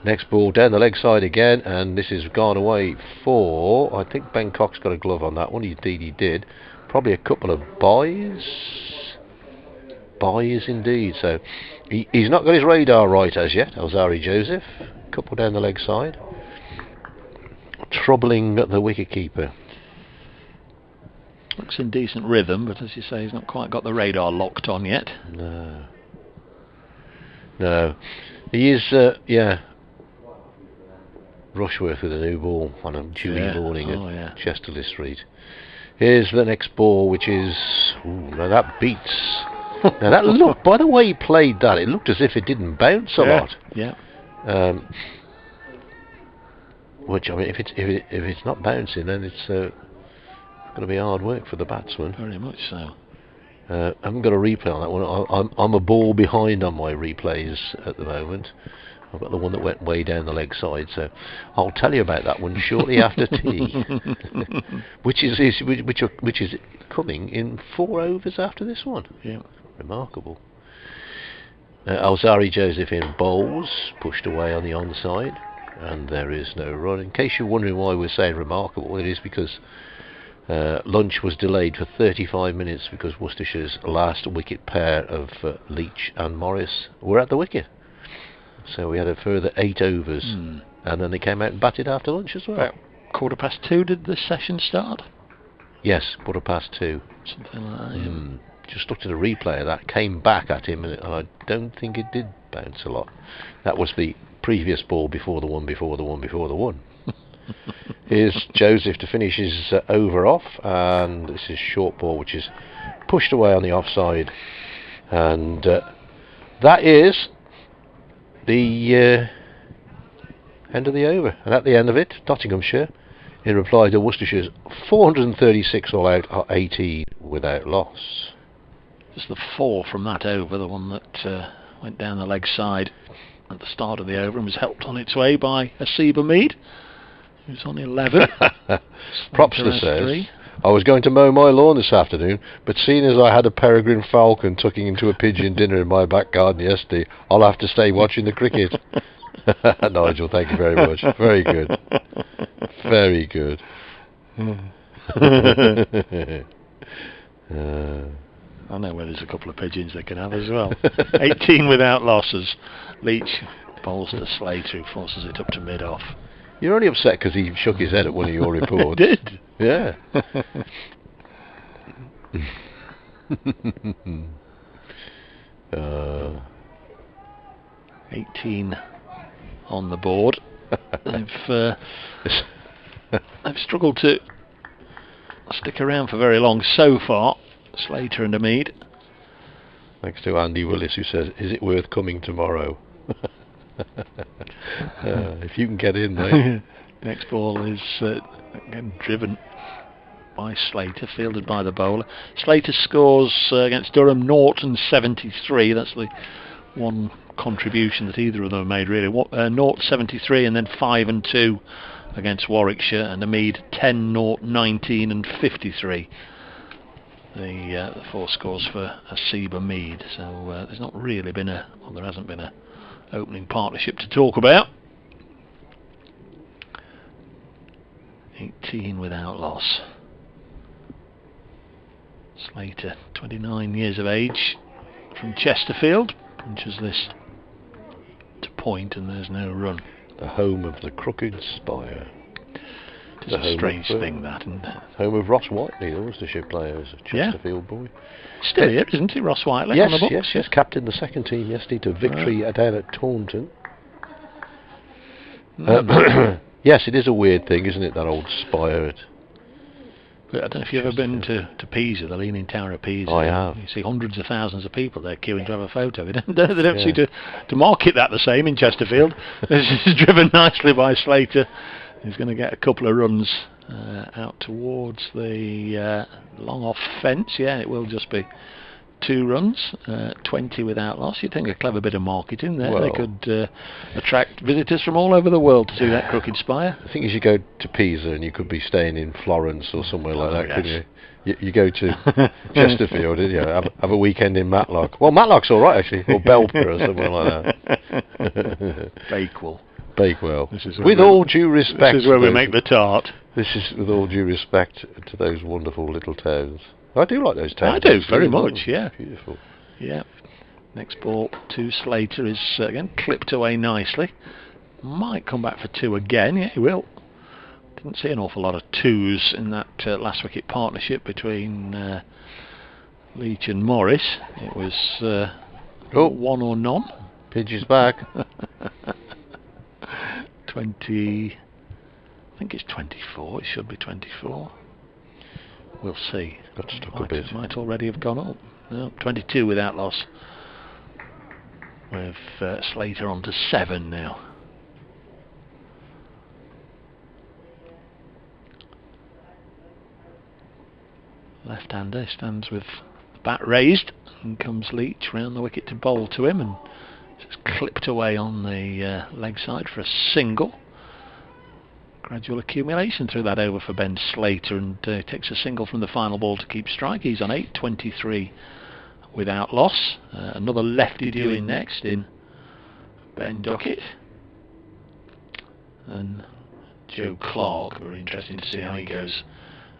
Next ball down the leg side again, and this has gone away for, I think Ben Cox got a glove on that one. Indeed he did. Probably a couple of buys indeed. So he's not got his radar right as yet, Alzari Joseph. Couple down the leg side, troubling the wicketkeeper. Looks in decent rhythm, but as you say, he's not quite got the radar locked on yet. No, he is. Rushworth with a new ball on a dewy morning at Chesterley Street. Here's the next ball, which is now that beats. Now that look, by the way he played that, it looked as if it didn't bounce a lot. Yeah. Which, I mean, if it's not bouncing, then it's going to be hard work for the batsman. Very much so. I haven't got a replay on that one. I'm a ball behind on my replays at the moment. I've got the one that went way down the leg side, so I'll tell you about that one shortly after tea. which is coming in 4 overs after this one. Yeah. Remarkable. Alzari Joseph in bowls, pushed away on the onside, and there is no run. In case you're wondering why we're saying remarkable, it is because lunch was delayed for 35 minutes because Worcestershire's last wicket pair of Leach and Morris were at the wicket. So we had a further 8 overs, and then they came out and batted after lunch as well. About 2:15 did the session start? Yes, 2:15. Something like that, yeah. Just looked at a replay of that, came back at him, and I don't think it did bounce a lot. That was the previous ball before the one. Here's Joseph to finish his over off, and this is short ball, which is pushed away on the offside, and that is the end of the over. And at the end of it, Nottinghamshire, in reply to Worcestershire's 436 all out, are 18 without loss. Just the 4 from that over, the one that went down the leg side at the start of the over and was helped on its way by Asiba Mead, who's on 11. Propster says, I was going to mow my lawn this afternoon, but seeing as I had a peregrine falcon tucking into a pigeon dinner in my back garden yesterday, I'll have to stay watching the cricket. Nigel, thank you very much. Very good. Very good. I know where there's a couple of pigeons they can have as well. 18 without losses. Leach Bowls to Slater, who forces it up to mid-off. You're only upset because he shook his head at one of your reports. Did? Yeah. 18 on the board. They've struggled to stick around for very long so far, Slater and Hamid. Thanks to Andy Willis, who says, "Is it worth coming tomorrow?" If you can get in there. Next ball is again driven by Slater, fielded by the bowler. Slater scores against Durham 0 and 73. That's the one contribution that either of them made, really. 0 73 and then 5 and 2 against Warwickshire, and Hamid 10 0 19 and 53. The four scores for Asib Hamid. So there's not really been there hasn't been a opening partnership to talk about. 18 without loss. Slater, 29 years of age, from Chesterfield, punches this to point, and there's no run. The home of the crooked spire. It's a strange thing, that. And home of Ross Whiteley, the Worcestershire player, is a Chesterfield boy. Still here, isn't he, Ross Whiteley? Yes, on the books? yes, captained the second team yesterday to victory down at Taunton. Yes, it is a weird thing, isn't it, that old spire? I don't know if you've ever been to Pisa, the Leaning Tower of Pisa. I have. You see hundreds of thousands of people there queuing to have a photo. They don't seem to market that the same in Chesterfield. This is driven nicely by Slater. He's going to get a couple of runs out towards the long off fence. Yeah, it will just be 2 runs, 20 without loss. You'd think a clever bit of marketing there. They could attract visitors from all over the world to see that crooked spire. I think you should go to Pisa, and you could be staying in Florence or somewhere like that, couldn't you? You go to Chesterfield, and have a weekend in Matlock. Well, Matlock's all right actually, or Belper or somewhere like that. Bakewell. With all due respect, this is where we make the tart. This is with all due respect to those wonderful little towns. I do like those towns. I do very much. Yeah. Beautiful. Yeah. Next ball to Slater is again clipped away nicely. Might come back for 2 again. Yeah, he will. Didn't see an awful lot of 2s in that last wicket partnership between Leach and Morris. It was 1 or none. Pidge is back. 20. I think it's 24. It should be 24. We'll see. Got stuck a bit. Might already have gone up. No, 22 without loss. With Slater on to 7 now. Left-hander stands with the bat raised, and comes Leach round the wicket to bowl to him, and it's clipped away on the leg side for a single. Gradual accumulation through that over for Ben Slater, and takes a single from the final ball to keep strike. He's on 8-23 without loss. Another lefty due in next in Ben Duckett and Joe Clark. Very interesting to see how he goes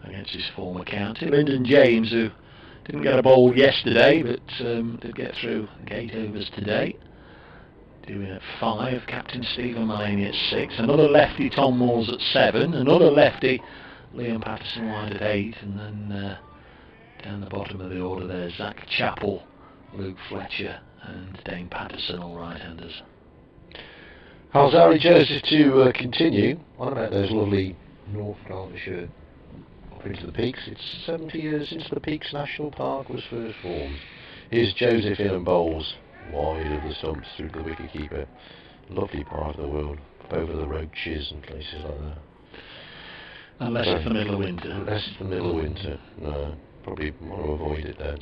against his former county. Lyndon James, who didn't get a bowl yesterday but did get through gate overs today, doing at 5. Captain Stephen Mullaney at 6. Another lefty, Tom Moores at 7. Another lefty, Liam Patterson wide at 8. And then down the bottom of the order there, Zach Chappell, Luke Fletcher and Dane Patterson, all right-handers. Alzari Joseph to continue on about those lovely North Derbyshire up into the Peaks. It's 70 years since the Peaks National Park was first formed. Here's Joseph in and bowls wide of the stumps through the wicketkeeper. Lovely part of the world, over the roaches and places like that. Unless it's the middle of winter. Unless it's the middle of winter. No, probably want to avoid it then.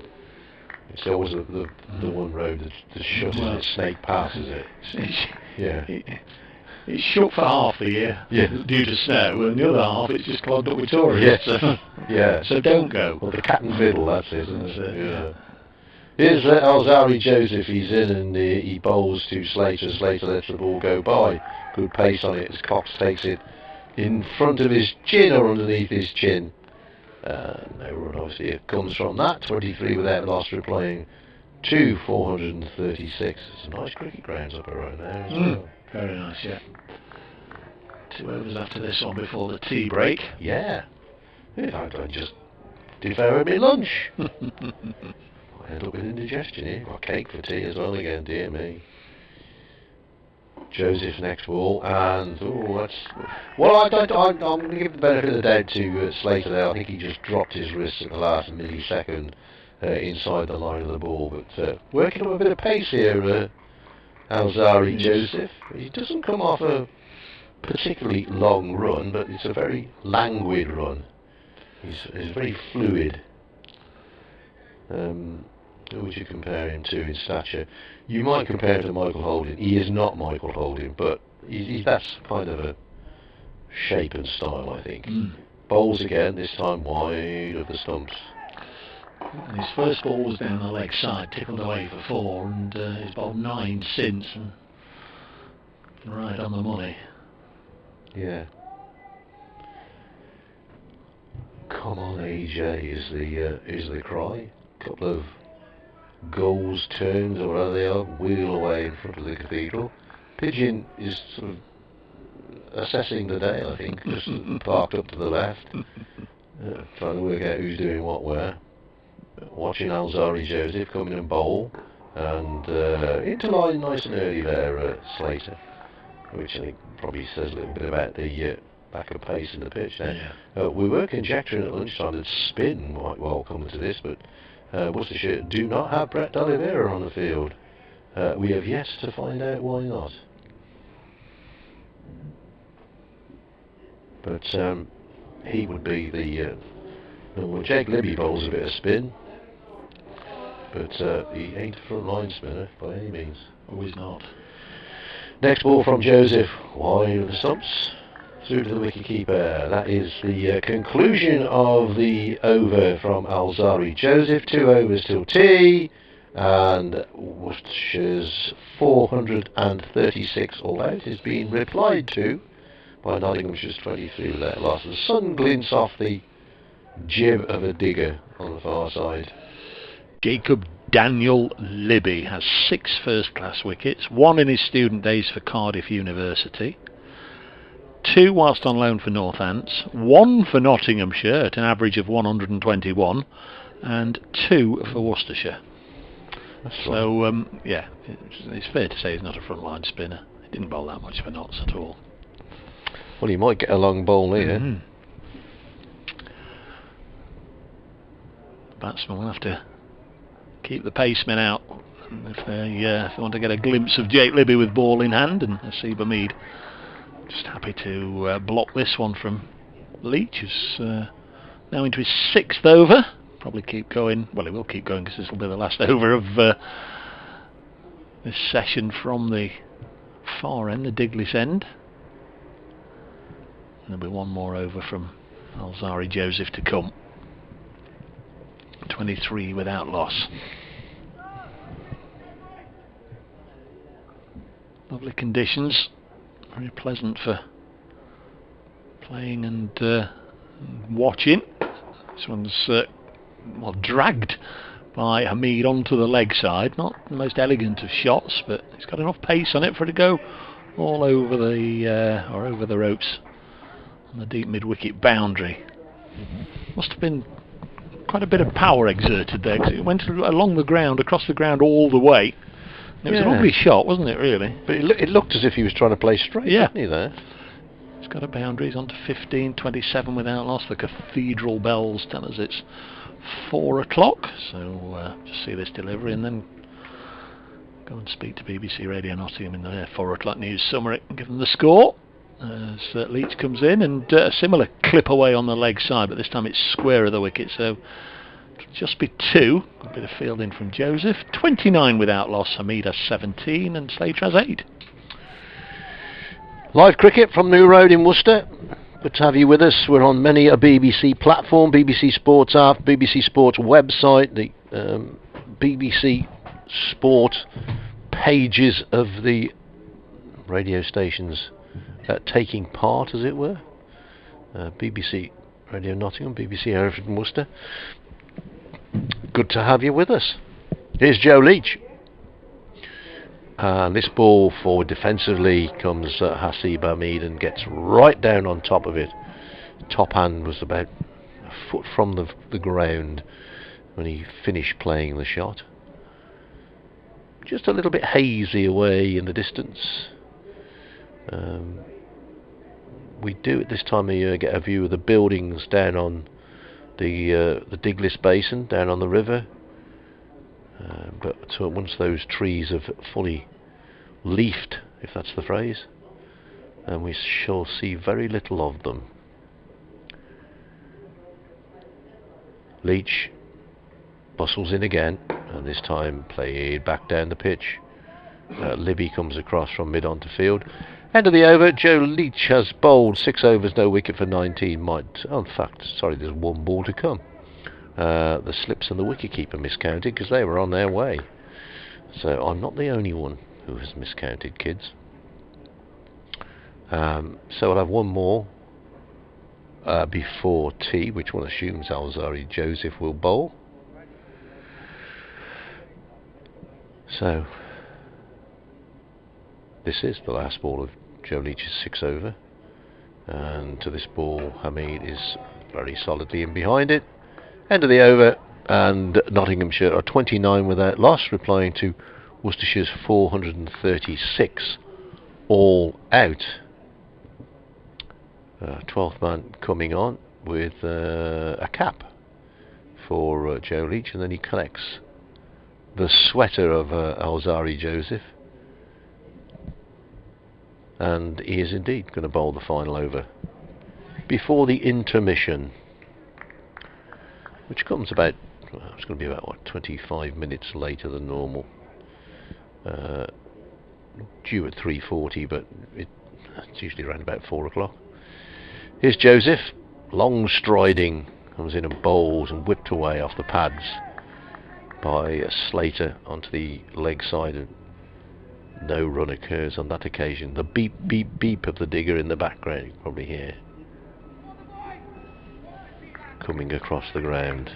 It's always the one road that's shut, isn't it? Snake Pass, is it? Yeah. It's shut for half the year due to snow, and the other half it's just clogged up with tourists. Yes. So don't go. Well, the Cat and Fiddle, that's it, isn't it? Yeah. Here's Alzari Joseph. He's in and he bowls to Slater. Slater lets the ball go by. Good pace on it as Cox takes it in front of his chin or underneath his chin. No run, obviously. It comes from that. 23 without loss, replying to 436. It's a nice cricket grounds up around there as well. Very nice, yeah. 2 overs after this one before the tea break. Yeah. I just devoured my lunch. I ended up with indigestion here. Got cake for tea as well again, dear me. Joseph's next ball, and that's well. I'm going to give the benefit of the doubt to Slater there. I think he just dropped his wrist at the last millisecond inside the line of the ball, but working up a bit of pace here, Alzari Joseph. He doesn't come off a particularly long run, but it's a very languid run. He's very fluid. Who would you compare him to in stature? You might compare him to Michael Holding. He is not Michael Holding, but that's kind of a shape and style, I think. Bowls again, this time wide of the stumps. And his first ball was down the leg side, tickled away for 4, and he's bowled 9 since, and right on the money. Yeah. Come on, AJ, is the cry. Couple of goals, turns, or whatever they are, wheel away in front of the cathedral. Pigeon is sort of assessing the day, I think, just parked up to the left, trying to work out who's doing what where. Watching Alzari Joseph come in and bowl, and into line nice and early there, Slater, which I think probably says a little bit about the back of pace in the pitch there. We were conjecturing at lunchtime that spin might well come into this, but Worcestershire do not have Brett D'Oliveira on the field. We have yet to find out why not. But he would be the well, Jake Libby bowls a bit of spin, but he ain't a front line spinner by any means. Always not. Next ball from Joseph, wide of the stumps, through to the wicket-keeper. That is the conclusion of the over from Alzari Joseph. 2 overs till tea, and Worcestershire's 436 all out is being replied to by Nottinghamshire's 23 without loss. The sun glints off the jib of a digger on the far side. Jacob Daniel Libby has 6 first-class wickets, 1 in his student days for Cardiff University, 2 whilst on loan for Northants, 1 for Nottinghamshire at an average of 121, and 2 for Worcestershire. So, yeah, it's fair to say he's not a front-line spinner. He didn't bowl that much for Notts at all. Well, he might get a long bowl here. The batsman will have to keep the pacemen out if they want to get a glimpse of Jake Libby with ball in hand, and Nasib Hamid just happy to block this one from Leach, who's now into his 6th over. Probably keep going. Well, he will keep going because this will be the last over of this session from the far end, the Diglis end. And there'll be 1 more over from Alzari Joseph to come. 23 without loss. Lovely conditions, very pleasant for playing and watching. This one's well, dragged by Hamid onto the leg side. Not the most elegant of shots, but he's got enough pace on it for it to go all over the or over the ropes on the deep mid-wicket boundary. Must have been quite a bit of power exerted there, because it went along the ground, across the ground all the way. And it was an ugly shot, wasn't it, really? But it looked as if he was trying to play straight, didn't he, there? He's got a boundary. He's on to 15, 27 without loss. The cathedral bells tell us it's 4 o'clock. So just see this delivery and then go and speak to BBC Radio Nottingham in the 4 o'clock news summary and give them the score. As Leach comes in, and a similar clip away on the leg side, but this time it's square of the wicket, so it'll just be 2. A bit of fielding from Joseph. 29 without loss. Hamid has 17 and Slater has 8. Live cricket from New Road in Worcester. Good to have you with us. We're on many a BBC platform, BBC Sports app, BBC Sports website, the BBC Sport pages of the radio stations taking part, as it were. BBC Radio Nottingham, BBC Hereford and Worcester. Good to have you with us. Here's Joe Leach. And this ball forward defensively comes Hasib Hamid and gets right down on top of it. Top hand was about a foot from the ground when he finished playing the shot. Just a little bit hazy away in the distance. We do at this time of year get a view of the buildings down on the Diglis Basin, down on the river. But once those trees have fully leafed, if that's the phrase, and we shall see very little of them. Leach bustles in again, and this time played back down the pitch. Libby comes across from mid onto field. End of the over. Joe Leach has bowled 6 overs, no wicket for 19. In fact, sorry, there's one ball to come. The slips and the wicketkeeper miscounted because they were on their way. So I'm not the only one who has miscounted, kids. So I'll have one more before tea, which one assumes Alzari Joseph will bowl. So this is the last ball of Joe Leach's 6 over, and to this ball Hamid is very solidly in behind it. End of the over, and Nottinghamshire are 29 without loss, replying to Worcestershire's 436 all out. 12th man coming on with a cap for Joe Leach, and then he collects the sweater of Alzari Joseph, and he is indeed going to bowl the final over before the intermission, which comes about, it's going to be about, what, 25 minutes later than normal. Due at 3:40, but it's usually around about 4 o'clock. Here's Joseph, long striding, comes in and bowls and whipped away off the pads by Slater onto the leg side, and no run occurs on that occasion. The beep beep beep of the digger in the background, you can probably hear, coming across the ground.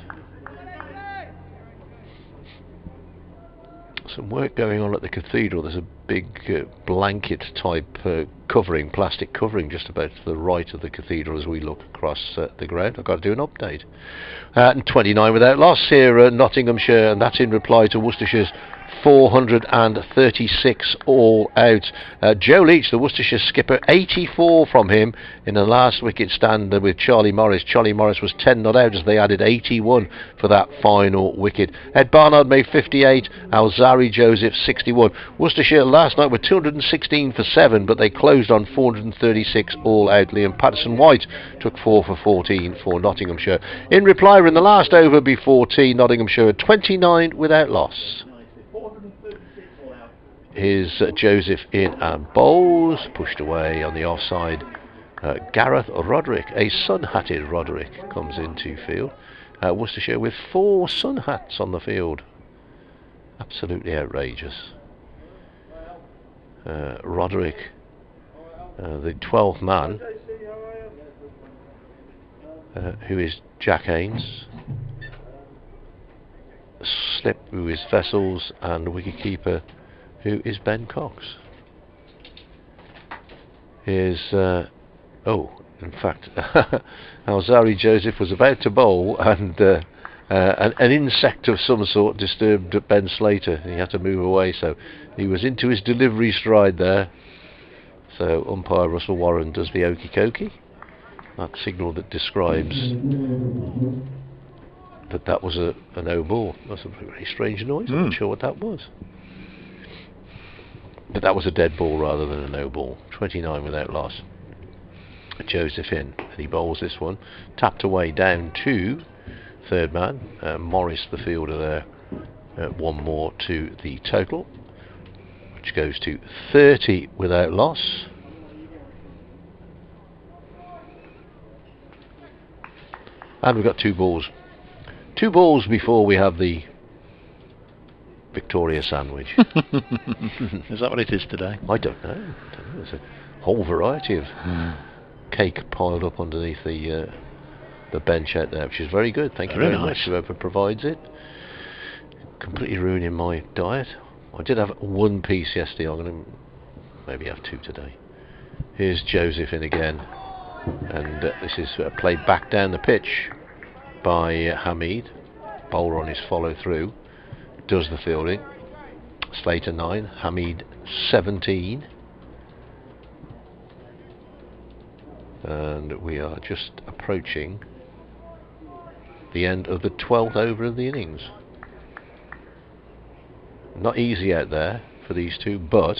Some work going on at the cathedral. There's a big blanket type covering, plastic covering, just about to the right of the cathedral as we look across the ground. I've got to do an update. And 29 without loss here at Nottinghamshire, and that's in reply to Worcestershire's 436 all out. Joe Leach, the Worcestershire skipper, 84 from him in the last wicket stand with Charlie Morris. Charlie Morris was 10 not out as they added 81 for that final wicket. Ed Barnard made 58, Alzari Joseph 61. Worcestershire last night were 216 for 7, but they closed on 436 all out. Liam Patterson-White took 4 for 14 for Nottinghamshire. In reply, in the last over before tea, Nottinghamshire 29 without loss. Here's Joseph in and bowls, pushed away on the offside. Gareth Roderick, a sun-hatted Roderick, comes into field. Worcestershire with 4 sun hats on the field. Absolutely outrageous. Roderick, the 12th man, who is Jack Haynes. Slip, who is Vessels, and the wicketkeeper, who is Ben Cox. Here's in fact, Alzari Joseph was about to bowl, and an insect of some sort disturbed Ben Slater. He had to move away, so he was into his delivery stride there. So umpire Russell Warren does the okey dokey, that signal that describes that was a no ball. That's a very strange noise. I'm not sure what that was. But that was a dead ball rather than a no ball. 29 without loss. Joseph in, and he bowls this one. Tapped away down to third man. Morris, the fielder there. One more to the total, which goes to 30 without loss. And we've got 2 balls. 2 balls before we have the Victoria sandwich. Is that what it is today? I don't know. There's a whole variety of cake piled up underneath the bench out there, which is very good. Thank you very much, whoever provides it. completely ruining my diet. I did have one piece yesterday. I'm going to maybe have two today. Here's Joseph in again, and this is played back down the pitch by Hamid. Bowler on his follow through does the fielding. Slater 9, Hamid 17, and we are just approaching the end of the 12th over of the innings. Not easy out there for these two, but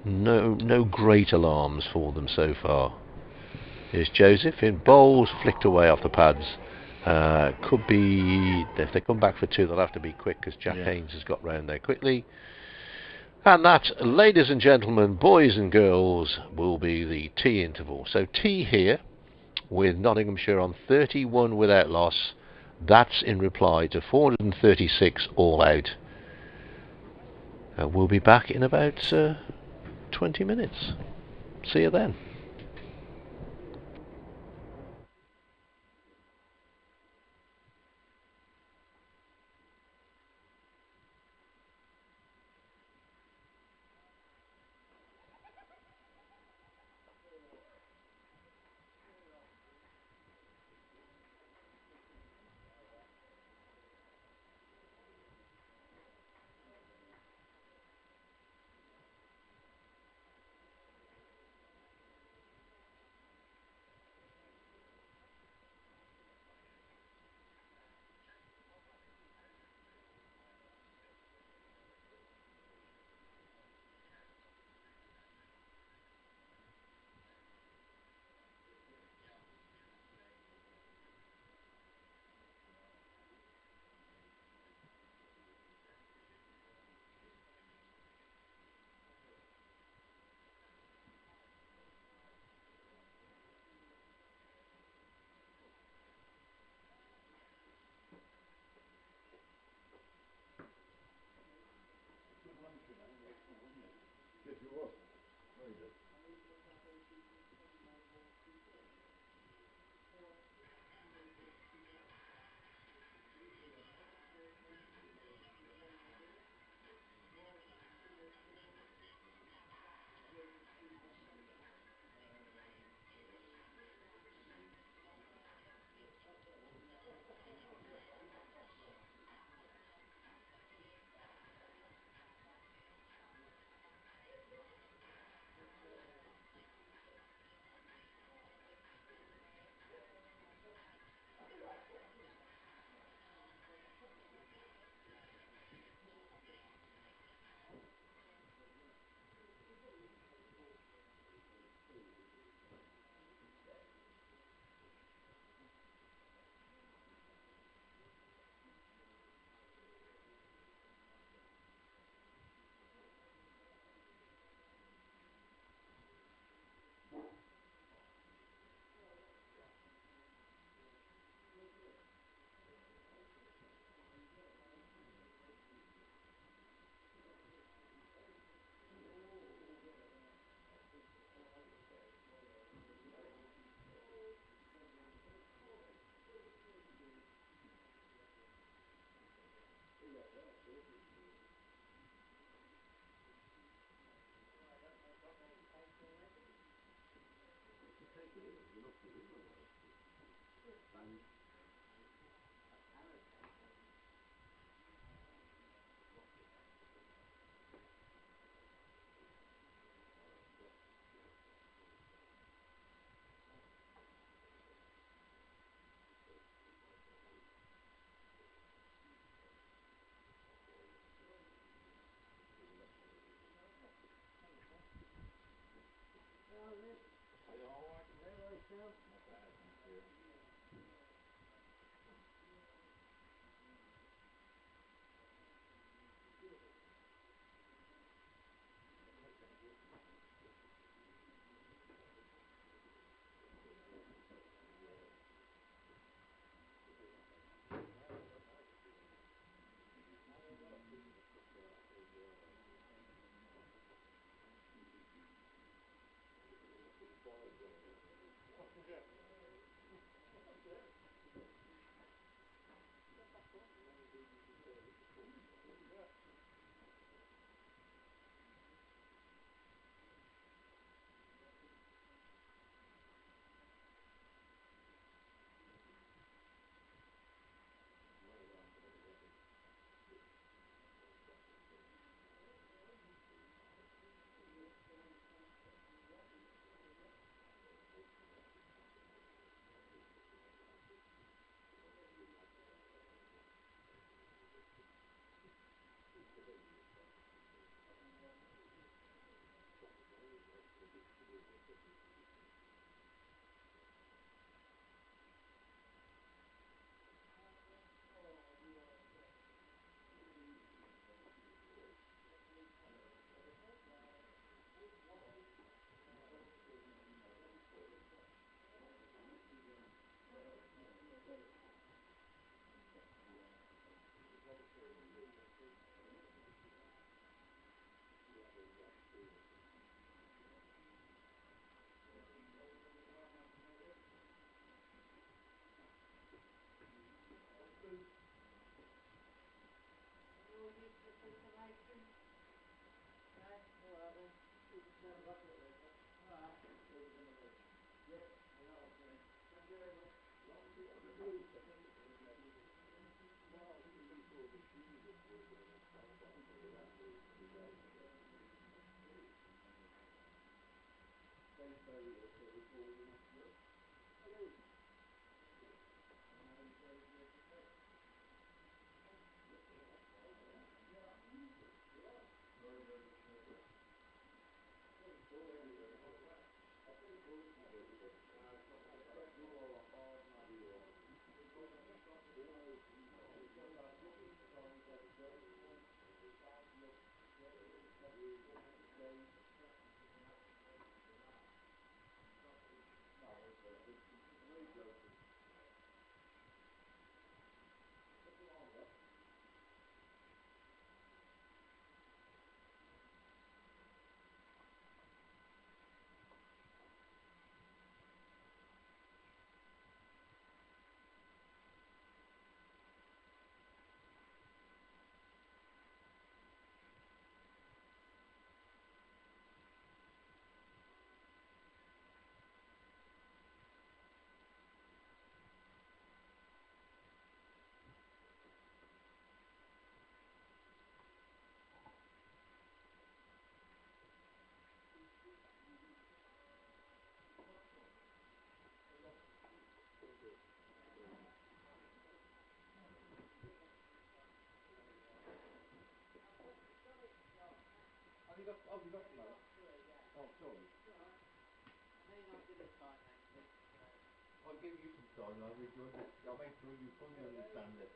no great alarms for them so far. Here's Joseph in bowls, flicked away off the pads. Could be, if they come back for two, they'll have to be quick because Jack Haynes has got round there quickly. And that, ladies and gentlemen, boys and girls, will be the tea interval. So tea here with Nottinghamshire on 31 without loss. That's in reply to 436 all out. We'll be back in about 20 minutes. See you then. Have you got some? Oh, sorry. I'll give you some time, I'll make sure you fully understand it.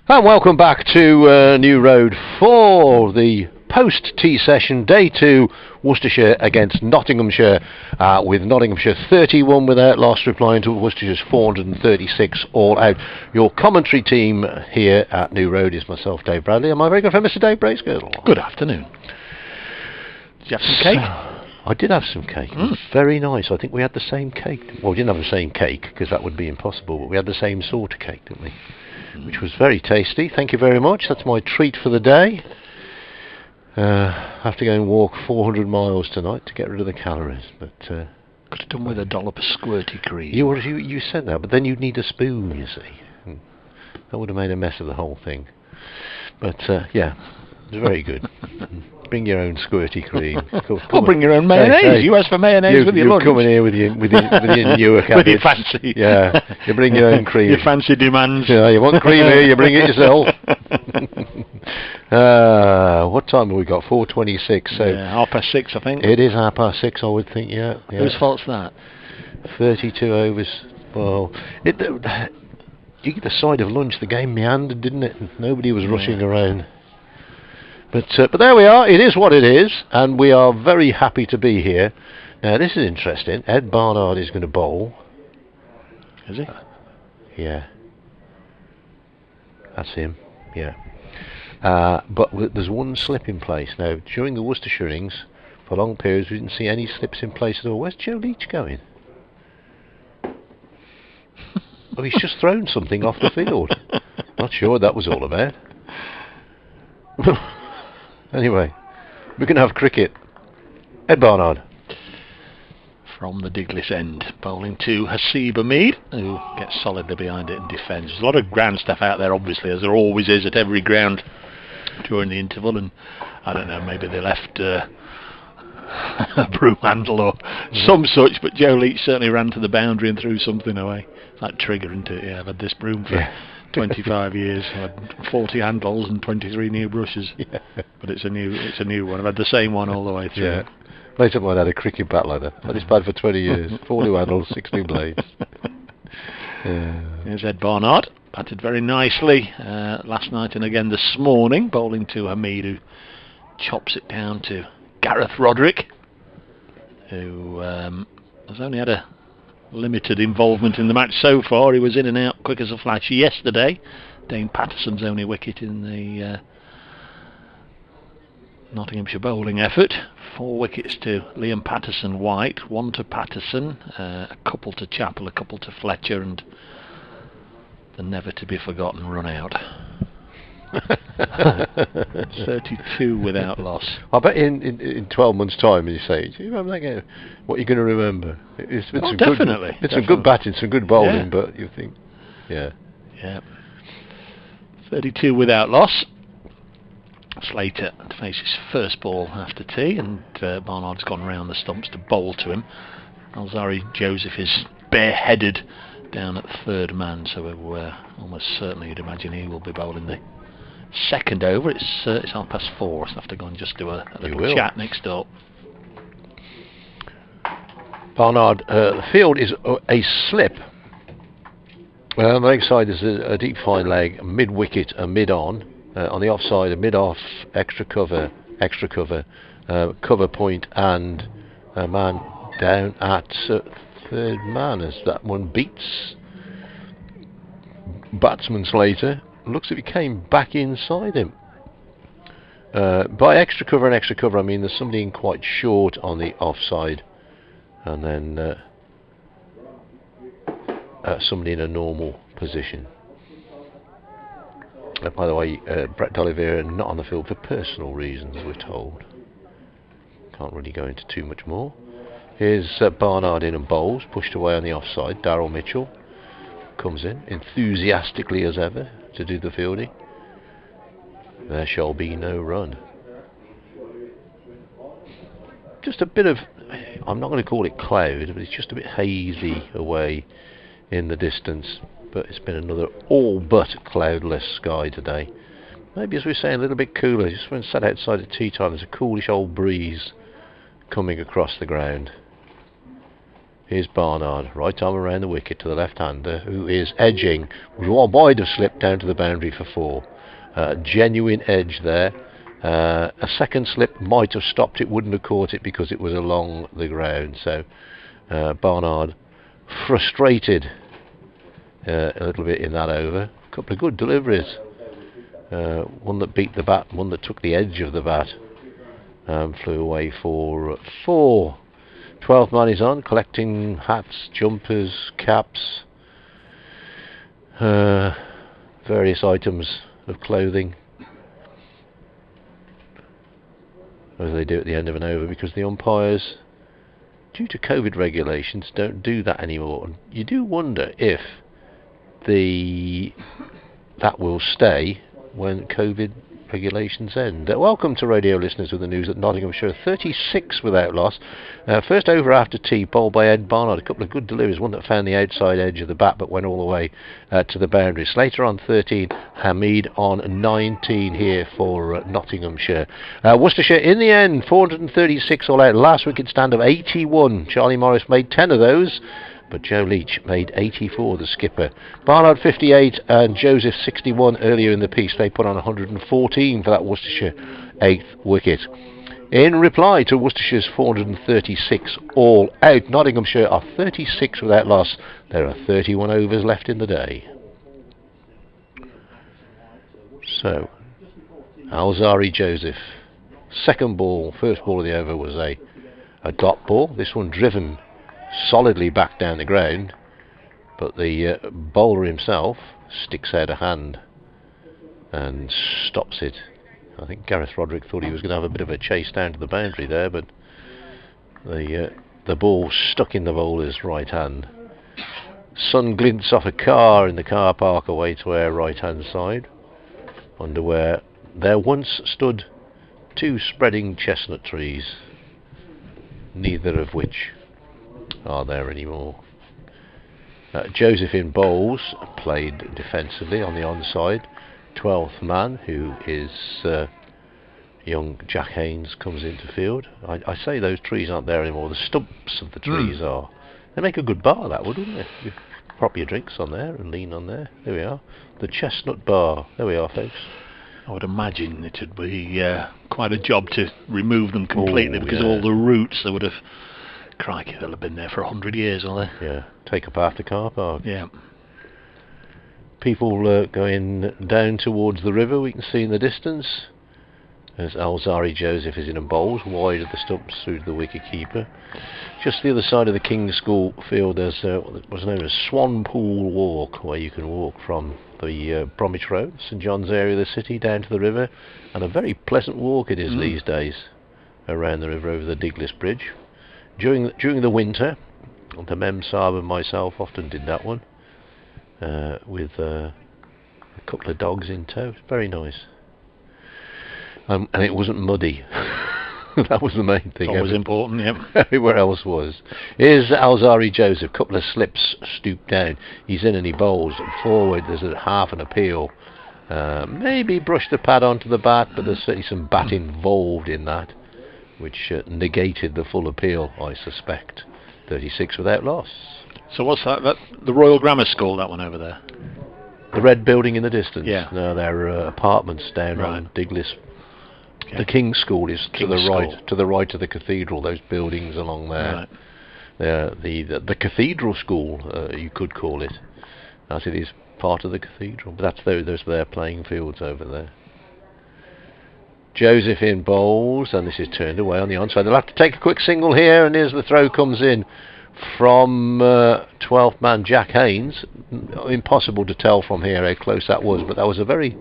And welcome back to New Road for the post-tea session, day 2, Worcestershire against Nottinghamshire, with Nottinghamshire 31 without loss, replying to Worcestershire's 436 all out. Your commentary team here at New Road is myself, Dave Bradley, and my very good friend Mr. Dave Bracegirdle. Good afternoon. Did you have some cake? I did have some cake. It was very nice. I think we had the same cake. Well, we didn't have the same cake because that would be impossible, but we had the same sort of cake, didn't we? Which was very tasty. Thank you very much. That's my treat for the day. I have to go and walk 400 miles tonight to get rid of the calories. But could have done with a dollop of squirty cream. You said that, but then you'd need a spoon, you see. That would have made a mess of the whole thing. But yeah, it was very good. Bring your own squirty cream. Or bring your own mayonnaise. Hey, you ask for mayonnaise with your lunch. You come in here with your newer cabbage. With your fancy. Yeah, you bring your own cream. Your fancy demands. Yeah, you want cream here, you bring it yourself. What time have we got? 4:26. So yeah, 6:30, I think. It is 6:30, I would think. Yeah. Whose fault's that? 32 overs. Well, either side of lunch, the game meandered, didn't it? Nobody was rushing around. But there we are. It is what it is, and we are very happy to be here. Now this is interesting. Ed Barnard is going to bowl. Is he? Yeah. That's him. Yeah. But there's one slip in place now. During the Worcestershire innings, for long periods, we didn't see any slips in place at all. Where's Joe Leach going? Oh, he's just thrown something off the field. Not sure what that was all about. Anyway, we can have cricket. Ed Barnard. From the Diglis end, bowling to Hasiba Mead, who gets solidly behind it and defends. There's a lot of ground stuff out there, obviously, as there always is at every ground during the interval, and I don't know, maybe they left a broom handle or some such, but Joe Leach certainly ran to the boundary and threw something away. It's like trigger, isn't it? Yeah, I've had this broom for 25 years. I had 40 handles and 23 new brushes. Yeah. But it's a new one. I've had the same one all the way through. Yeah. Mate of mine had a cricket bat like that. Had his bat for 20 years. 4 new handles, 6 new blades. Here's Ed Barnard. Batted very nicely last night and again this morning, bowling to Hamid, who chops it down to Gareth Roderick, who has only had a limited involvement in the match so far. He was in and out quick as a flash yesterday. Dane Patterson's only wicket in the Nottinghamshire bowling effort. 4 wickets to Liam Patterson White, 1 to Patterson, a couple to Chappell, a couple to Fletcher, and the never to be forgotten run out. 32 without loss. I bet in 12 months' time, as you say, do you remember that game? What you're going to remember? It's been some Definitely. Good, some good batting, some good bowling, Yeah. but you think, yeah. 32 without loss. Slater to face his first ball after tea, and Barnard's gone round the stumps to bowl to him. Alzari Joseph is bareheaded down at third man, so almost certainly you'd imagine he will be bowling the second over. It's 4:30, so I'll have to go and just do a little chat next door. Barnard, the field is a slip. On the leg side is a deep fine leg, mid wicket, a mid on. On the offside, a mid off, extra cover, cover point, and a man down at third man as that one beats batsman Slater. Looks as if he came back inside him. By extra cover and extra cover, I mean there's somebody in quite short on the offside, and then somebody in a normal position. By the way, Brett D'Oliveira not on the field for personal reasons, we're told. Can't really go into too much more. Here's Barnard in and bowls, pushed away on the offside. Darryl Mitchell comes in, enthusiastically as ever, to do the fielding. There shall be no run. Just a bit of, I'm not going to call it cloud, but it's just a bit hazy away in the distance. But it's been another all but cloudless sky today. Maybe, as we were saying, a little bit cooler. Just when sat outside at tea time, there's a coolish old breeze coming across the ground. Here's Barnard, right arm around the wicket to the left-hander, who is edging, wide of slip down to the boundary for 4. Genuine edge there. A second slip might have stopped it, wouldn't have caught it because it was along the ground. So Barnard frustrated a little bit in that over. A couple of good deliveries. One that beat the bat, one that took the edge of the bat. Flew away for 4. 12th man is on, collecting hats, jumpers, caps, various items of clothing, as they do at the end of an over, because the umpires, due to COVID regulations, don't do that anymore. And you do wonder if that will stay when COVID regulations end. Welcome to radio listeners with the news at Nottinghamshire. 36 without loss. First over after tea, bowled by Ed Barnard. A couple of good deliveries, one that found the outside edge of the bat but went all the way to the boundary. Slater on 13, Hamid on 19 here for Nottinghamshire. Worcestershire in the end, 436 all out. Last wicket stand of 81. Charlie Morris made 10 of those, but Joe Leach made 84, the skipper. Barnard 58 and Joseph 61 earlier in the piece. They put on 114 for that Worcestershire 8th wicket. In reply to Worcestershire's 436 all out, Nottinghamshire are 36 without loss. There are 31 overs left in the day. So, Alzari Joseph. Second ball, first ball of the over was a dot ball. This one driven solidly back down the ground, but the bowler himself sticks out a hand and stops it. I think Gareth Roderick thought he was going to have a bit of a chase down to the boundary there, but the ball stuck in the bowler's right hand. Sun glints off a car in the car park away to our right hand side, under where there once stood 2 spreading chestnut trees, neither of which are there anymore. Joseph in bowls, played defensively on the onside. 12th man, who is young Jack Haynes, comes into field. I say those trees aren't there anymore, the stumps of the trees are. They make a good bar, that would, wouldn't they? You prop your drinks on there and lean on there. There we are, the chestnut bar. There we are, folks. I would imagine it would be quite a job to remove them completely, because all the roots, they would have, crikey, they'll have been there for 100 years, won't they? Yeah, take apart the car park. Yeah. People going down towards the river, we can see in the distance. as Alzari Joseph is in and bowls wide of the stumps through to the wicket keeper. Just the other side of the King's School field there's what was known as Swanpool Walk, where you can walk from the Bromwich Road, St John's area of the city, down to the river, and a very pleasant walk it is these days around the river over the Diglis Bridge. During the winter, the Mem Saab and myself often did that one with a couple of dogs in tow. It's very nice. And it wasn't muddy. That was the main thing. That was important, yeah. Everywhere else was. Here's Alzari Joseph, couple of slips, stooped down. He's in and he bowls forward. There's a half an appeal. Maybe brushed the pad onto the bat, but there's certainly some bat involved in that, which negated the full appeal, I suspect. 36 without loss. So what's that? The Royal Grammar School, that one over there? The red building in the distance? Yeah. No, they're apartments down on Diglis. Okay. The King's School is to the right of the cathedral, those buildings along there. Right. The cathedral school, you could call it, as it is part of the cathedral. But that's those their playing fields over there. Joseph in bowls, and this is turned away on the onside. They'll have to take a quick single here, and here's the throw comes in from 12th man Jack Haynes. Impossible to tell from here how close that was, but that was a very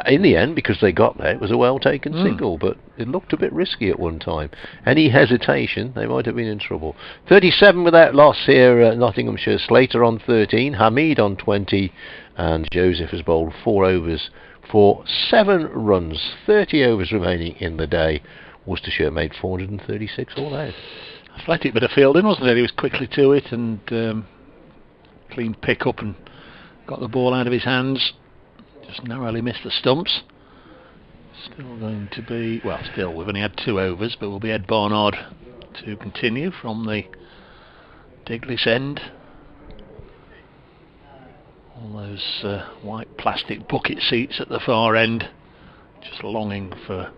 in the end, because they got there, it was a well taken single, but it looked a bit risky at one time. Any hesitation, they might have been in trouble. 37 without loss here, Nottinghamshire. Slater on 13, Hamid on 20, and Joseph has bowled 4 overs for 7 runs. 30 overs remaining in the day. Worcestershire made 436 all out. Athletic bit of fielding, wasn't it? He was quickly to it and clean pick up and got the ball out of his hands. Just narrowly missed the stumps. Still going to be, well, still, we've only had 2 overs, but we'll be Ed Barnard to continue from the Diglis end. All those white plastic bucket seats at the far end, just longing for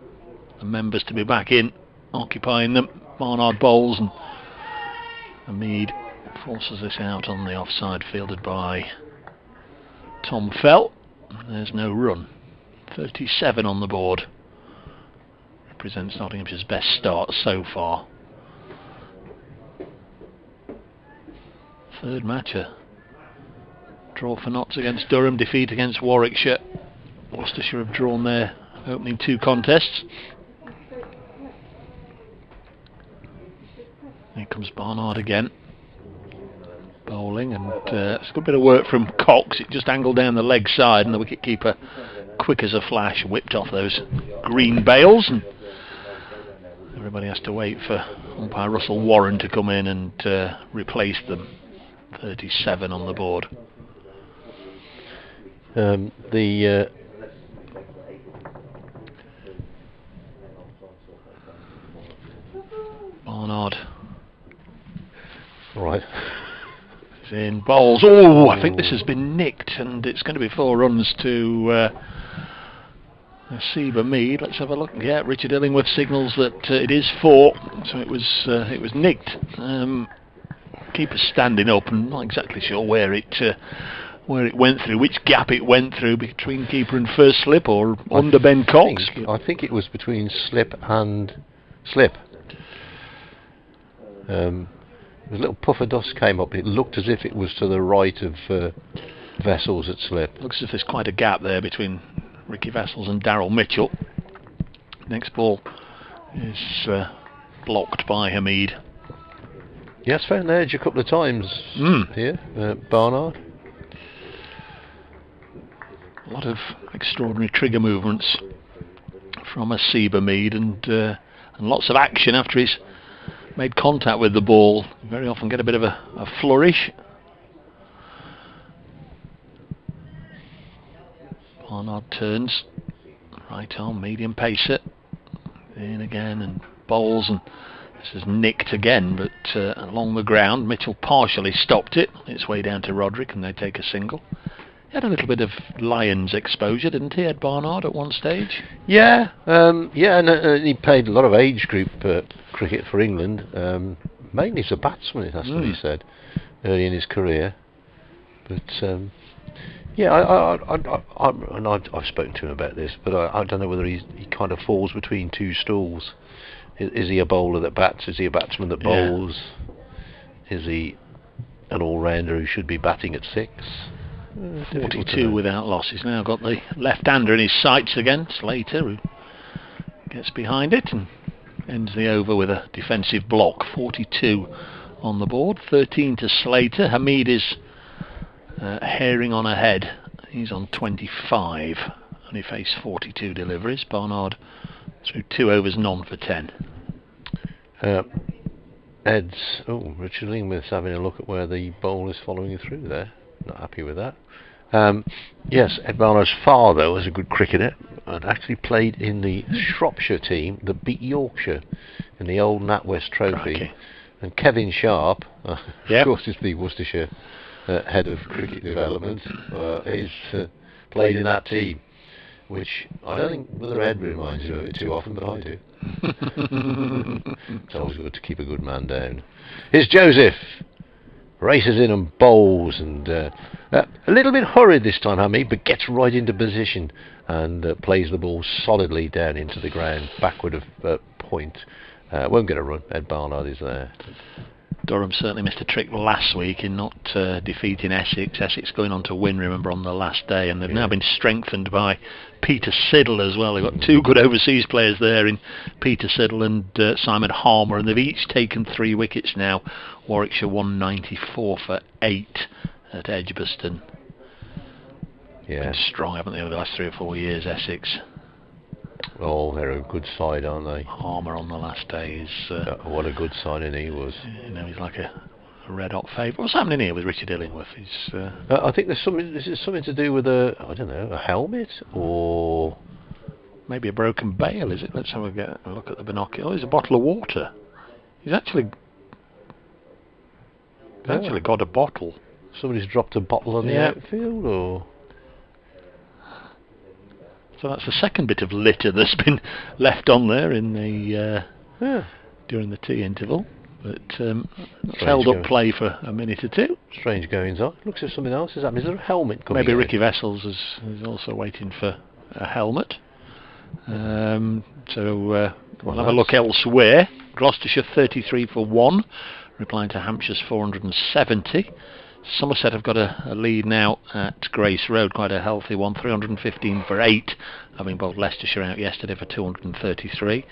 the members to be back in, occupying them. Barnard bowls and Hamid forces this out on the offside, fielded by Tom Fell. There's no run. 37 on the board. Represents Nottinghamshire's best start so far. Third matcher. Draw for Notts against Durham, defeat against Warwickshire. Worcestershire have drawn their opening 2 contests. Here comes Barnard again. Bowling, and it's a good bit of work from Cox. It just angled down the leg side, and the wicketkeeper, quick as a flash, whipped off those green bails, and everybody has to wait for umpire Russell Warren to come in and replace them. 37 on the board. Barnard. Right. In bowls. Oh, I think this has been nicked, and it's going to be 4 runs to Seba Mead. Let's have a look. Yeah, Richard Illingworth signals that it is 4, so it was nicked. Keeper standing up, and not exactly sure where it went through, which gap it went through between keeper and first slip, or under Ben Cox. I think it was between slip and slip. A little puff of dust came up. It looked as if it was to the right of Vessels at slip. Looks as if there's quite a gap there between Ricky Vessels and Darryl Mitchell. Next ball is blocked by Hamid. Yes, found the edge a couple of times here, Barnard. A lot of extraordinary trigger movements from a Seba Mead, and lots of action after he's made contact with the ball. Very often get a bit of a flourish. Barnard turns, right arm, medium pacer, in again and bowls, and this is nicked again, but along the ground. Mitchell partially stopped it. It's way down to Roderick, and they take a single. He had a little bit of Lions exposure, didn't he, Ed Barnard, at one stage? Yeah, and he played a lot of age group cricket for England, mainly as a batsman, it has to be said, early in his career. But Yeah, I've spoken to him about this, but I don't know whether he kind of falls between two stools. Is he a bowler that bats? Is he a batsman that bowls? Is he an all-rounder who should be batting at 6? 42 without loss. He's now got the left-hander in his sights again, Slater, who gets behind it and ends the over with a defensive block. 42 on the board, 13 to Slater. Hamid is herring on ahead. He's on 25 and he faced 42 deliveries. Barnard through 2 overs, none for 10. Richard Lingmouth's having a look at where the bowl is following through there. Not happy with that. Yes, Ed Barnard's father was a good cricketer and actually played in the Shropshire team that beat Yorkshire in the old NatWest Trophy. Okay. And Kevin Sharp, of course, is the Worcestershire head of cricket development, is played in that team, which I don't think Mother Ed reminds you of it too often, but I do. It's always good to keep a good man down. Here's Joseph. Races in and bowls, and a little bit hurried this time, Hamid, but gets right into position and plays the ball solidly down into the ground, backward of point. Won't get a run. Ed Barnard is there. Durham certainly missed a trick last week in not defeating Essex. Essex going on to win, remember, on the last day, and they've now been strengthened by Peter Siddle as well. They've got 2 good overseas players there in Peter Siddle and Simon Harmer, and they've each taken 3 wickets now. Warwickshire 194 for 8 at Edgbaston. Yeah. Been strong, haven't they, over the last 3 or 4 years, Essex? Oh, they're a good side, aren't they? Harmer on the last day is... what a good signing he was. You know, he's like a red-hot favourite. What's happening here with Richard Illingworth? He's, I think there's something. This is something to do with a helmet or maybe a broken bail. Is it? Let's have a look at the binocular. Oh, there's a bottle of water. He's actually got a bottle. Somebody's dropped a bottle on the outfield, or. So that's the second bit of litter that's been left on there in the during the tea interval. But it's held up play for a minute or 2. Strange goings on. Looks as something else is happening. Is there a helmet coming? Maybe Ricky Vessels is also waiting for a helmet. We'll have a look elsewhere. Gloucestershire 33 for 1, replying to Hampshire's 470. Somerset have got a lead now at Grace Road, quite a healthy one, 315 for 8, having bowled Leicestershire out yesterday for 233.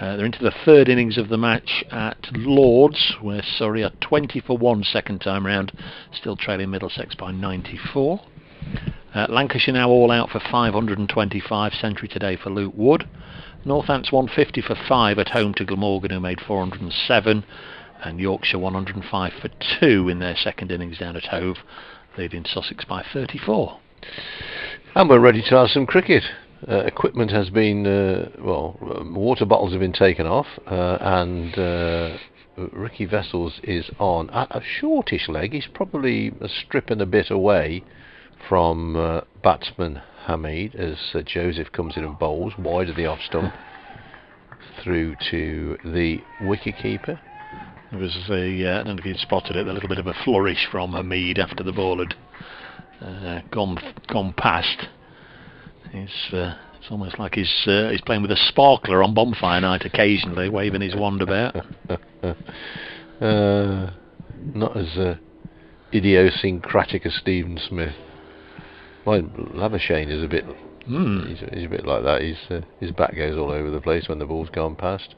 They're into the 3rd innings of the match at Lords, where Surrey are 20 for 1 second time round, still trailing Middlesex by 94. Lancashire now all out for 525, century today for Luke Wood. Northants 150 for 5 at home to Glamorgan, who made 407. And Yorkshire 105 for 2 in their second innings down at Hove, leading Sussex by 34. And we're ready to have some cricket. Equipment has been, water bottles have been taken off, and Ricky Vessels is on at a shortish leg. He's probably a strip and a bit away from batsman Hamid as Joseph comes in and bowls wide of the off stump through to the wicket-keeper. There was I don't know if you spotted it, a little bit of a flourish from Hamid after the ball had gone past. It's almost like he's playing with a sparkler on bonfire night occasionally, waving his wand about. Not as idiosyncratic as Stephen Smith. Labuschagne is a bit. He's a bit like that. His bat goes all over the place when the ball's gone past.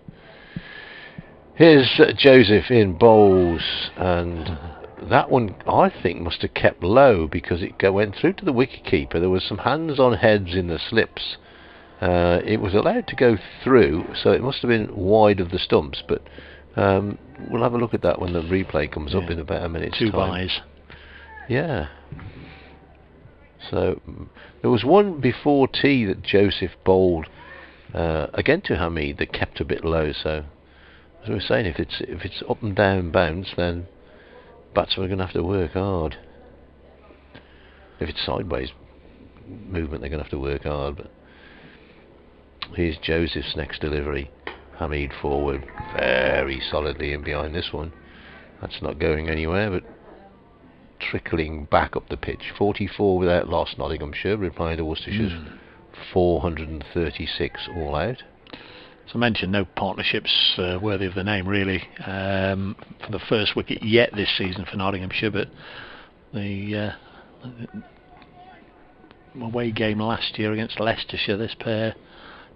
Here's Joseph in bowls, and that one I think must have kept low because it went through to the wicket-keeper. There was some hands on heads in the slips. It was allowed to go through, so it must have been wide of the stumps, but we'll have a look at that when the replay comes up in about a minute's time. 2 byes. Yeah. So there was one before tea that Joseph bowled again to Hamid that kept a bit low, so as we were saying, if it's up and down bounce, then batsmen are going to have to work hard. If it's sideways movement, they're going to have to work hard. But here's Joseph's next delivery. Hamid forward, very solidly in behind this one. That's not going anywhere, but trickling back up the pitch. 44 without loss, Nottinghamshire, replying to Worcestershire's 436 all out. As I mentioned, no partnerships worthy of the name really for the first wicket yet this season for Nottinghamshire, but the away game last year against Leicestershire, this pair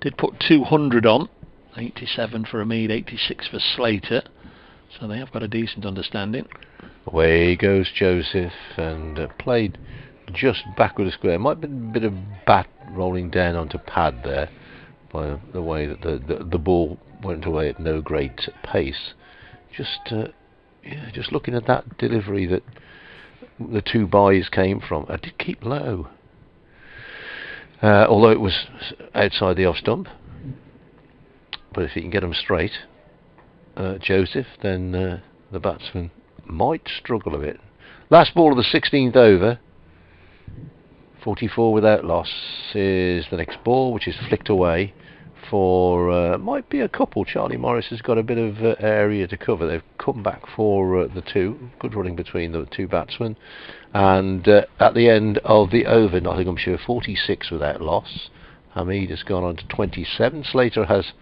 did put 200 on, 87 for Hamid, 86 for Slater, so they have got a decent understanding. Away goes Joseph, and played just backward of square. Might be a bit of bat rolling down onto pad there, by the way that the ball went away at no great pace. Just looking at that delivery that the two byes came from, I did keep low, although it was outside the off stump. But if you can get them straight, Joseph, then the batsman might struggle a bit. Last ball of the 16th over. 44 without loss is the next ball, which is flicked away for might be a couple. Charlie Morris has got a bit of area to cover. They've come back for the two. Good running between the two batsmen. And at the end of the over, Nottinghamshire 46 without loss. Hamid has gone on to 27. Slater has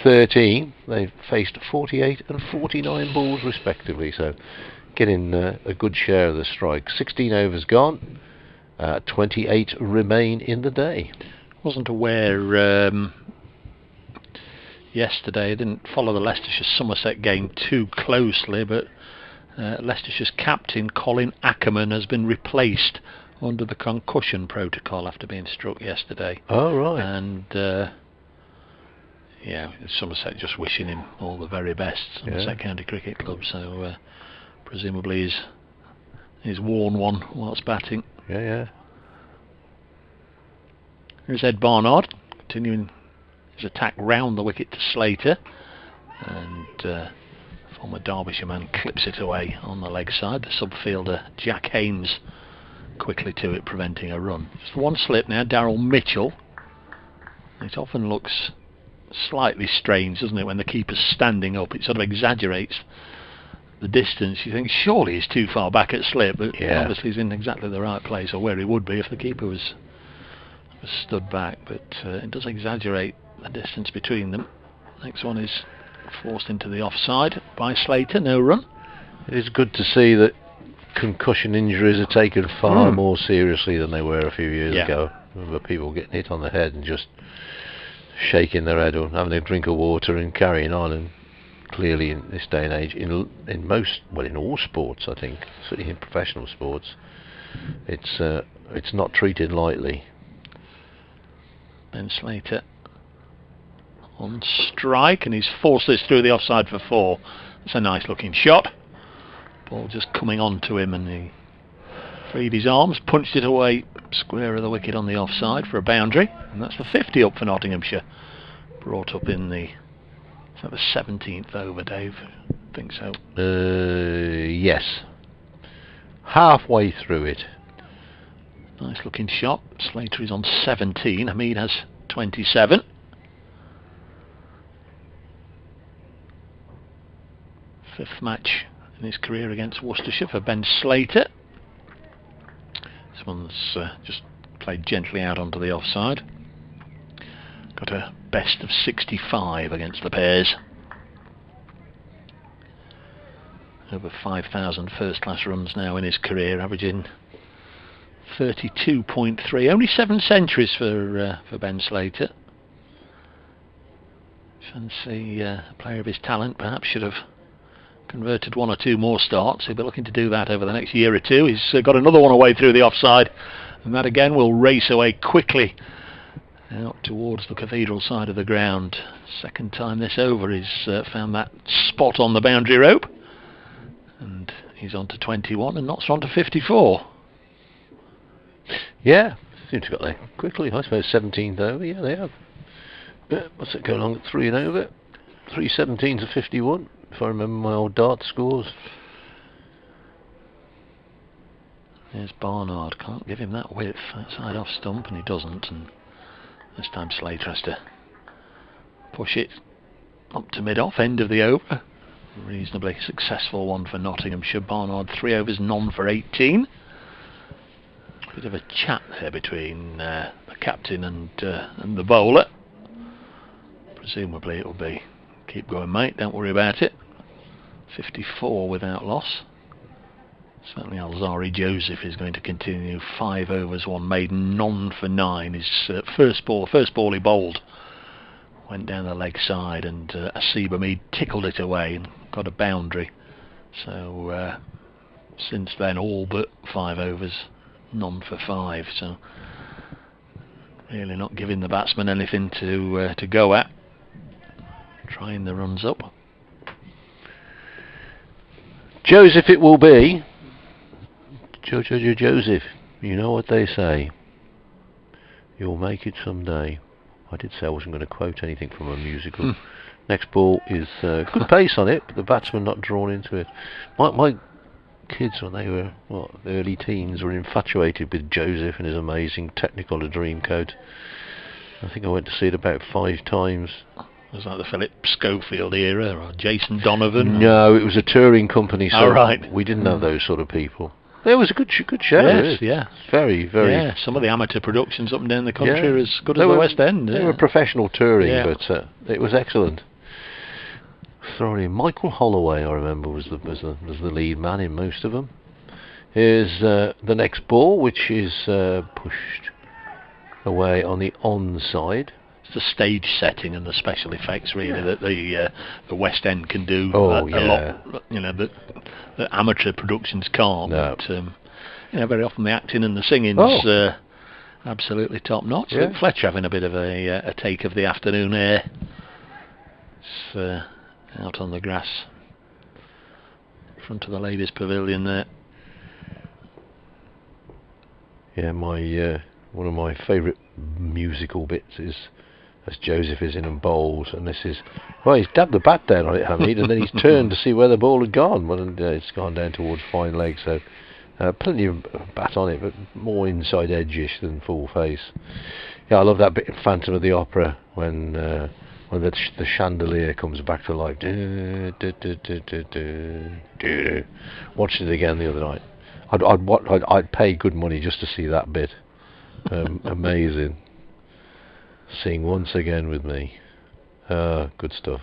13. They've faced 48 and 49 balls respectively, so getting a good share of the strike. 16 overs gone. 28 remain in the day. Wasn't aware yesterday, I didn't follow the Leicestershire Somerset game too closely, but Leicestershire's captain Colin Ackerman has been replaced under the concussion protocol after being struck yesterday. Oh right. And yeah, Somerset just wishing him all the very best, Somerset County Cricket Club, so presumably he's worn one whilst batting. Yeah. Here's Ed Barnard continuing his attack round the wicket to Slater, and former Derbyshire man clips it away on the leg side. The subfielder Jack Haynes quickly to it, preventing a run. Just one slip now, Darryl Mitchell. It often looks slightly strange, doesn't it, when the keeper's standing up? It sort of exaggerates the distance. You think surely he's too far back at slip, but obviously he's in exactly the right place, or where he would be if the keeper was stood back, but it does exaggerate the distance between them. Next one is forced into the offside by Slater, no run. It is good to see that concussion injuries are taken far more seriously than they were a few years ago. I remember people getting hit on the head and just shaking their head or having a drink of water and carrying on, and clearly in this day and age, in most, well, in all sports, I think, certainly in professional sports, it's not treated lightly. Ben Slater on strike, and he's forced this through the offside for 4. It's a nice looking shot. Ball just coming on to him, and he freed his arms, punched it away square of the wicket on the offside for a boundary, and that's the 50 up for Nottinghamshire. Brought up in the, is that the 17th over, Dave? I think so. Yes. Halfway through it. Nice looking shot. Slater is on 17. Hamid has 27. Fifth match in his career against Worcestershire for Ben Slater. This one's just played gently out onto the offside. Got a best of 65 against the pairs. Over 5,000 first-class runs now in his career, averaging 32.3. Only 7 centuries for Ben Slater. Fancy a player of his talent perhaps should have converted 1 or 2 more starts. He'll be looking to do that over the next year or two. He's got another one away through the offside, and that again will race away quickly out towards the cathedral side of the ground. Second time this over he's found that spot on the boundary rope, and he's on to 21 and Notts on to 54. Yeah, seems to have got there quickly. I suppose 17th over, yeah they have. What's it going on at 3 and over? 3 17 to 51, if I remember my old dart scores. There's Barnard, can't give him that width outside off stump, and he doesn't, and this time Slater has to push it up to mid-off, end of the over. reasonably successful one for Nottinghamshire. Barnard 3 overs, none for 18. Bit of a chat there between the captain and the bowler. Presumably it'll be keep going, mate, don't worry about it. 54 without loss. Certainly Alzari Joseph is going to continue. 5 overs, 1 maiden, none for 9. His first ball he bowled went down the leg side, and Asiba Mead tickled it away and got a boundary. So since then, all but 5 overs, none for 5. So really not giving the batsman anything to go at. Trying the runs up. Joseph it will be. Joseph, you know what they say. You'll make it someday. I did say I wasn't going to quote anything from a musical. Next ball is good pace on it, but the batsman not drawn into it. My kids, when they were early teens, were infatuated with Joseph and his amazing Technicolor Dreamcoat. I think I went to see it about 5 times. Was that the Philip Schofield era, or Jason Donovan? No, it was a touring company, so right. We didn't have those sort of people. It was a good show. Yes, yeah. Very, very. Yeah, some of the amateur productions up and down the country are as good as the West End. They were professional touring, but it was excellent. Throwing in Michael Holloway, I remember, was the lead man in most of them. Here's the next ball, which is pushed away on the onside. It's the stage setting and the special effects, really, that the West End can do a lot. You know, that amateur productions can't. No. But, you know, very often the acting and the singing's absolutely top notch. Yeah. Fletcher having a bit of a take of the afternoon air. It's out on the grass, in front of the ladies' pavilion there. Yeah, one of my favourite musical bits is as Joseph is in and bowls, and this is, he's dabbed the bat down on it, Hamid, and then he's turned to see where the ball had gone. Well, it's gone down towards fine leg, so plenty of bat on it, but more inside edge-ish than full face. Yeah, I love that bit in Phantom of the Opera when the chandelier comes back to life. Watched it again the other night. I'd pay good money just to see that bit. Amazing. Sing once again with me. Good stuff.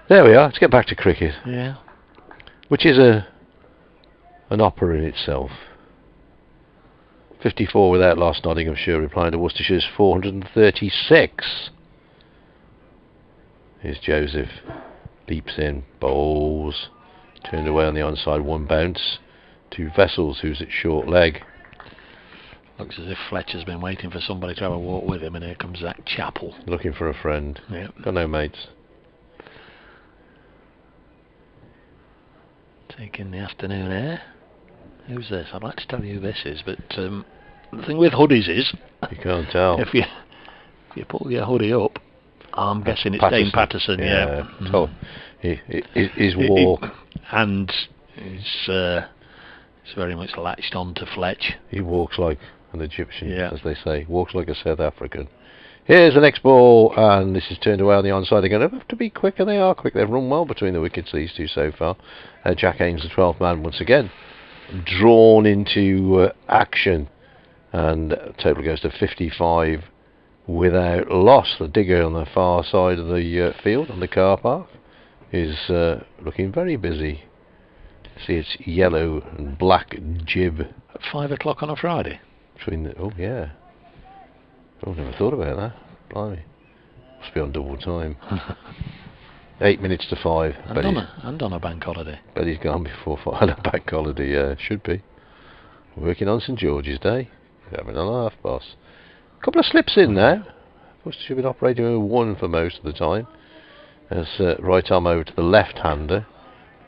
There we are. Let's get back to cricket. Yeah. Which is an opera in itself. 54 without loss, Nottinghamshire replying to Worcestershire's 436. Here's Joseph. Leaps in, bowls. Turned away on the onside, 1 bounce. To Vessels, who's at short leg. Looks as if Fletcher's been waiting for somebody to have a walk with him, and here comes Zach Chappell. Looking for a friend. Yep. Got no mates. Taking the afternoon air. Who's this? I'd like to tell you who this is, but the thing with hoodies is... You can't tell. If you pull your hoodie up, I'm guessing it's Dane Patterson, yeah. So, his walk... And he's very much latched on to Fletch. He walks like an Egyptian, as they say. Walks like a South African. Here's the next ball, and this is turned away on the onside again. They have to be quick, and they are quick. They've run well between the wickets, these two so far. Jack Ames, the 12th man, once again drawn into action, and total goes to 55 without loss. The digger on the far side of the field, on the car park, is looking very busy. See, it's yellow and black jib. At 5 o'clock on a Friday? Between the, never thought about that. Blimey. Must be on double time. 8 minutes to 5. And on a bank holiday. But he's gone before 5. A bank holiday, should be. Working on St George's Day. Having a laugh, boss. A couple of slips in now. Of should have been operating with 1 for most of the time. As right arm over to the left-hander.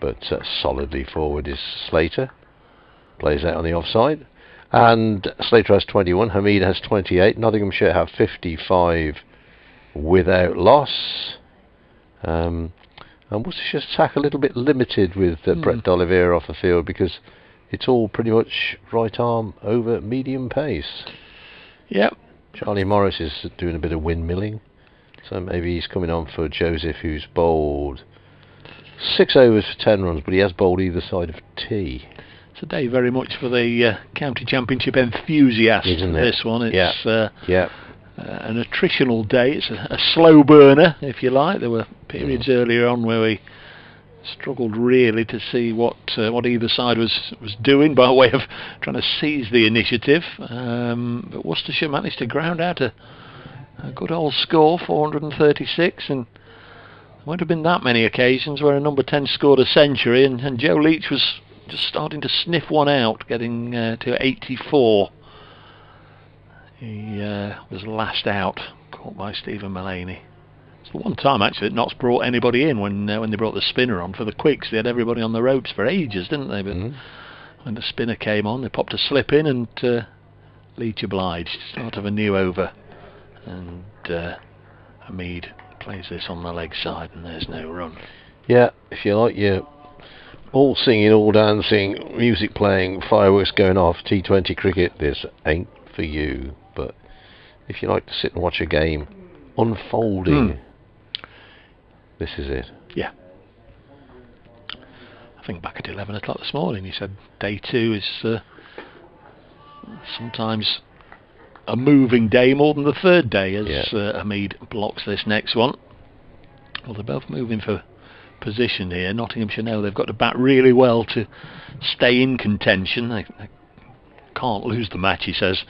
But solidly forward is Slater. Plays out on the offside. And Slater has 21. Hamid has 28. Nottinghamshire have 55 without loss. And Worcestershire's attack a little bit limited with Brett D'Oliveira off the field, because it's all pretty much right arm over medium pace. Yep. Charlie Morris is doing a bit of windmilling. So maybe he's coming on for Joseph, who's bowled 6 overs for 10 runs, but he has bowled either side of tee. It's a day very much for the county championship enthusiasts. Isn't it? This one, it's Yeah. an attritional day. It's a slow burner, if you like. There were periods earlier on where we struggled really to see what either side was doing by way of trying to seize the initiative. But Worcestershire managed to ground out a good old score, 436, and there won't have been that many occasions where a number 10 scored a century, and Joe Leach was just starting to sniff one out, getting to 84. He was last out, caught by Stephen Mullaney. It's the one time actually that Notts brought anybody in when they brought the spinner on for the quicks. They had everybody on the ropes for ages, didn't they? But when the spinner came on, they popped a slip in, and Leach obliged. Start of a new over, and Hamid plays this on the leg side, and there's no run. Yeah, if you like your all singing, all dancing, music playing, fireworks going off, T20 cricket, this ain't for you. But if you like to sit and watch a game unfolding, this is it. Yeah. I think back at 11 o'clock this morning, he said day 2 is sometimes a moving day more than the third day, as Hamid blocks this next one. Well, they're both moving for position here. Nottinghamshire know they've got to bat really well to stay in contention. They can't lose the match, he says.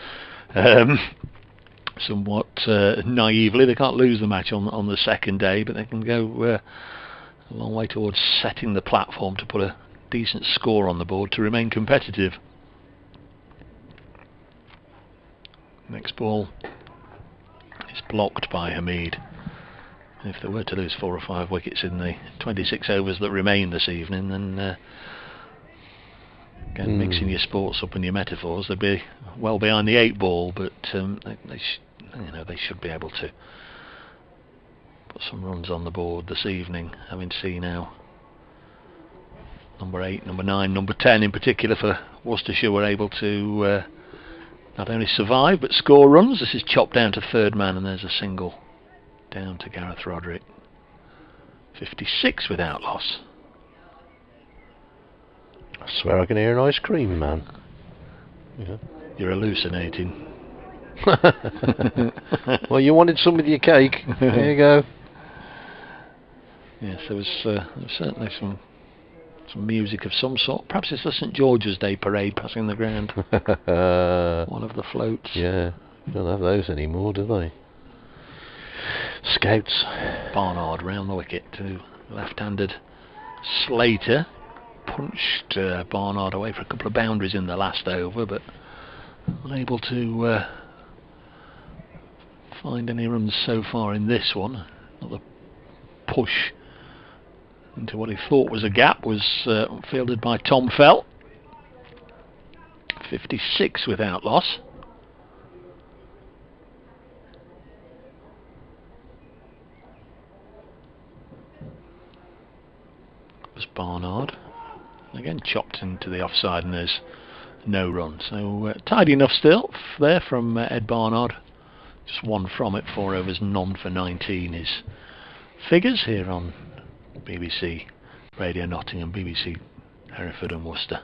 Somewhat naively, they can't lose the match on the second day, but they can go a long way towards setting the platform to put a decent score on the board to remain competitive. Next ball is blocked by Hamid. If they were to lose 4 or 5 wickets in the 26 overs that remain this evening, then again, mixing your sports up and your metaphors, they'd be well behind the 8 ball, but they should be able to put some runs on the board this evening, having seen now number 8, number 9, number 10 in particular for Worcestershire were able to not only survive but score runs. This is chopped down to third man, and there's a single down to Gareth Roderick. 56 without loss. I swear I can hear an ice cream man. Yeah. You're hallucinating. Well, you wanted some with your cake. There you go. Yes, there was certainly some music of some sort. Perhaps it's the St George's Day parade passing the ground. One of the floats. Yeah, don't have those anymore, do they? Scouts. Barnard round the wicket to left-handed Slater. Punched Barnard away for a couple of boundaries in the last over, but unable to find any runs so far in this one. Another push into what he thought was a gap was fielded by Tom Fell. 56 without loss. Was Barnard again chopped into the offside, and there's no run, so tidy enough still there from Ed Barnard. Just one from it, 4 overs, none for 19 is figures here on BBC Radio Nottingham, BBC Hereford and Worcester.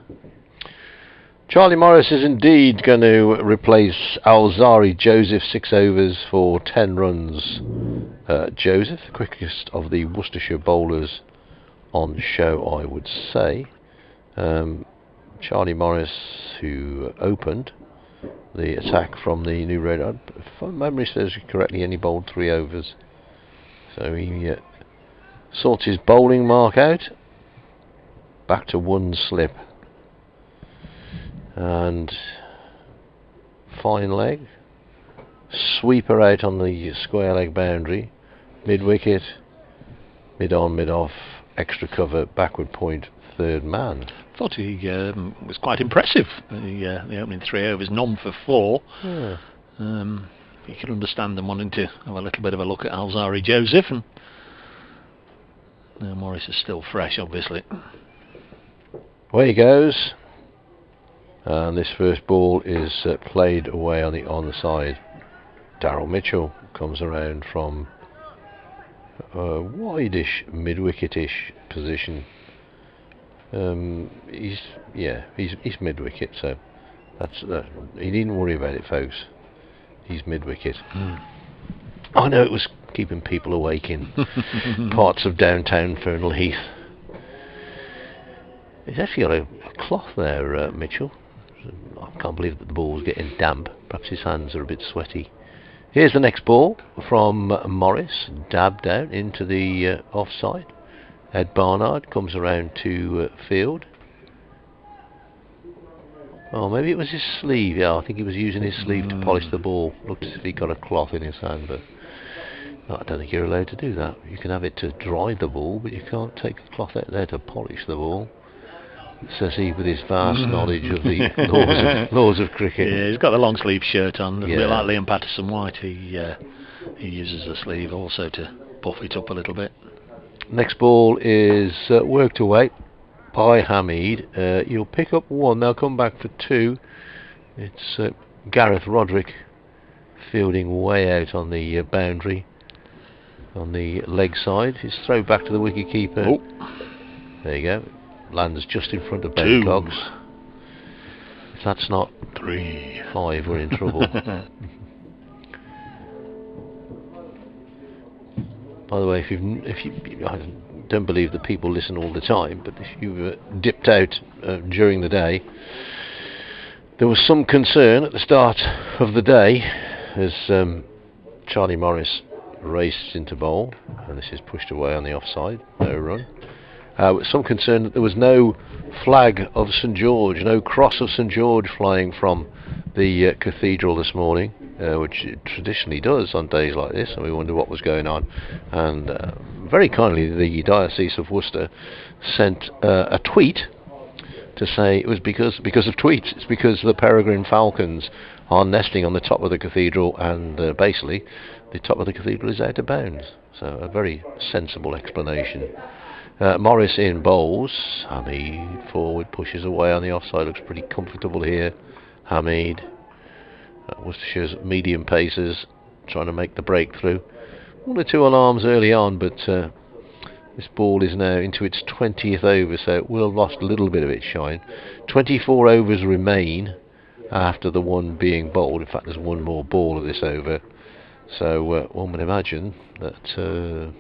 Charlie Morris is indeed going to replace Alzari Joseph, 6 overs for 10 runs. Joseph, the quickest of the Worcestershire bowlers on show, I would say. Charlie Morris, who opened the attack from the New Road, if my memory serves me correctly, only bowled 3 overs, so he sorts his bowling mark out, back to 1 slip, and fine leg, sweeper out on the square leg boundary, mid wicket, mid on, mid off, extra cover, backward point, third man. Thought he was quite impressive. The opening 3 overs, none for 4. Yeah. You can understand them wanting to have a little bit of a look at Alzari Joseph, and now Morris is still fresh, obviously. Away he goes, and this first ball is played away on the side. Daryl Mitchell comes around from wide-ish, mid-wicket-ish position. He's mid-wicket, so that's he needn't worry about it, folks. He's mid-wicket. I know it was keeping people awake in parts of downtown Fernal Heath. He's actually got a cloth there, Mitchell. I can't believe that the ball's getting damp. Perhaps his hands are a bit sweaty. Here's the next ball from Morris, dabbed out into the offside. Ed Barnard comes around to field. Oh, maybe it was his sleeve. Yeah, I think he was using his sleeve to polish the ball. Looked as if he got a cloth in his hand, but no, I don't think you're allowed to do that. You can have it to dry the ball, but you can't take a cloth out there to polish the ball. Says he with his vast knowledge of the laws of cricket. Yeah, he's got the long sleeve shirt on, a Yeah. bit like Liam Patterson-White. He uses the sleeve also to buff it up a little bit. Next ball is worked away by Hamid. You'll pick up one, they'll come back for two. It's Gareth Roderick fielding way out on the boundary on the leg side. His throw back to the wicket-keeper. Oh. There you go. Lands just in front of Two. Ben Cogs. If that's not 3. 5, we're in trouble. By the way, if you I don't believe that people listen all the time, but if you dipped out during the day, there was some concern at the start of the day as Charlie Morris raced into bowl, and this is pushed away on the offside, no run. Some concern that there was no flag of St George, no cross of St George flying from the cathedral this morning, which it traditionally does on days like this, and we wonder what was going on. And very kindly the Diocese of Worcester sent a tweet to say it was because of tweets. It's because the peregrine falcons are nesting on the top of the cathedral, and basically the top of the cathedral is out of bounds. So a very sensible explanation. Morris in bowls. Hamid forward, pushes away on the offside, looks pretty comfortable here. Hamid, Worcestershire's medium pacers, trying to make the breakthrough. 1 or 2 alarms early on, but this ball is now into its 20th over, so it will have lost a little bit of its shine. 24 overs remain after the one being bowled. In fact, there's one more ball of this over, so one would imagine that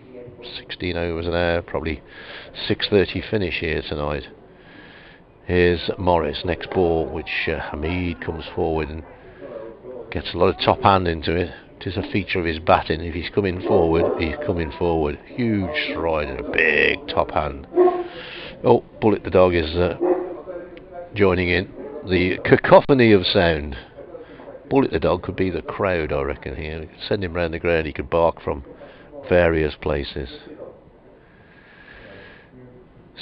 16 overs an hour, probably 6:30 finish here tonight. Here's Morris, next ball, which Hamid comes forward and gets a lot of top hand into it. It is a feature of his batting. If he's coming forward, he's coming forward. Huge stride and a big top hand. Oh, Bullet the dog is joining in. The cacophony of sound. Bullet the dog could be the crowd, I reckon, here. Send him round the ground, he could bark from various places.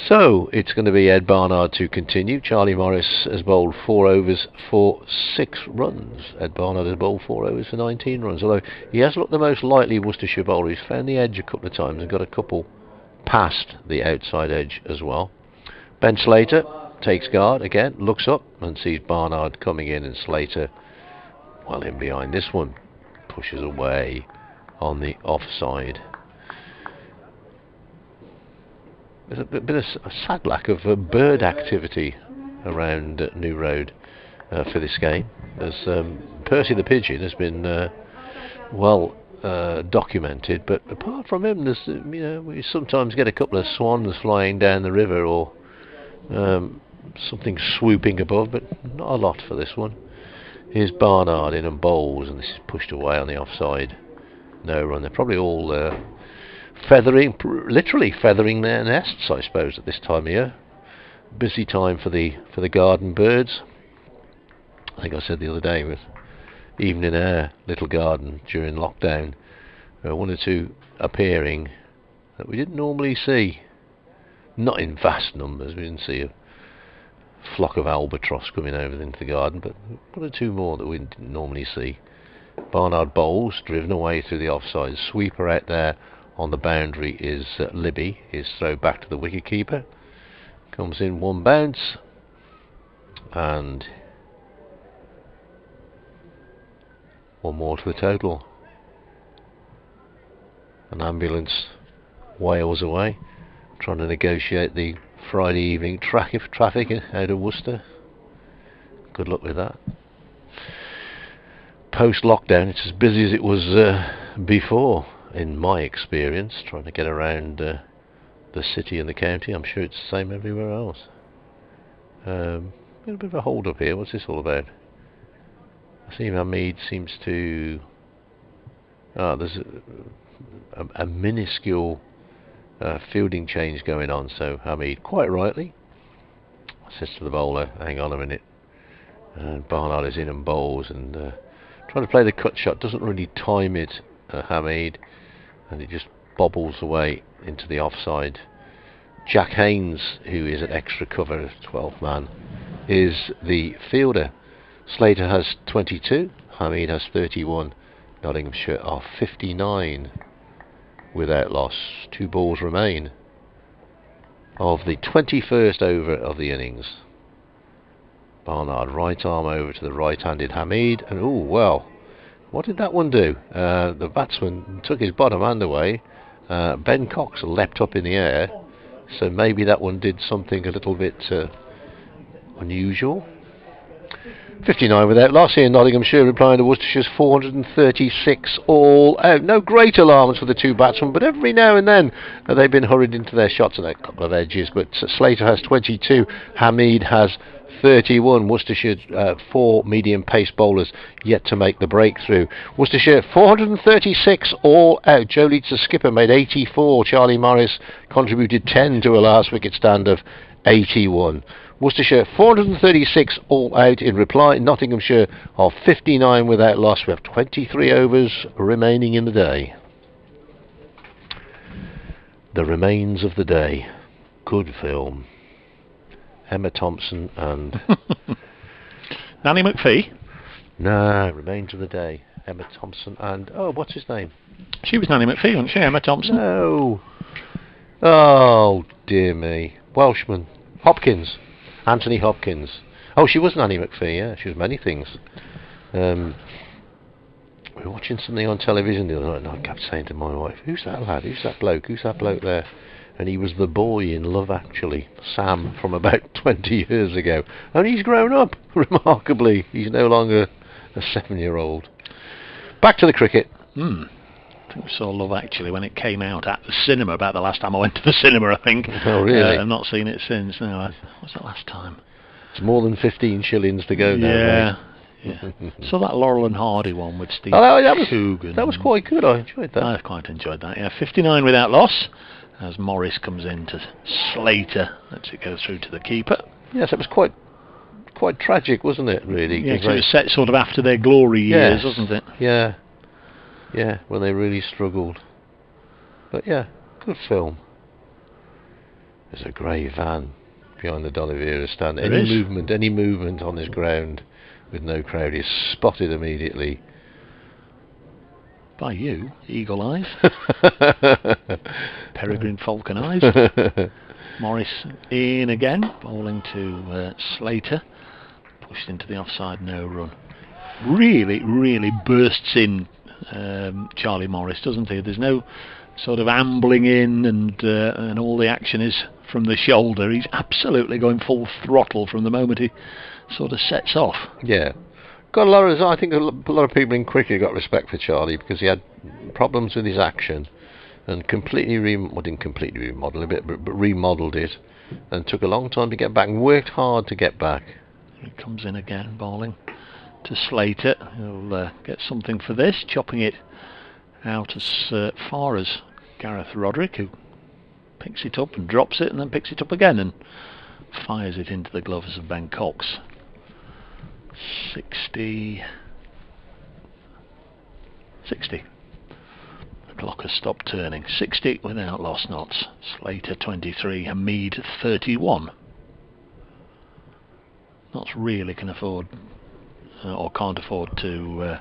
So it's going to be Ed Barnard to continue. Charlie Morris has bowled 4 overs for 6 runs. Ed Barnard has bowled 4 overs for 19 runs, although he has looked the most likely Worcestershire bowler. He's found the edge a couple of times and got a couple past the outside edge as well. Ben Slater takes guard again, looks up and sees Barnard coming in, and Slater, well in behind this one, pushes away on the offside. There's a bit of a sad lack of bird activity around New Road for this game, as Percy the Pigeon has been well documented, but apart from him, there's we sometimes get a couple of swans flying down the river, or something swooping above, but not a lot for this one. Here's Barnard in and bowls, and this is pushed away on the offside. No run. They're probably all literally feathering their nests, I suppose, at this time of year. Busy time for the garden birds. I think I said the other day, with evening air, little garden during lockdown, 1 or 2 appearing that we didn't normally see. Not in vast numbers. We didn't see a flock of albatross coming over into the garden, but 1 or 2 more that we didn't normally see. Barnard bowls, driven away through the offside. Sweeper out there on the boundary is Libby. His throw back to the wicket-keeper. Comes in 1 bounce. And 1 more to the total. An ambulance Wales away, trying to negotiate the Friday evening traffic out of Worcester. Good luck with that. Post-lockdown, it's as busy as it was before, in my experience, trying to get around the city and the county. I'm sure it's the same everywhere else. A bit of a hold up here. What's this all about? I see Hamid seems to... there's a minuscule fielding change going on, so Hamid, quite rightly, says to the bowler, hang on a minute. And Barnard is in and bowls, and trying to play the cut shot, doesn't really time it, Hamid, and it just bobbles away into the offside. Jack Haynes, who is an extra cover, 12th man, is the fielder. Slater has 22, Hamid has 31. Nottinghamshire are 59 without loss. 2 balls remain of the 21st over of the innings. Barnard, right arm over to the right-handed Hamid, and oh well, what did that one do? The batsman took his bottom hand away. Ben Cox leapt up in the air, so maybe that one did something a little bit unusual. 59 without loss here in Nottinghamshire, replying to Worcestershire's 436 all out. No great alarms for the 2 batsmen, but every now and then they've been hurried into their shots and a couple of edges. But Slater has 22, Hamid has 31. Worcestershire 4 medium pace bowlers yet to make the breakthrough. Worcestershire 436 all out. Joe Leach, the skipper, made 84. Charlie Morris contributed 10 to a last wicket stand of 81. Worcestershire 436 all out. In reply, Nottinghamshire are 59 without loss. We have 23 overs remaining in the day. The Remains of the Day. Good film. Emma Thompson and... Nanny McPhee? No, Remains of the Day. Emma Thompson and... Oh, what's his name? She was Nanny McPhee, wasn't she? Emma Thompson? No. Oh, dear me. Welshman. Hopkins. Anthony Hopkins. Oh, she was Nanny McPhee, yeah. She was many things. We were watching something on television the other night, and I kept saying to my wife, who's that lad? Who's that bloke? Who's that bloke there? And he was the boy in Love Actually, Sam, from about 20 years ago. And he's grown up, remarkably. He's no longer a 7-year-old. Back to the cricket. I think we saw Love Actually when it came out at the cinema, about the last time I went to the cinema, I think. Oh, really? I've not seen it since. No, what was that last time? It's more than 15 shillings to go now. Yeah. Yeah. So that Laurel and Hardy one with Steve Coogan. That was quite good. I enjoyed that. I quite enjoyed that. Yeah, 59 without loss as Morris comes in to Slater. Lets it go through to the keeper. Yes, it was quite tragic, wasn't it? Really. Yeah, 'cause it was set sort of after their glory years, wasn't it? Yeah. Yeah, when they really struggled. But yeah, good film. There's a grey van behind the D'Oliveira stand. Any movement on this ground with no crowd is spotted immediately. By you, Eagle Eyes. Peregrine Falcon Eyes. Morris in again, bowling to Slater. Pushed into the offside, no run. Really, really bursts in Charlie Morris, doesn't he? There's no sort of ambling in and all the action is from the shoulder. He's absolutely going full throttle from the moment he sort of sets off. Yeah. Got a lot of, I think a lot of people in cricket got respect for Charlie because he had problems with his action and didn't completely remodel it, but remodelled it and took a long time to get back and worked hard to get back. He comes in again, bowling to Slater. He'll get something for this, chopping it out as far as Gareth Roderick, who picks it up and drops it and then picks it up again and fires it into the gloves of Ben Cox. 60. The clock has stopped turning. 60 without lost knots. Slater 23, Hamid 31. Knots really can afford or can't afford to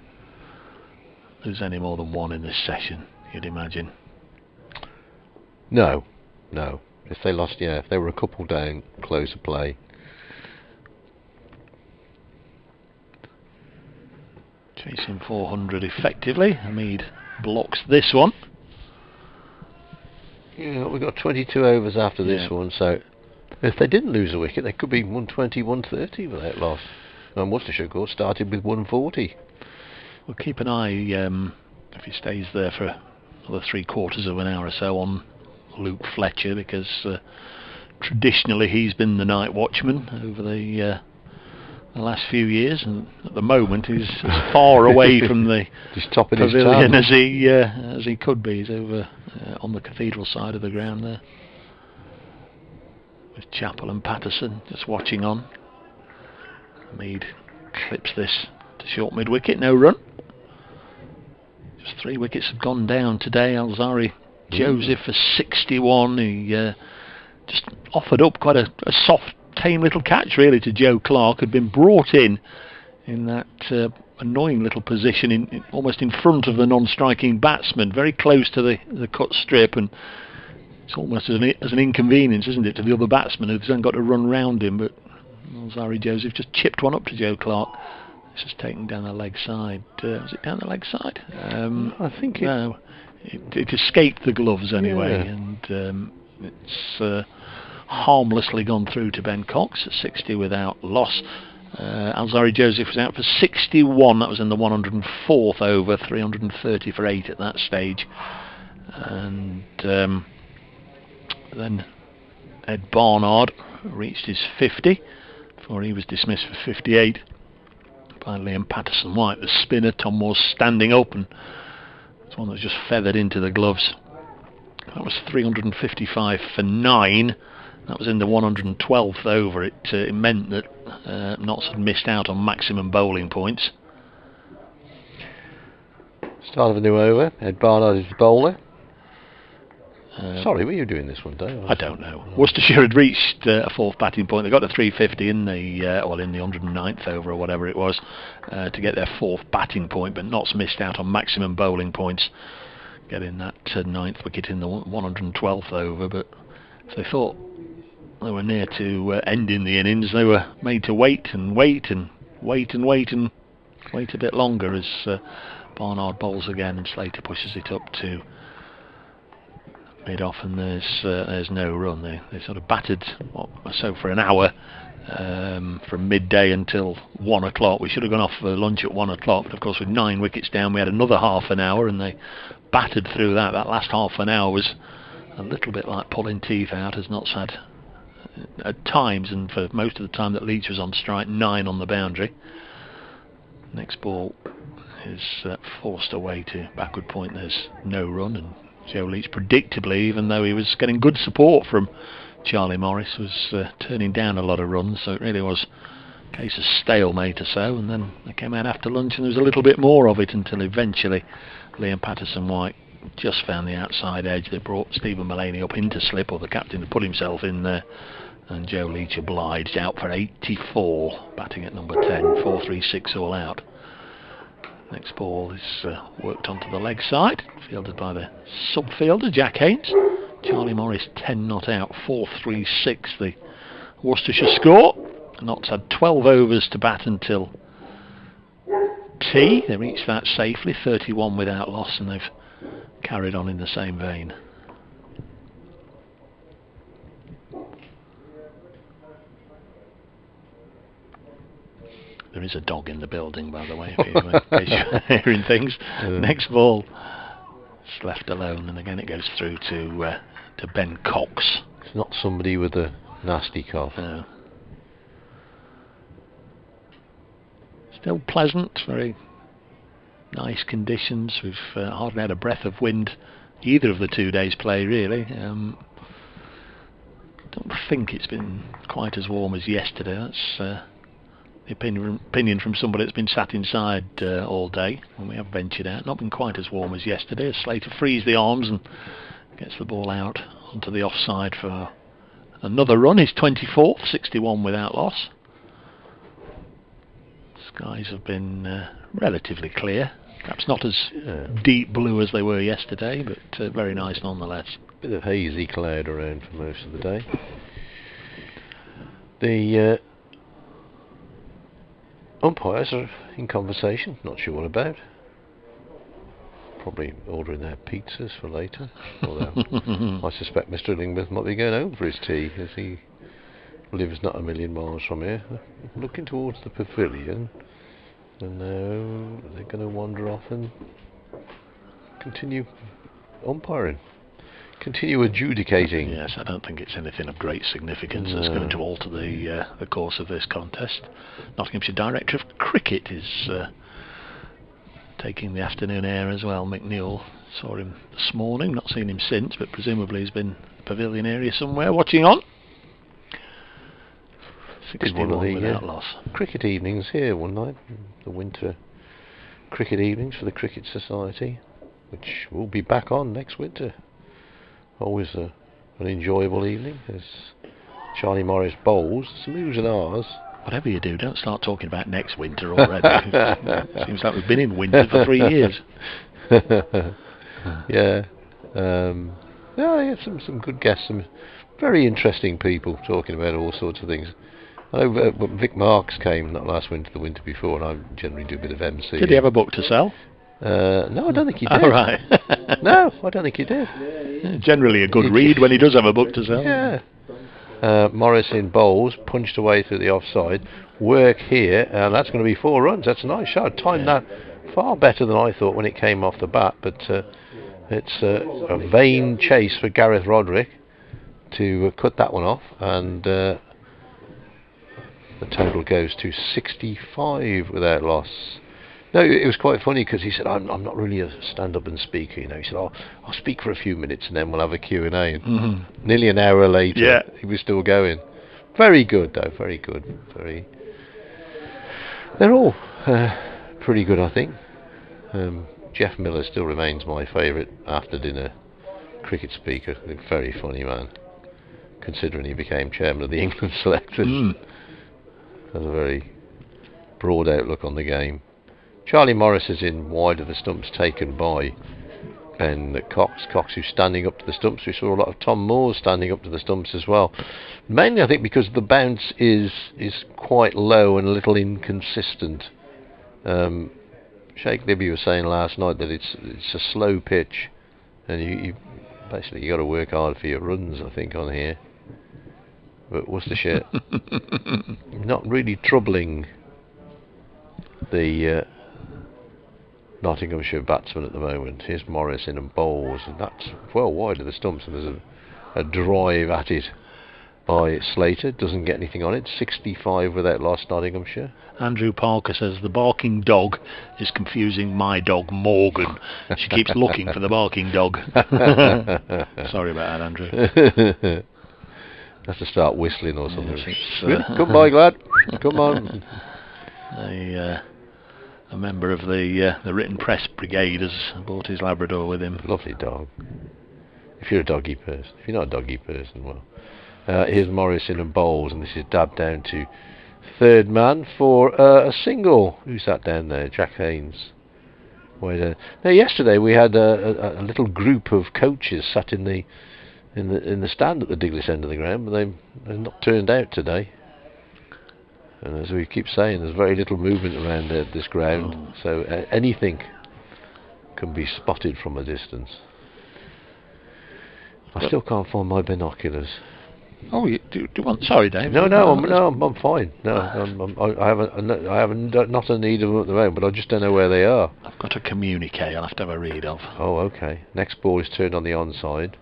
lose any more than one in this session, you'd imagine. No. If they lost, if they were a couple down, close of play. Chasing 400 effectively. Hamid blocks this one. Yeah, we've got 22 overs after this Yeah. one, so if they didn't lose a wicket, they could be 120, 130 without loss. And Worcestershire, of course, started with 140. We'll keep an eye, if he stays there for another 3/4 of an hour or so, on Luke Fletcher, because traditionally he's been the night watchman over the last few years, and at the moment he's as far away from the Just topping his pavilion tab. as he could be. He's over on the cathedral side of the ground there, with Chappell and Patterson just watching on. Mead clips this to short mid-wicket, no run. Just 3 wickets have gone down today. Alzari Joseph for 61. He just offered up quite a soft, tame little catch really to Joe Clark. Had been brought in that annoying little position in almost in front of the non-striking batsman, very close to the cut strip, and it's almost as an inconvenience, isn't it, to the other batsman who's then got to run round him. But Alzari Joseph just chipped one up to Joe Clark. It's just taken down the leg side. Was it down the leg side? I think it escaped the gloves anyway, Yeah. and it's harmlessly gone through to Ben Cox at 60 without loss. Alzari Joseph was out for 61. That was in the 104th over, 330 for 8 at that stage. And then Ed Barnard reached his 50 before he was dismissed for 58 by Liam Patterson-White, the spinner. Tom Moore's standing up, and it's one that was just feathered into the gloves. That was 355 for 9. That was in the 112th over. It meant that Notts had missed out on maximum bowling points. Start of a new over. Ed Barnard is the bowler. Sorry, were you doing this one, Dave? I don't know. Worcestershire had reached a 4th batting point. They got to 350 in the in the 109th over or whatever it was to get their 4th batting point, but Notts missed out on maximum bowling points, getting that 9th wicket in the 112th over. But if they thought they were near to ending the innings, they were made to wait and wait and wait and wait and wait a bit longer as Barnard bowls again and Slater pushes it up to mid-off, and there's no run. They sort of battered for an hour from midday until 1 o'clock. We should have gone off for lunch at 1 o'clock, but of course with 9 wickets down we had another half an hour, and they battered through that. That last half an hour was a little bit like pulling teeth out, as Notts had at times, and for most of the time that Leach was on strike, 9 on the boundary. Next ball is forced away to backward point. There's no run, and Joe Leach, predictably, even though he was getting good support from Charlie Morris, was turning down a lot of runs, so it really was a case of stalemate or so. And then they came out after lunch and there was a little bit more of it, until eventually Liam Patterson-White just found the outside edge that brought Stephen Mullaney up into slip, or the captain had put himself in there, and Joe Leach obliged, out for 84, batting at number 10, 4-3-6 all out. Next ball is worked onto the leg side, fielded by the sub-fielder Jack Haynes. Charlie Morris 10 not out, 4-3-6 the Worcestershire score. Notts had 12 overs to bat until tea. They reached that safely, 31 without loss, and they've carried on in the same vein. There is a dog in the building, by the way, in case you're hearing things. Next ball is left alone, and again it goes through to Ben Cox. It's not somebody with a nasty cough. No. Still pleasant, very nice conditions. We've hardly had a breath of wind either of the 2 days' play, really. Don't think it's been quite as warm as yesterday. That's the opinion from somebody that's been sat inside all day when we have ventured out. Not been quite as warm as yesterday, as Slater frees the arms and gets the ball out onto the offside for another run. His 24th, 61 without loss. Skies have been relatively clear, perhaps not as deep blue as they were yesterday, but very nice nonetheless. Bit of hazy cloud around for most of the day. The umpires are in conversation, not sure what about. probably ordering their pizzas for later. Although I suspect Mr. Illingworth might be going home for his tea, as he lives not a million miles from here. Looking towards the pavilion, and now they're going to wander off and continue umpiring, continue adjudicating. Yes, I don't think it's anything of great significance that's going to alter the course of this contest. Nottinghamshire Director of Cricket is taking the afternoon air as well. Mick Newell, saw him this morning, not seen him since, but presumably he's been in the pavilion area somewhere watching on. Did one of the without loss. cricket evenings here one night, the winter cricket evenings for the Cricket Society, which will be back on next winter. Always an enjoyable evening as Charlie Morris bowls. Some oohs and ahs. Whatever you do, don't start talking about next winter already. Seems like we've been in winter for 3 years. Yeah. Yeah, some good guests, some very interesting people talking about all sorts of things. I know Vic Marks came not last winter, the winter before, and I generally do a bit of MC. Did he have a book to sell? No, I don't think he did. Oh, right. No, I don't think he did. Generally a good read when he does have a book to sell. Yeah. Morris in bowls, punched away through the offside. Work here, and that's going to be 4 runs. That's a nice shot. Timed that far better than I thought when it came off the bat, but it's a vain chase for Gareth Roderick to cut that one off, and the total goes to 65 without loss. No, it was quite funny because he said, I'm not really a stand-up and speaker, you know. He said, I'll speak for a few minutes and then we'll have a Q&A. Mm-hmm. Nearly an hour later, he was still going. Very good, though, very good. They're all pretty good, I think. Jeff Miller still remains my favourite after-dinner cricket speaker. A very funny man, considering he became chairman of the England selectors. Has a very broad outlook on the game. Charlie Morris is in wide of the stumps, taken by Ben Cox. Cox, who's standing up to the stumps. We saw a lot of Tom Moore standing up to the stumps as well. Mainly, I think, because the bounce is quite low and a little inconsistent. Sheikh Libby was saying last night that it's a slow pitch, and you basically got to work hard for your runs, I think, on here. But Worcestershire not really troubling the Nottinghamshire batsman at the moment. Here's Morris in and bowls, and that's well wide of the stumps, and there's a drive at it by Slater. Doesn't get anything on it. 65 without loss, Nottinghamshire. Andrew Parker says the barking dog is confusing my dog Morgan. She keeps looking for the barking dog. Sorry about that, Andrew. Has to start whistling or something. Come by, lad. Come on. A member of the written press brigade has brought his Labrador with him. Lovely dog. If you're a doggy person. If you're not a doggy person, well. Here's Morris in and bowls, and this is dabbed down to third man for a single. Who's that down there? Jack Haynes. Now, yesterday we had a little group of coaches sat in the stand at the Diglis end of the ground, but they've not turned out today. And as we keep saying, there's very little movement around this ground, so anything can be spotted from a distance. I still can't find my binoculars. Oh, you want? Sorry, Dave. No, I'm fine. No, I haven't not a need of them at the moment, but I just don't know where they are. I've got a communique I'll have to have a read of. Oh, okay. Next ball is turned on the onside.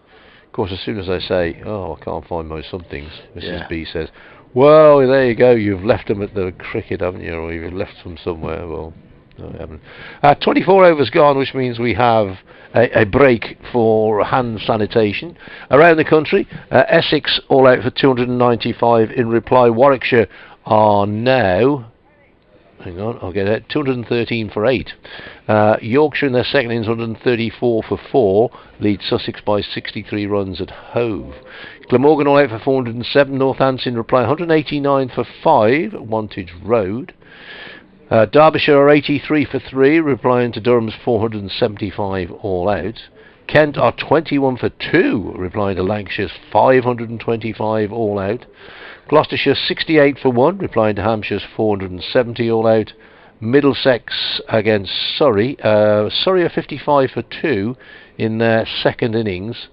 Of course, as soon as I say, I can't find my somethings, Mrs. B says, well, there you go, you've left them at the cricket, haven't you? Or you've left them somewhere. Well, no, I haven't. 24 overs gone, which means we have a break for hand sanitation. Around the country, Essex all out for 295 in reply. Warwickshire are now... Hang on, I'll get it. 213 for 8. Yorkshire in their second innings, 134 for 4. Lead Sussex by 63 runs at Hove. Glamorgan all out for 407. Northampton in reply, 189 for 5 at Wantage Road. Derbyshire are 83 for 3, replying to Durham's 475 all out. Kent are 21 for 2, replying to Lancashire's 525 all out. Gloucestershire 68 for 1, replying to Hampshire's 470 all out. Middlesex against Surrey. Surrey are 55 for 2 in their second innings,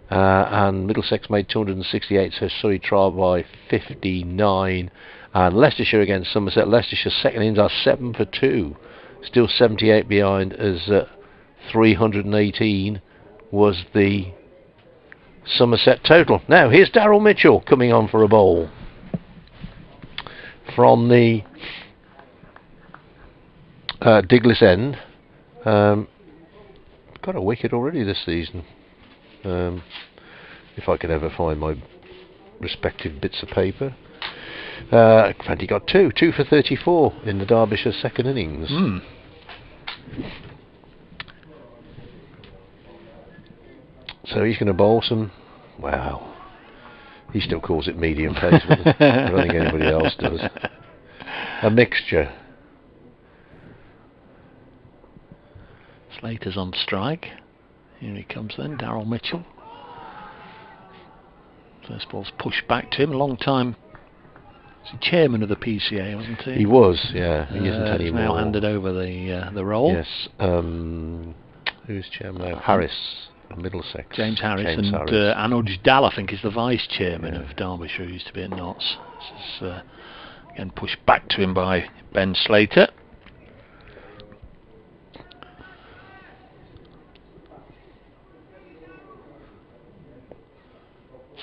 and Middlesex made 268, so Surrey trailed by 59. And Leicestershire against Somerset. Leicestershire's second innings are 7 for 2, still 78 behind, as 318 was the Somerset total. Now here's Daryl Mitchell coming on for a bowl from the Diglis end. Got a wicket already this season, if I could ever find my respective bits of paper. He got 2 for 34 in the Derbyshire second innings. So he's going to bowl some, wow, he still calls it medium pace, but I don't think anybody else does. A mixture. Slater's on strike. Here he comes then, Daryl Mitchell. First ball's pushed back to him. A long time. He's the chairman of the PCA, wasn't he? He was, yeah. He isn't anymore. He's now handed over the role. Yes. Who's chairman now? Harris. Middlesex. James Harris. Anuj Dal, I think, is the vice chairman of Derbyshire, who used to be at Notts. This is again pushed back to him by Ben Slater.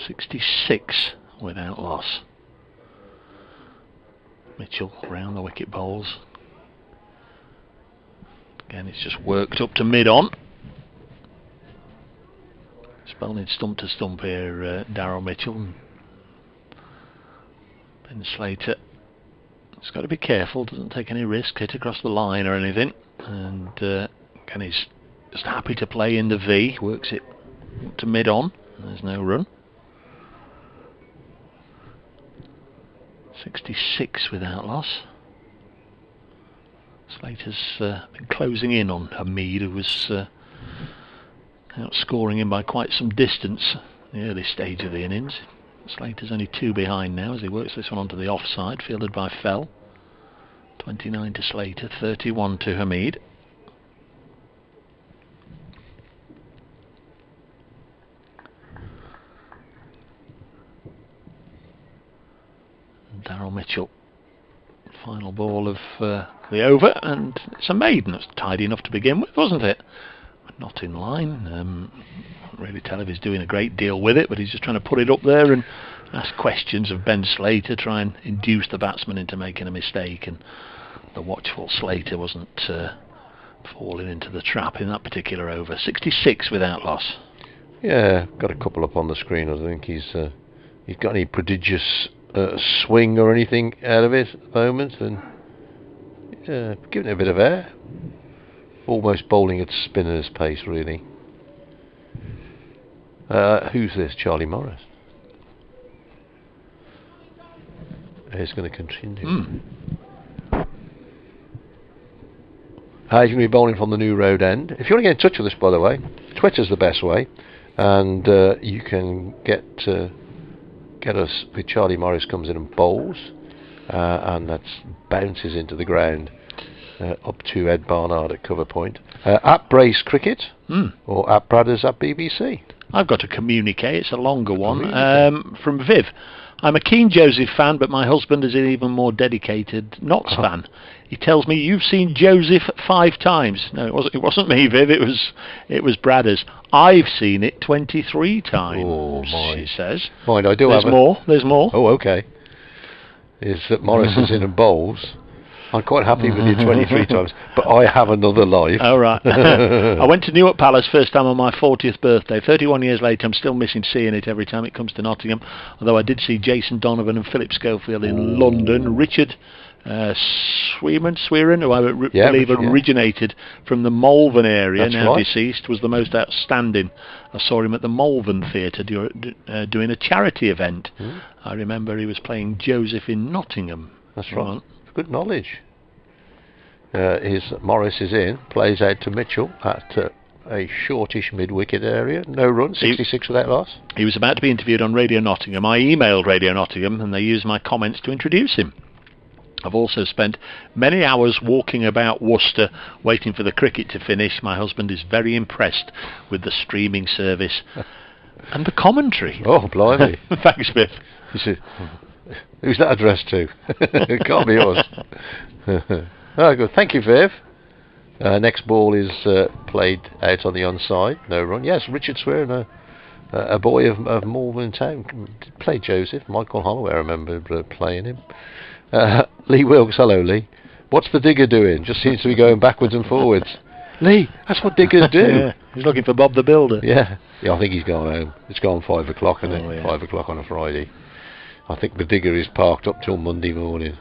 .66 without loss. Mitchell round the wicket bowls. Again, it's just worked up to mid-on. Spelling stump to stump here, Daryl Mitchell. Ben Slater. He's got to be careful, doesn't take any risk, hit across the line or anything. And again, he's just happy to play in the V, works it up to mid-on. There's no run. 66 without loss. Slater's been closing in on Hamid, who was outscoring him by quite some distance in the early stage of the innings. Slater's only 2 behind now as he works this one onto the offside, fielded by Fell. 29 to Slater, 31 to Hamid. Daryl Mitchell, final ball of the over, and it's a maiden. It's tidy enough to begin with, wasn't it? Not in line. Can't really tell if he's doing a great deal with it, but he's just trying to put it up there and ask questions of Ben Slater, try and induce the batsman into making a mistake, and the watchful Slater wasn't falling into the trap in that particular over. 66 without loss. Yeah, got a couple up on the screen. I think he's got any prodigious swing or anything out of it at the moment, and giving it a bit of air. Almost bowling at spinner's pace, really. Who's this? Charlie Morris. He's going to continue. He's going to be bowling from the New Road end. If you want to get in touch with us, by the way, Twitter's the best way, and you can get us with Charlie Morris comes in and bowls, and that bounces into the ground up to Ed Barnard at cover point. At Brace Cricket or at Bradders at BBC. I've got a communique, it's a longer one, from Viv. I'm a keen Joseph fan, but my husband is an even more dedicated Notts fan. He tells me you've seen Joseph 5 times. No, it wasn't me, Viv. It was Bradders. I've seen it 23 times. Oh my! She says. Mind, I do There's have more. There's more. Oh, okay. Is that Morris is in and bowls? I'm quite happy with you 23 times, but I have another life. Oh, right. I went to Newark Palace first time on my 40th birthday. 31 years later, I'm still missing seeing it every time it comes to Nottingham. Although I did see Jason Donovan and Philip Schofield in London. Richard Swearen, who I believe originated from the Malvern area, That's now right. deceased, was the most outstanding. I saw him at the Malvern Theatre doing a charity event. I remember he was playing Joseph in Nottingham. That's right. Good knowledge. Morris is in, plays out to Mitchell at a shortish mid-wicket area. No run, 66 without loss. He was about to be interviewed on Radio Nottingham. I emailed Radio Nottingham and they used my comments to introduce him. I've also spent many hours walking about Worcester waiting for the cricket to finish. My husband is very impressed with the streaming service and the commentary. Oh, blimey. Thanks, Biff. Who's that addressed to? It can't be yours. Oh, good. Thank you, Viv. Next ball is played out on the onside. No run. Yes, Richard Swearing, a boy of Malvern Town. Played Joseph. Michael Holloway, I remember playing him. Lee Wilkes, hello, Lee. What's the digger doing? Just seems to be going backwards and forwards. Lee, that's what diggers do. Yeah, he's looking for Bob the Builder. Yeah, I think he's gone home. It's gone 5 o'clock, isn't it? Oh, yeah. 5 o'clock on a Friday. I think the digger is parked up till Monday morning.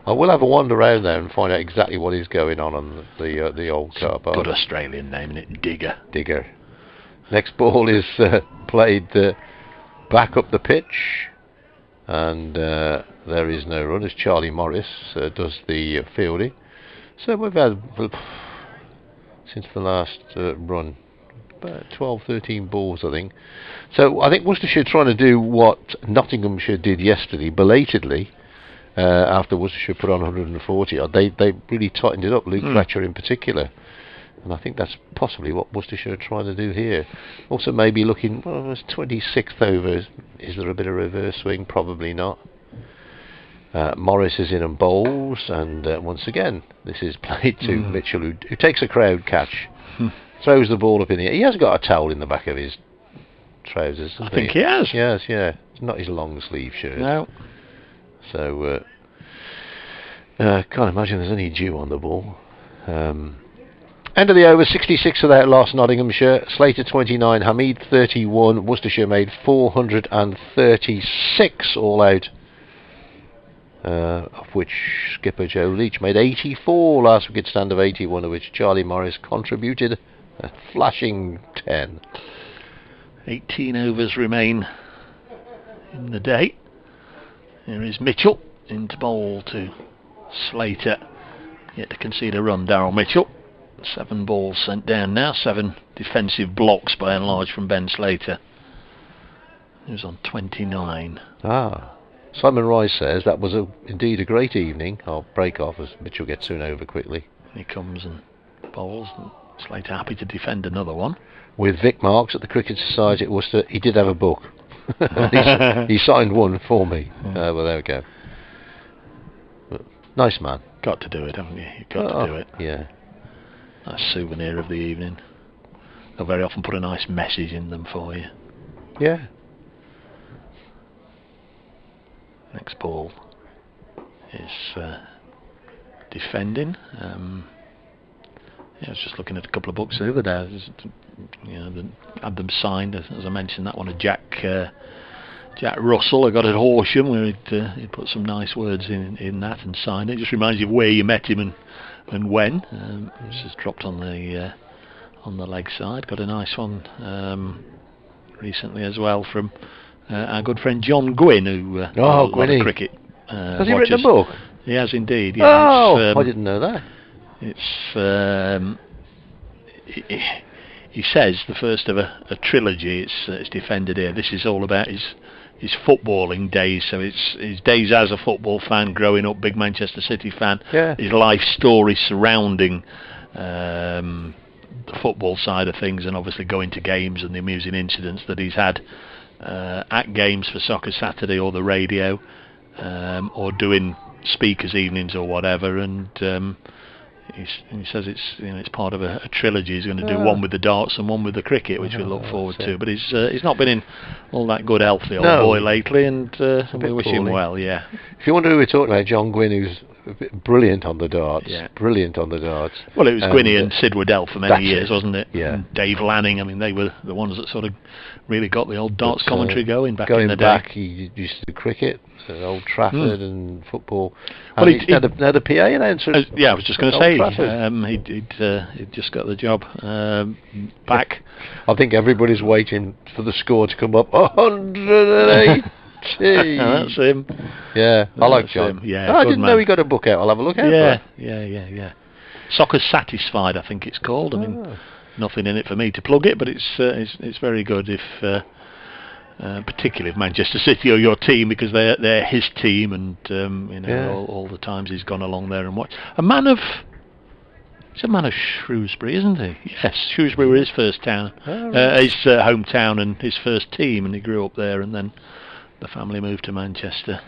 I will have a wander around there and find out exactly what is going on the old car park. Good Australian name, isn't it? Digger. Digger. Next ball is played back up the pitch, and there is no run as Charlie Morris does the fielding. So we've had, since the last run, about 12, 13 balls, I think. So I think Worcestershire trying to do what Nottinghamshire did yesterday, belatedly, after Worcestershire put on 140. They really tightened it up, Luke Fletcher in particular. And I think that's possibly what Worcestershire are trying to do here. Also maybe looking, well, it's 26th over. Is there a bit of reverse swing? Probably not. Morris is in and bowls, and once again, this is played to Mitchell, who takes a crowd catch, throws the ball up in the air. He has got a towel in the back of his trousers, I think he has. Yes, yeah. It's not his long sleeve shirt. No. So, can't imagine there's any dew on the ball. End of the over, 66 without loss, Nottinghamshire. Slater 29, Hamid 31. Worcestershire made 436 all out, of which skipper Joe Leach made 84. Last wicket stand of 81, of which Charlie Morris contributed a flashing 10. 18 overs remain in the day. Here is Mitchell into bowl to Slater. Yet to concede a run, Darryl Mitchell. 7 balls sent down now, 7 defensive blocks by and large from Ben Slater. He was on 29. Simon Rice says that was indeed a great evening. I'll break off as Mitchell gets soon over quickly. He comes and bowls, and Slater happy to defend another one. With Vic Marks at the Cricket Society at Worcester, he did have a book. He signed one for me. Well, there we go. But nice man. Got to do it, haven't you? You've got to do it. Yeah. Nice souvenir of the evening. They'll very often put a nice message in them for you. Yeah. Next ball is defending. I was just looking at a couple of books over there. Had them signed, as I mentioned, that one of Jack Russell. I got at Horsham, where he'd put some nice words in that and signed it. It just reminds you of where you met him and when. It's just dropped on the leg side. Got a nice one recently as well from our good friend John Gwynn, who Gwynny. cricket. Has he written a book? He has indeed. Yeah, I didn't know that. It's he says the first of a trilogy. It's defended here. This is all about his footballing days. So it's his days as a football fan, growing up, big Manchester City fan. Yeah. His life story surrounding the football side of things, and obviously going to games and the amusing incidents that he's had at games for Soccer Saturday or the radio, or doing speakers evenings or whatever. And he says it's part of a trilogy. He's going to do one with the darts and one with the cricket, which we look forward to. But he's not been in all that good health, the old boy, lately, and we wish him well. Yeah. If you wonder who we're talking about, John Gwynn, who's brilliant on the darts. Yeah. Brilliant on the darts. Well, it was Gwynny and Sid Waddell for many years, wasn't it? Yeah. And Dave Lanning. I mean, they were the ones that sort of really got the old darts commentary going back in the day. He used to do cricket at Old Trafford and football. Well, he's now the PA announcer. I was just going to say, he'd just got the job back. I think everybody's waiting for the score to come up. 180. That's him. Yeah, I like John. Yeah, I didn't know he got a book out. I'll have a look out. Yeah. Soccer Satisfied, I think it's called. I mean, nothing in it for me to plug it, but it's very good. If particularly if Manchester City are your team, because they're his team, and Yeah. all the times he's gone along there and watched. He's a man of Shrewsbury, isn't he? Yes, Shrewsbury were his first town, Oh, right. his hometown, and his first team, and he grew up there, and then the family moved to Manchester.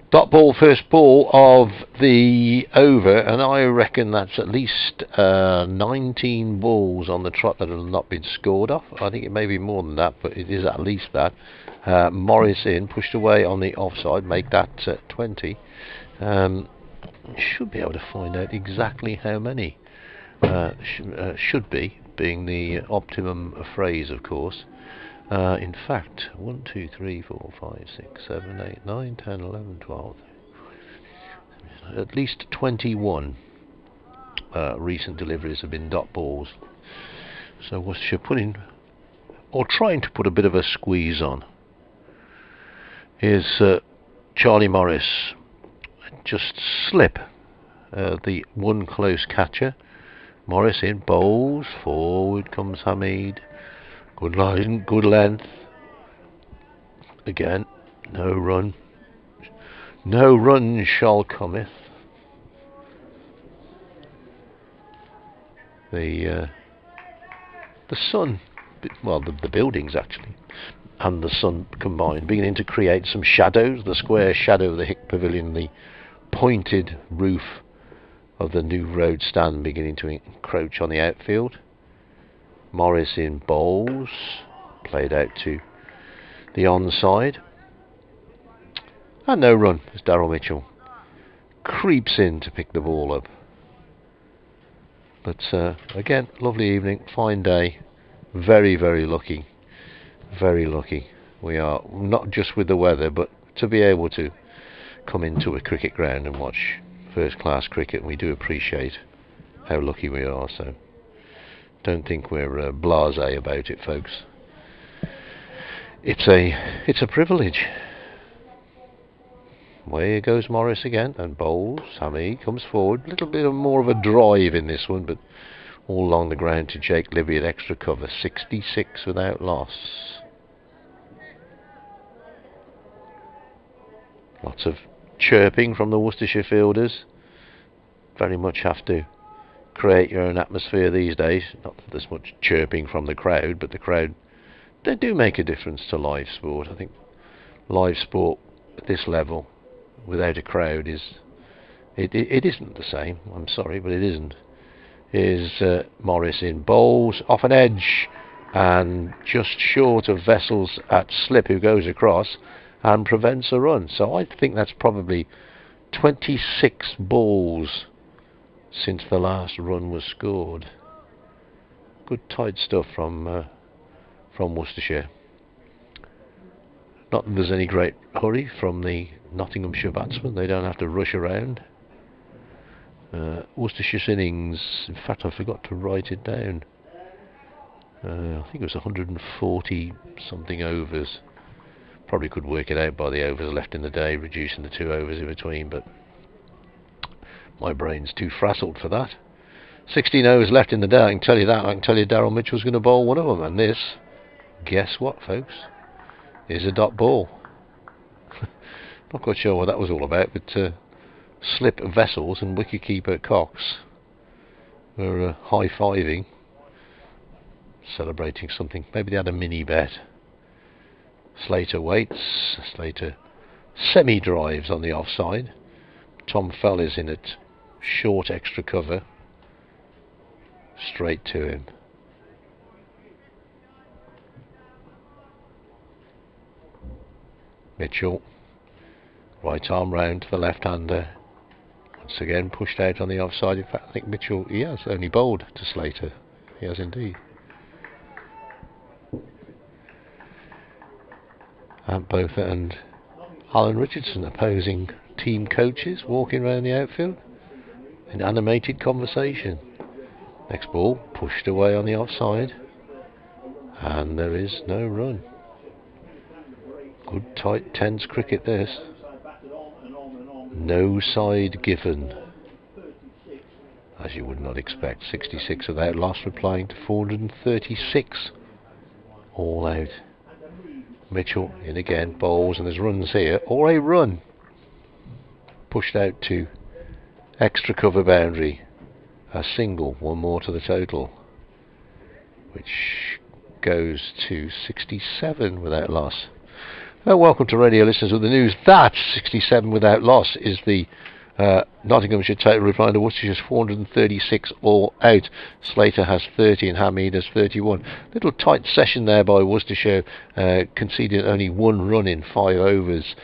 Dot ball, first ball of the over, and I reckon that's at least 19 balls on the trot that have not been scored off. I think it may be more than that, but it is at least that. Morris in, pushed away on the offside, make that 20. Should be able to find out exactly how many. Should be, being the optimum phrase, of course. In fact, 1, 2, 3, 4, 5, 6, 7, 8, 9, 10, 11, 12. At least 21 recent deliveries have been dot balls. So Worcestershire putting, or trying to put, a bit of a squeeze on. Here's Charlie Morris. Just slip the one close catcher. Morris in, bowls, forward comes Hamid. Good line, good length. Again, no run. No run shall cometh. The sun, well, the buildings actually, and the sun combined, beginning to create some shadows. The square shadow of the Hick Pavilion, the pointed roof of the New Road stand beginning to encroach on the outfield. Morris in bowls, played out to the onside, and no run as Daryl Mitchell creeps in to pick the ball up. But again, lovely evening, fine day, very, very lucky, very lucky. We are, not just with the weather, but to be able to come into a cricket ground and watch first class cricket. We do appreciate how lucky we are, so don't think we're blasé about it, folks. It's a privilege. Where goes Morris again, and bowls. Sammy comes forward, a little bit more of a drive in this one, but all along the ground to Jake Libby at extra cover. 66 without loss. Lots of chirping from the Worcestershire fielders. Very much have to create your own atmosphere these days. Not that there's much chirping from the crowd, but the crowd, they do make a difference to live sport. I think live sport at this level without a crowd it isn't the same. I'm sorry, but it isn't. Here's Morris in bowls, off an edge and just short of Vessels at slip, who goes across and prevents a run. So I think that's probably 26 balls since the last run was scored. Good tight stuff from Worcestershire. Not that there's any great hurry from the Nottinghamshire batsmen. They don't have to rush around. Worcestershire's innings, in fact I forgot to write it down. I think it was 140 something overs. Probably could work it out by the overs left in the day, reducing the 2 overs in between, but my brain's too frazzled for that. 16 overs left in the day, I can tell you that. I can tell you Daryl Mitchell's going to bowl one of them, and this, guess what, folks, is a dot ball. Not quite sure what that was all about, but slip Vessels and wicketkeeper Cox were high-fiving, celebrating something. Maybe they had a mini bet. Slater waits. Slater semi-drives on the offside. Tom Fell is in at short extra cover. Straight to him. Mitchell, right arm round to the left-hander. Once again pushed out on the offside. In fact, I think Mitchell, he has only bowled to Slater. He has indeed. And Botha and Alan Richardson, opposing team coaches, walking around the outfield in animated conversation. Next ball pushed away on the offside, and there is no run. Good tight tense cricket this. No side given, as you would not expect. 66 without loss, replying to 436 all out. Mitchell in again, bowls, and there's runs here, or a run. Pushed out to extra cover boundary. A single, one more to the total, which goes to 67 without loss. Welcome to radio listeners with the news. That 67 without loss is the Nottinghamshire total, replying to Worcestershire's 436 all out. Slater has 30 and Hamid has 31. Little tight session there by Worcestershire, conceding only one run in 5 overs.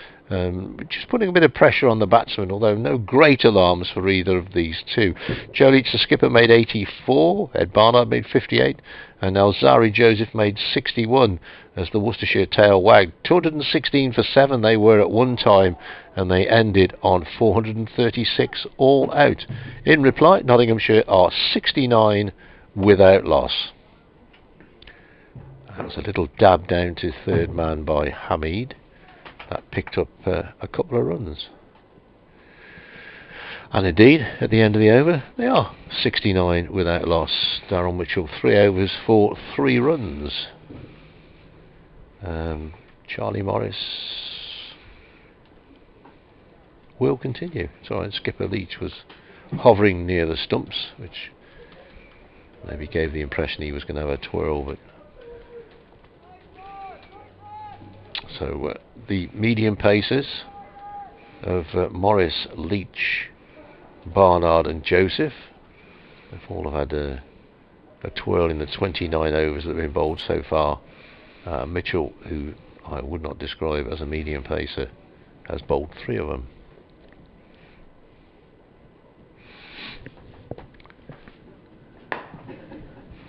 Just putting a bit of pressure on the batsmen, although no great alarms for either of these two. Joe Leach, the skipper, made 84, Ed Barnard made 58, and Alzari Joseph made 61 as the Worcestershire tail wagged. 216 for 7 they were at one time, and they ended on 436 all out. In reply, Nottinghamshire are 69 without loss. That was a little dab down to third man by Hamid. That picked up a couple of runs. And indeed, at the end of the over, they are 69 without loss. Darryl Mitchell, 3 overs for 3 runs. Charlie Morris will continue. Sorry, Skipper Leach was hovering near the stumps, which maybe gave the impression he was going to have a twirl, but so the medium pacers of Morris, Leach, Barnard and Joseph have all had a twirl in the 29 overs that have been bowled so far. Mitchell, who I would not describe as a medium pacer, has bowled 3 of them.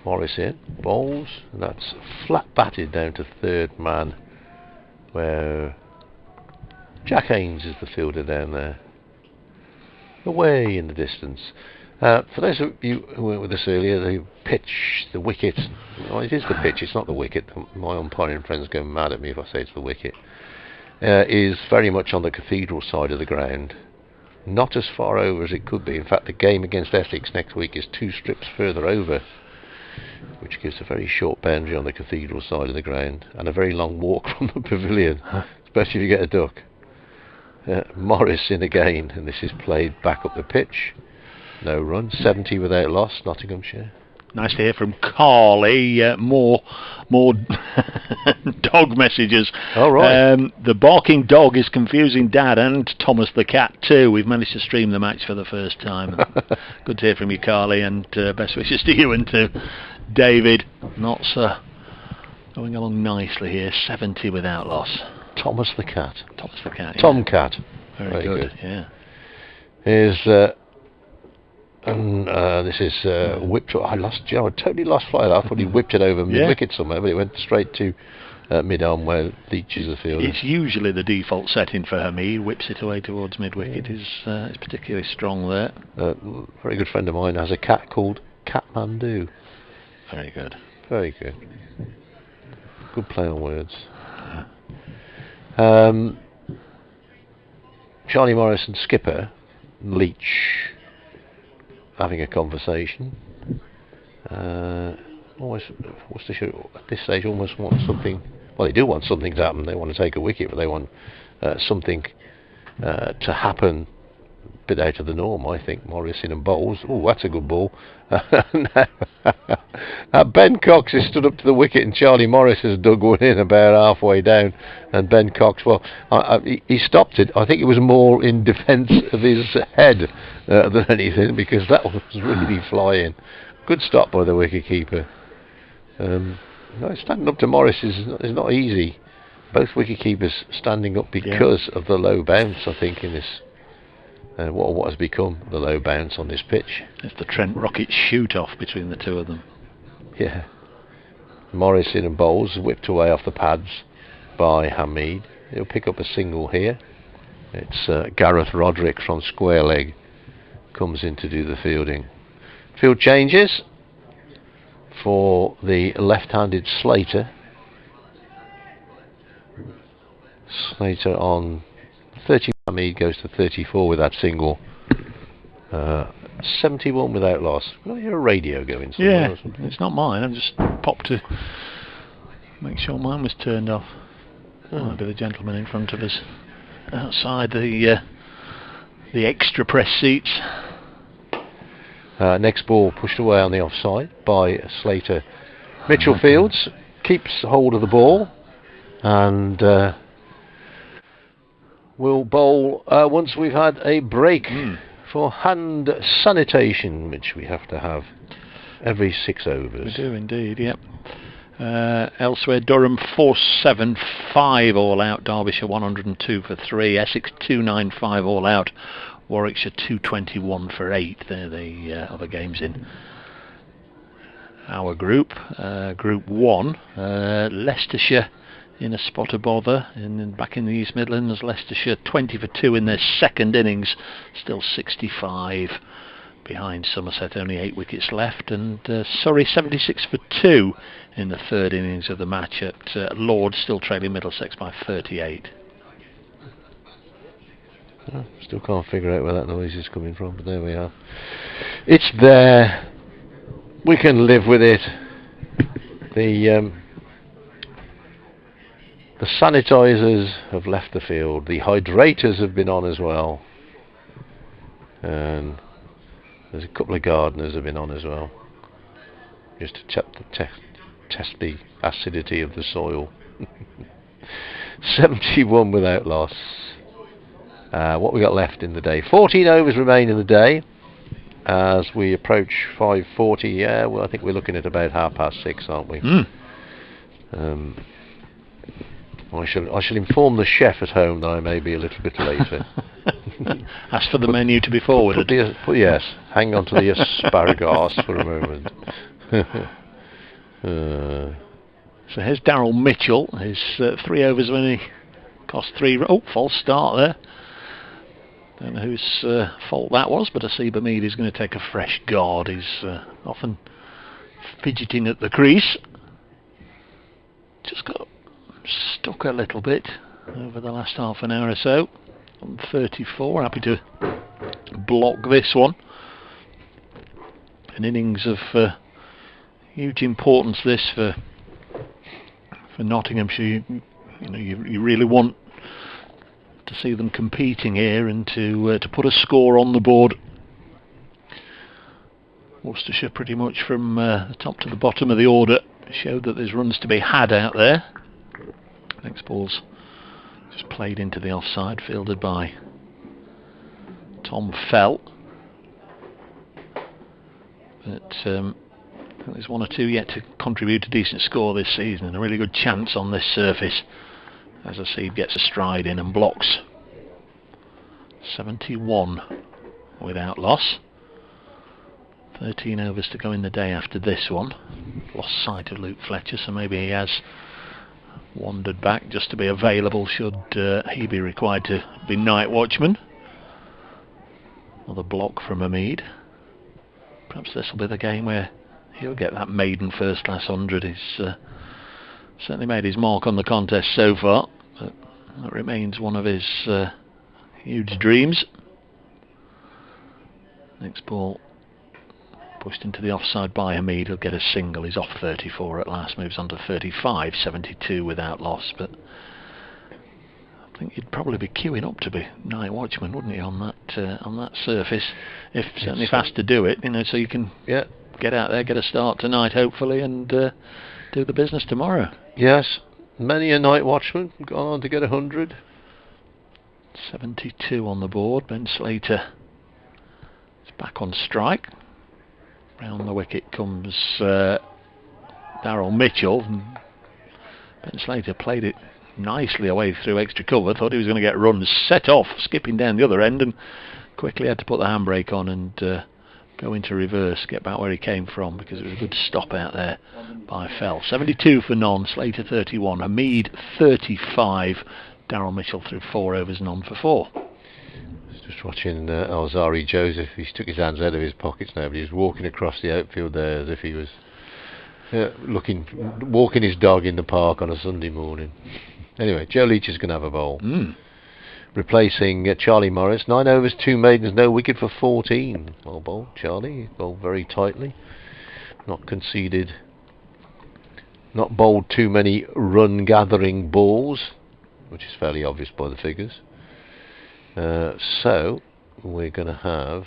Morris in, bowls, and that's flat batted down to third man, where Jack Haynes is the fielder down there, away in the distance. For those of you who were with us earlier, the pitch, the wicket, well, it is the pitch, it's not the wicket, my umpiring friends go mad at me if I say it's the wicket, is very much on the cathedral side of the ground, not as far over as it could be. In fact, the game against Essex next week is 2 strips further over, which gives a very short boundary on the cathedral side of the ground and a very long walk from the pavilion, especially if you get a duck. Morris in again, and this is played back up the pitch. No run, 70 without loss, Nottinghamshire. Nice to hear from Carly. More dog messages. All right. The barking dog is confusing Dad and Thomas the cat too. We've managed to stream the match for the first time. Good to hear from you, Carly, and best wishes to you and to David. Not going along nicely here. 70 without loss. Thomas the cat. Thomas the cat. Yeah. Tomcat. Very good. Yeah. Is and this is whipped. I totally lost flight. I thought he whipped it over mid-wicket somewhere, but it went straight to mid-arm where Leach is the fielder. It's usually the default setting for him. He whips it away towards mid-wicket. It's particularly strong there. Very good friend of mine has a cat called Kathmandu. Very good. Very good. Good play on words. Charlie Morris and skipper Leach having a conversation. Worcestershire at this stage almost want something. Well, they do want something to happen. They want to take a wicket, but they want something to happen a bit out of the norm. I think Morris in and bowls. Oh, that's a good ball. Ben Cox has stood up to the wicket, and Charlie Morris has dug one in about halfway down. And Ben Cox, well, he stopped it. I think it was more in defence of his head than anything, because that was really flying. Good stop by the wicket-keeper. Standing up to Morris is not easy. Both wicket-keepers standing up because of the low bounce, I think, in this. What has become the low bounce on this pitch. It's the Trent Rocket shoot-off between the two of them. Yeah. Morris in and bowls, whipped away off the pads by Hamid. He'll pick up a single here. It's Gareth Roderick from square leg comes in to do the fielding. Field changes for the left-handed Slater. Slater on 30. Hamid goes to 34 with that single. 71 without loss. Can I hear a radio going somewhere or something? It's not mine. I've just popped to make sure mine was turned off. Might be the gentleman in front of us outside the extra press seats. Next ball pushed away on the offside by Slater. Mitchell Fields keeps hold of the ball and will bowl once we've had a break for hand sanitation, which we have to have every 6 overs. We do indeed, yep. Elsewhere, Durham 475 all out, Derbyshire 102 for 3, Essex 295 all out, Warwickshire 221 for 8. They're the other games in our group. Group 1, Leicestershire in a spot of bother, and back in the East Midlands, Leicestershire 20 for 2 in their second innings, still 65 behind Somerset, only 8 wickets left, and Surrey 76 for 2 in the third innings of the match at Lords, still trailing Middlesex by 38. Still can't figure out where that noise is coming from, but there we are. It's there. We can live with it. The sanitisers have left the field. The hydrators have been on as well, and there's a couple of gardeners have been on as well, just to test the acidity of the soil. 71 without loss. What we got left in the day? 14 overs remain in the day as we approach 5:40. Yeah, well, I think we're looking at about 6:30, aren't we? I shall inform the chef at home that I may be a little bit later. Ask for the menu to be forwarded. Yes, hang on to the asparagus for a moment. So here's Daryl Mitchell. His 3 overs only cost 3. Oh, false start there. Don't know whose fault that was, but Asiba Mead is going to take a fresh guard. He's often fidgeting at the crease. Just got stuck a little bit over the last half an hour or so. On 34, happy to block this one. An innings of huge importance this for Nottinghamshire. You really want to see them competing here and to put a score on the board. Worcestershire pretty much from the top to the bottom of the order showed that there's runs to be had out there. Next ball's just played into the offside, fielded by Tom Fell. But I think there's 1 or 2 yet to contribute a decent score this season, and a really good chance on this surface as Asib gets a stride in and blocks. 71 without loss. 13 overs to go in the day after this one. Lost sight of Luke Fletcher, so maybe he has wandered back just to be available should he be required to be night watchman. Another block from Hamid. Perhaps this will be the game where he'll get that maiden first class 100. He's certainly made his mark on the contest so far, but that remains one of his huge dreams. Next ball pushed into the offside by Hamid. He'll get a single. He's off 34 at last, moves on to 35, 72 without loss, but I think you'd probably be queuing up to be night watchman, wouldn't you, on that surface, certainly if asked to do it, so you can get out there, get a start tonight hopefully, and do the business tomorrow. Yes, many a night watchman gone on to get 100. 72 on the board. Ben Slater is back on strike. Round the wicket comes Daryl Mitchell. Ben Slater played it nicely away through extra cover, thought he was going to get runs, set off skipping down the other end, and quickly had to put the handbrake on and go into reverse, get back where he came from, because it was a good stop out there by Fell. 72 for none, Slater 31, Hamid 35, Daryl Mitchell through 4 overs, none for 4. Just watching Alzari Joseph. He stuck his hands out of his pockets now, but he was walking across the outfield there as if he was walking his dog in the park on a Sunday morning. Anyway, Joe Leach is going to have a bowl. Replacing Charlie Morris. 9 overs, 2 maidens, no wicket for 14. Well bowled, Charlie. Bowled very tightly. Not conceded. Not bowled too many run-gathering balls. which is fairly obvious by the figures. So we're going to have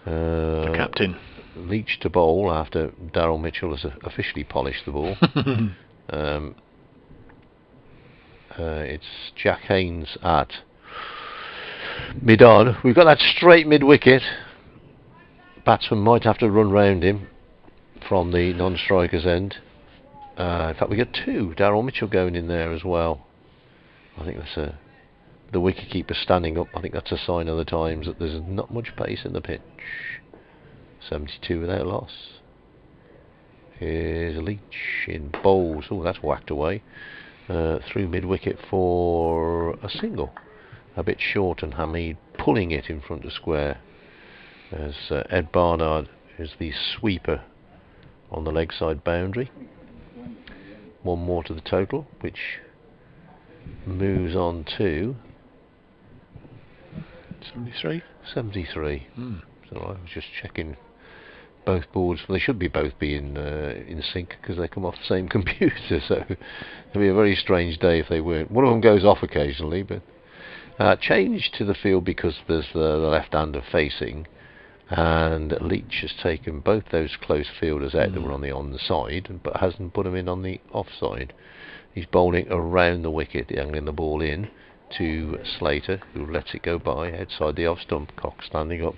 the captain Leach to bowl after Daryl Mitchell has officially polished the ball. It's Jack Haynes at mid-on. We've got that straight mid-wicket. Batsman might have to run round him from the non-striker's end. In fact, we get two. Daryl Mitchell going in there as well. I think that's the wicket-keeper standing up. I think that's a sign of the times that there's not much pace in the pitch. 72 without loss. Here's Leach in bowls. Oh, that's whacked away. Through mid-wicket for a single. A bit short, and Hamid pulling it in front of square. As Ed Barnard is the sweeper on the leg side boundary. One more to the total, which moves on to 73. 73. So I was just checking both boards. They should be both in sync because they come off the same computer. So it'd be a very strange day if they weren't. One of them goes off occasionally, but change to the field because there's the left-hander facing. And Leach has taken both those close fielders out that were on the side, but hasn't put them in on the offside. He's bowling around the wicket, angling the ball in to Slater, who lets it go by outside the off stump. Cox standing up,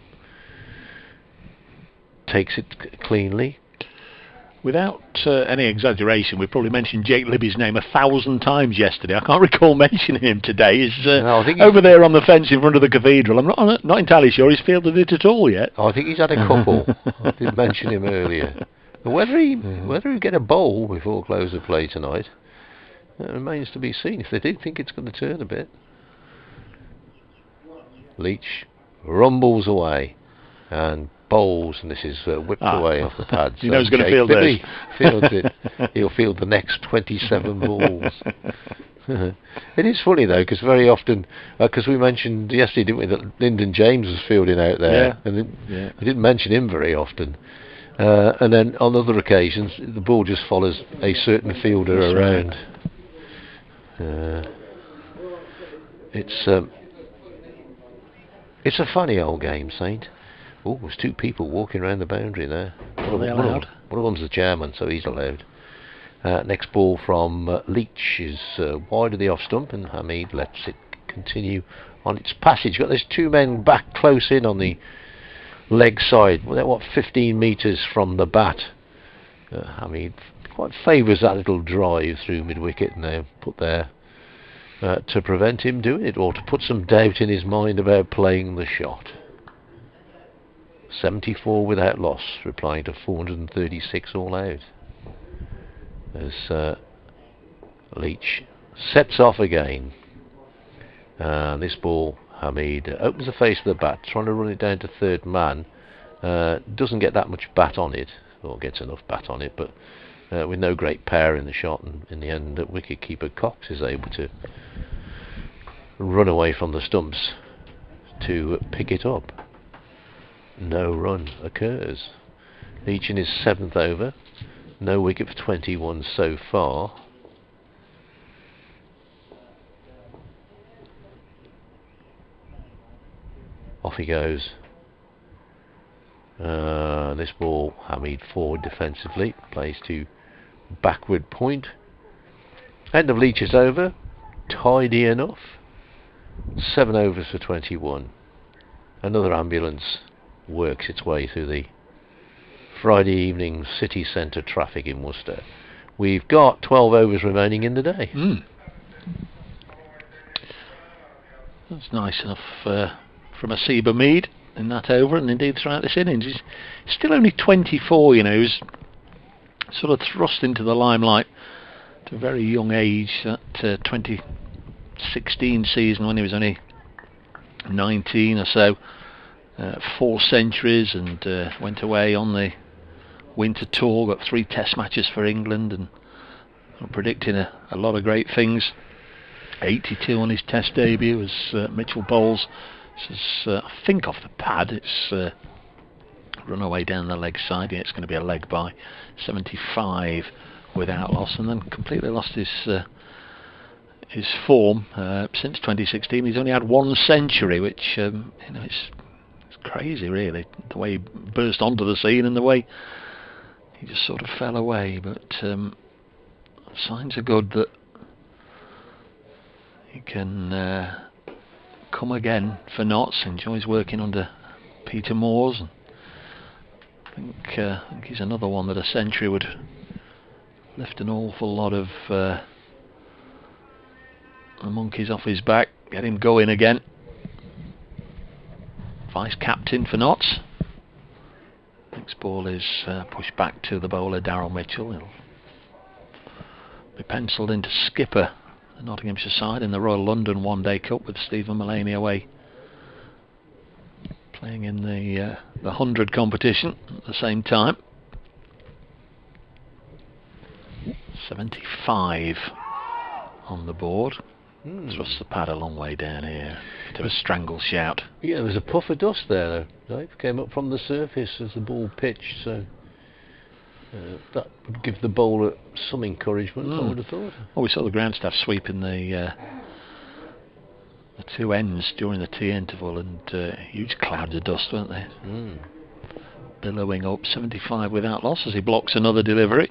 takes it cleanly. Without any exaggeration, we probably mentioned Jake Libby's name 1,000 times yesterday. I can't recall mentioning him today. He's No, I think over there on the fence in front of the cathedral. I'm not entirely sure he's fielded it at all yet. I think he's had a couple. I did mention him earlier. But whether he get a bowl before close of play tonight, remains to be seen. If they do think it's going to turn a bit. Leach rumbles away and bowls, and this is whipped away off the pads. You know he's going to field this. Fields it. He'll field the next 27 balls. It is funny though, because very often, because we mentioned yesterday, didn't we, that Lyndon James was fielding out there, and we didn't mention him very often. And then on other occasions, the ball just follows a certain fielder around. It's a funny old game, Saint. Oh, there's two people walking around the boundary there. Are they allowed? One of them's the chairman, so he's allowed. Next ball from Leach is wide of the off stump, and Hamid lets it continue on its passage. Got those two men back close in on the leg side. Well, they're, what, 15 metres from the bat. Hamid quite favours that little drive through mid-wicket now put there to prevent him doing it, or to put some doubt in his mind about playing the shot. 74 without loss, replying to 436 all out. As Leach sets off again. This ball, Hamid opens the face of the bat, trying to run it down to third man. Doesn't get that much bat on it, or gets enough bat on it, but with no great power in the shot, and in the end wicket-keeper Cox is able to run away from the stumps to pick it up. No run occurs. Leach in his 7th over. No wicket for 21 so far. Off he goes. This ball, Hamid forward defensively, plays to backward point. End of Leach's over. Tidy enough. 7 overs for 21. Another ambulance works its way through the Friday evening city centre traffic in Worcester. We've got 12 overs remaining in the day. That's nice enough from a Seba Mead in that over, and indeed throughout this innings. He's still only 24, you know. He was sort of thrust into the limelight at a very young age, that 2016 season when he was only 19 or so. 4 centuries, and went away on the winter tour, got 3 test matches for England, and I'm predicting a lot of great things. 82 on his test debut as Mitchell bowls. This is, I think, off the pad. It's run away down the leg side. Yeah, it's going to be a leg by. 75 without loss, and then completely lost his form since 2016. He's only had 1 century, which it's crazy, really. The way he burst onto the scene and the way he just sort of fell away. But signs are good that he can come again for Notts. Enjoys working under Peter Moores. I think he's another one that a century would lift an awful lot of the monkeys off his back, get him going again. Vice captain for Notts. Next ball is pushed back to the bowler Daryl Mitchell. He'll be pencilled into skipper the Nottinghamshire side in the Royal London One Day Cup, with Stephen Mullaney away playing in the 100 competition at the same time. 75 on the board. Thrusts the pad a long way down here to a strangle shout. Yeah, there was a puff of dust there, though. It came up from the surface as the ball pitched, so that would give the bowler some encouragement, I would have thought. Well, we saw the ground staff sweeping the 2 ends during the tea interval, and huge clouds of dust, weren't they? Billowing up. 75 without loss as he blocks another delivery.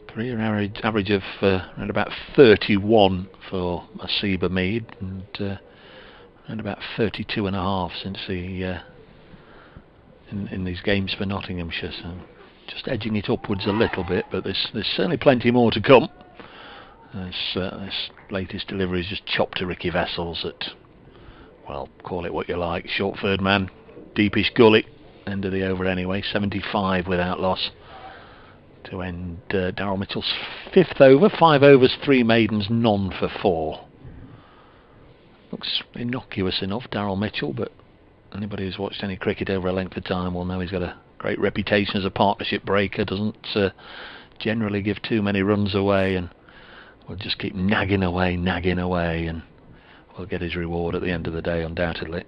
Career average of around about 31 for Masiba Mead, and around about 32.5 since he in these games for Nottinghamshire. So just edging it upwards a little bit, but there's certainly plenty more to come. This latest delivery is just chopped to Ricky Vessels at, well, call it what you like, short third man, deepish gully, end of the over anyway. 75 without loss to end Daryl Mitchell's 5th over. 5 overs, 3 maidens, none for 4. Looks innocuous enough, Daryl Mitchell, but anybody who's watched any cricket over a length of time will know he's got a great reputation as a partnership breaker. Doesn't generally give too many runs away, and will just keep nagging away, and will get his reward at the end of the day, undoubtedly.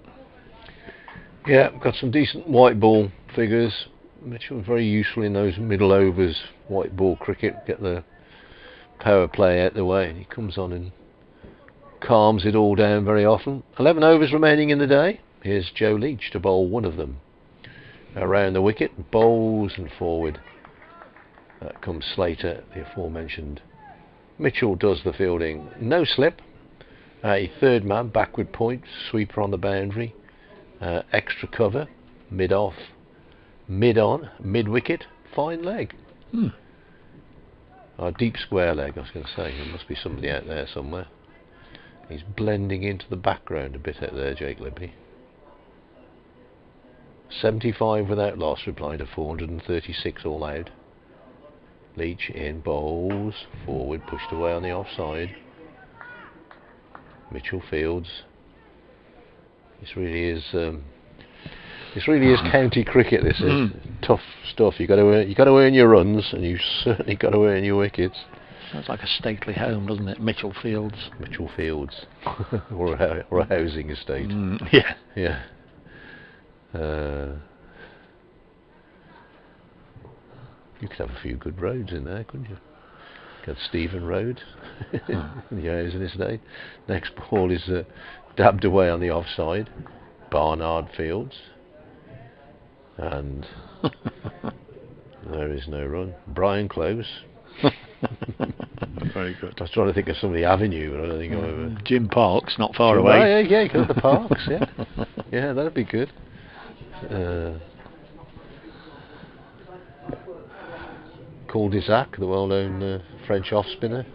Yeah, got some decent white ball figures. Mitchell was very useful in those middle overs white ball cricket, get the power play out the way, and he comes on and calms it all down very often. 11 overs remaining in the day. Here's Joe Leach to bowl one of them. Around the wicket, bowls and forward. That comes Slater, the aforementioned. Mitchell does the fielding. No slip. A third man, backward point, sweeper on the boundary. Extra cover, mid-off, mid-on, mid-wicket, fine leg. Deep square leg, I was going to say. There must be somebody out there somewhere. He's blending into the background a bit out there, Jake Liberty. 75 without loss, replying to 436 all out. Leach in, bowls, forward, pushed away on the offside. Mitchell fields. This really is county cricket. This is tough stuff. You got to earn your runs, and you certainly got to earn your wickets. Sounds like a stately home, doesn't it? Mitchell Fields. Mitchell Fields, or a housing estate. Yeah. Yeah. You could have a few good roads in there, couldn't you? Got Stephen Road, the housing estate. Next ball is dabbed away on the offside. Barnard Fields, and there is no run. Brian Close. Very good. I was trying to think of some of the avenue, but I don't think I've ever. Jim Parks, not far away. Yeah, you got the Parks. Yeah, yeah, that'd be good. Cul-de-sac, the well-known French off-spinner.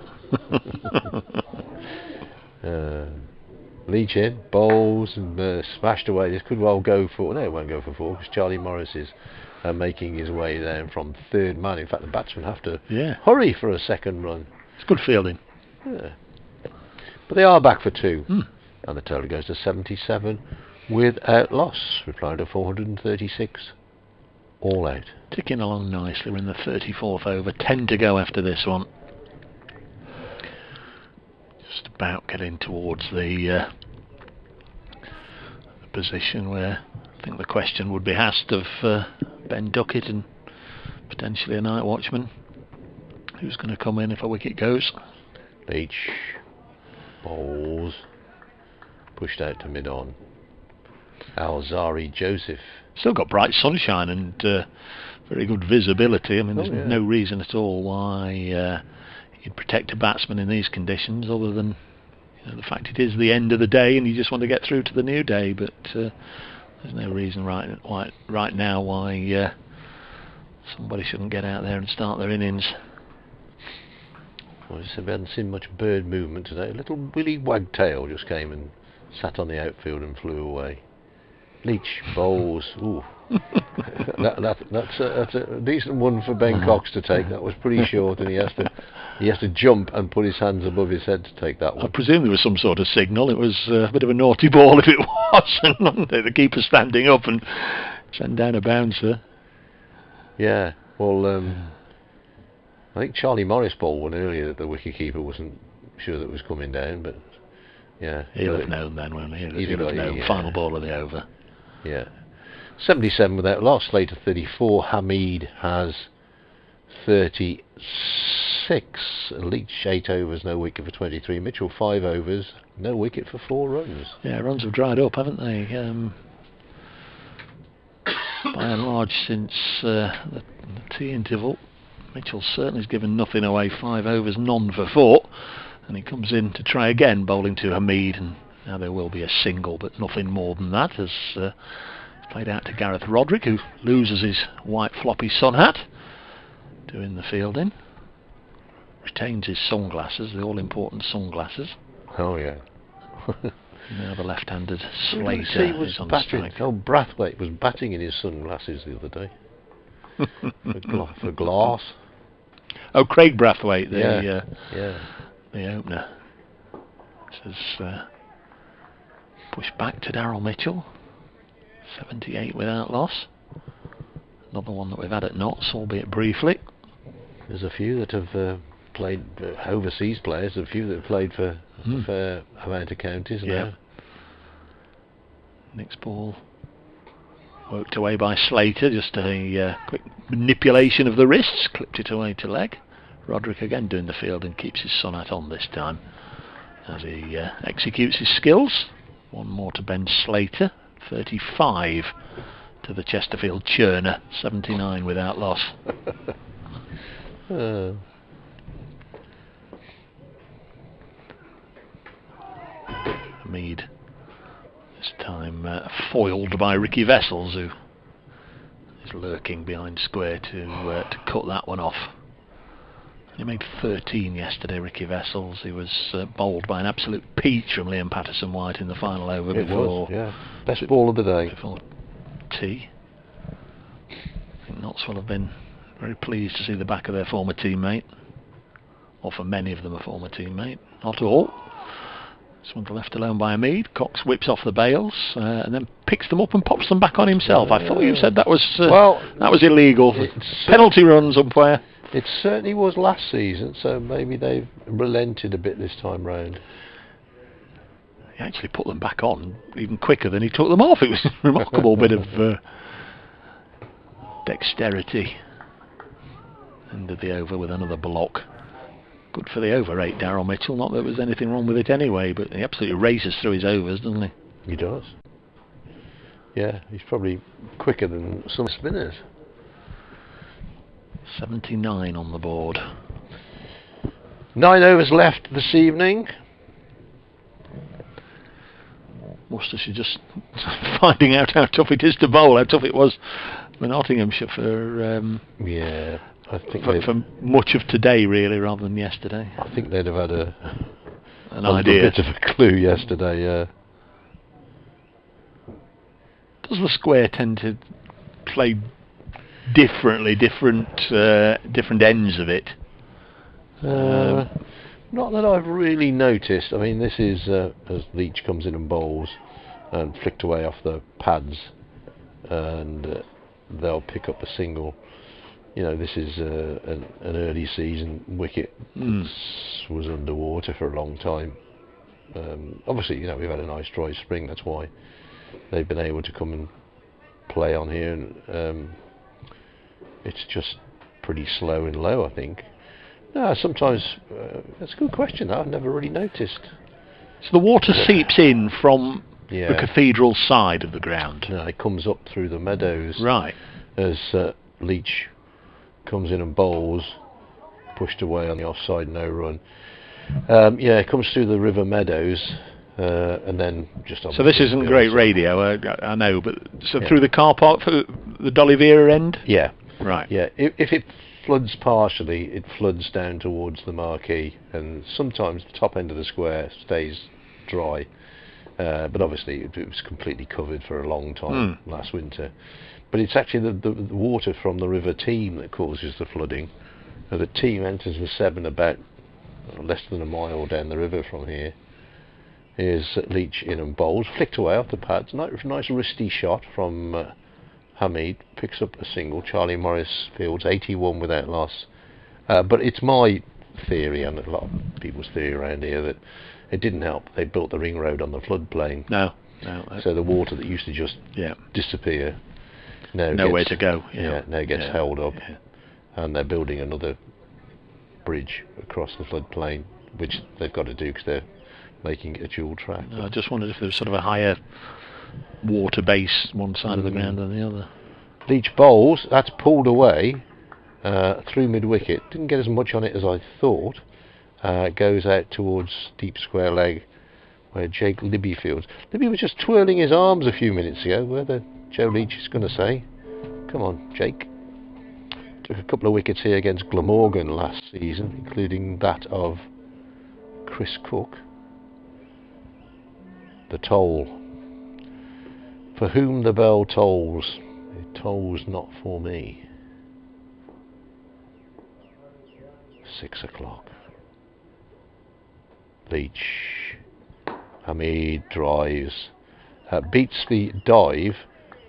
Leach in, bowls and smashed away. This could well go for... No, it won't go for 4 because Charlie Morris is making his way down from third man. In fact, the batsmen have to hurry for a second run. It's good fielding. Yeah. But they are back for 2. And the total goes to 77 without loss, replying to 436 all out. Ticking along nicely. We're in the 34th over. 10 to go after this one. Just about getting towards the position where I think the question would be asked of Ben Duckett and potentially a night watchman. who's going to come in if a wicket goes. Leach bowls, pushed out to mid-on. Alzari Joseph. Still got bright sunshine and very good visibility. I mean, there's no reason at all why you'd protect a batsman in these conditions, other than the fact it is the end of the day and you just want to get through to the new day. But there's no reason right now why somebody shouldn't get out there and start their innings. Well, I haven't seen much bird movement today. A little Willy Wagtail just came and sat on the outfield and flew away. Leach bowls. Ooh, that's a decent one for Ben Cox to take. That was pretty short, and he has to jump and put his hands above his head to take that one. I presume there was some sort of signal. It was a bit of a naughty ball if it was, and the keeper standing up and send down a bouncer. Yeah, well, I think Charlie Morris bowled one earlier that the wicketkeeper wasn't sure that was coming down, but yeah. He'll have known then, won't he? He'll have known. Final ball of the over. Yeah. 77 without loss. Slater 34. Hamid has 36. Leach 8 overs, no wicket for 23. Mitchell 5 overs, no wicket for 4 runs. Yeah, runs have dried up, haven't they? By and large, since the tea interval. Mitchell certainly has given nothing away. 5 overs, none for 4, and he comes in to try again, bowling to Hamid, and now there will be a single, but nothing more than that, as played out to Gareth Roderick, who loses his white floppy sun hat, doing the fielding. Retains his sunglasses, the all-important sunglasses. Oh yeah. Now the left-handed Slater is on strike. Oh, Brathwaite was batting in his sunglasses the other day. for glass. Oh, Craig Brathwaite, the opener. This is pushed back to Daryl Mitchell. 78 without loss. Another one that we've had at Notts, albeit briefly. There's a few that have played overseas players, a few that have played for a fair amount of counties now. Next ball worked away by Slater, just a quick manipulation of the wrists, clipped it away to leg. Roderick again doing the field and keeps his sun hat on this time as he executes his skills. One more to Ben Slater, 35 to the Chesterfield churner, 79 without loss. Hamid this time foiled by Ricky Vessels, who is lurking behind square to cut that one off. He made 13 yesterday, Ricky Vessels. He was bowled by an absolute peach from Liam Patterson-White in the final over before. Best ball of the day. Before tea. I think Notts will have been very pleased to see the back of their former teammate. Or for many of them, a former teammate. Not all. This one's left alone by Hamid. Cox whips off the bails and then picks them up and pops them back on himself. I thought you said that was illegal. Penalty runs, umpire. It certainly was last season, so maybe they've relented a bit this time round. He actually put them back on even quicker than he took them off. It was a remarkable bit of dexterity. End of the over with another block. Good for the over 8, Daryl Mitchell. Not that there was anything wrong with it anyway, but he absolutely races through his overs, doesn't he? He does. Yeah, he's probably quicker than some spinners. 79 on the board. 9 overs left this evening. Worcestershire just finding out how tough it is to bowl, how tough it was for Nottinghamshire for I think for much of today, really, rather than yesterday. I think they'd have had an idea. Bit of a clue yesterday. Yeah. Does the square tend to play differently, different ends of it? Not that I've really noticed. I mean, this is as Leach comes in and bowls and flicked away off the pads, and they'll pick up a single. You know, this is an early season wicket. Was underwater for a long time. Obviously, you know, we've had a nice dry spring. That's why they've been able to come and play on here. And it's just pretty slow and low, I think. No, sometimes that's a good question. That I've never really noticed. So the water seeps in from the Yeah. cathedral side of the ground. No, it comes up through the meadows Right. as Leach comes in and bowls, pushed away on the offside, no run. Yeah, it comes through the river meadows, and then just. So this isn't great radio, I know, but so Yeah. through the car park for the Dollyvera end. Yeah. Right. Yeah. If it floods partially, it floods down towards the marquee, and sometimes the top end of the square stays dry. But obviously it was completely covered for a long time last winter. But it's actually the water from the River Team that causes the flooding. The Team enters the Severn about less than a mile down the river from here. Here's Leach in and bowls, flicked away off the pads. Nice wristy shot from Hamid, picks up a single. Charlie Morris fields 81 without loss. But it's my theory, and a lot of people's theory around here, that it didn't help. They built the ring road on the floodplain. No. So the water that used to just disappear now nowhere gets, to go. now gets held up, and they're building another bridge across the floodplain, which they've got to do because they're making it a dual track. I just wondered if there was sort of a higher water base one side of the ground than the other. Leach bowls, that's pulled away through mid-wicket. Didn't get as much on it as I thought. Goes out towards deep square leg where Jake Libby fields. Libby was just twirling his arms a few minutes ago. Whether Joe Leach is going to say, come on Jake. Took a couple of wickets here against Glamorgan last season, including that of Chris Cook. The toll. For whom the bell tolls, it tolls not for me. 6 o'clock. Leach. Hamid drives. Beats the dive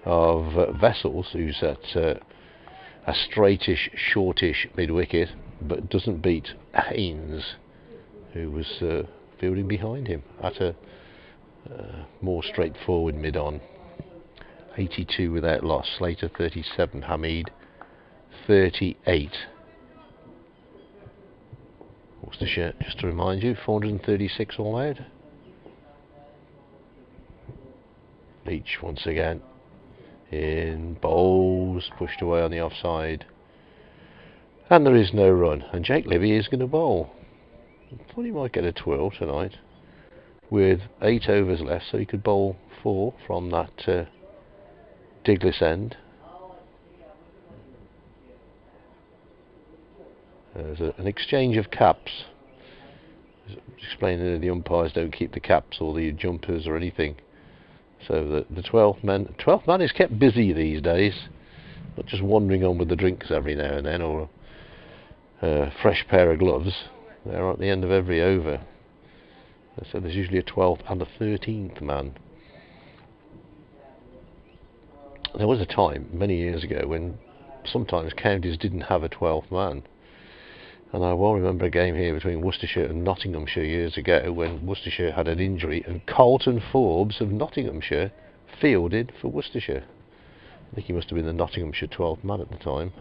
of Vessels, who's at a straightish, shortish mid-wicket, but doesn't beat Haynes, who was fielding behind him at a more straightforward mid-on. 82 without loss. Slater 37. Hamid 38. Worcestershire, just to remind you, 436 all out. Leach once again in bowls, pushed away on the offside, and there is no run, and Jake Libby is going to bowl. I thought he might get a twirl tonight with 8 overs left, so he could bowl 4 from that Diglis end. There's an exchange of caps. Explaining that the umpires don't keep the caps or the jumpers or anything. So the 12th man is kept busy these days, not just wandering on with the drinks every now and then, or a fresh pair of gloves. They're at the end of every over. So there's usually a 12th and a 13th man. There was a time many years ago when sometimes counties didn't have a 12th man. And I well remember a game here between Worcestershire and Nottinghamshire years ago when Worcestershire had an injury and Carlton Forbes of Nottinghamshire fielded for Worcestershire. I think he must have been the Nottinghamshire 12th man at the time.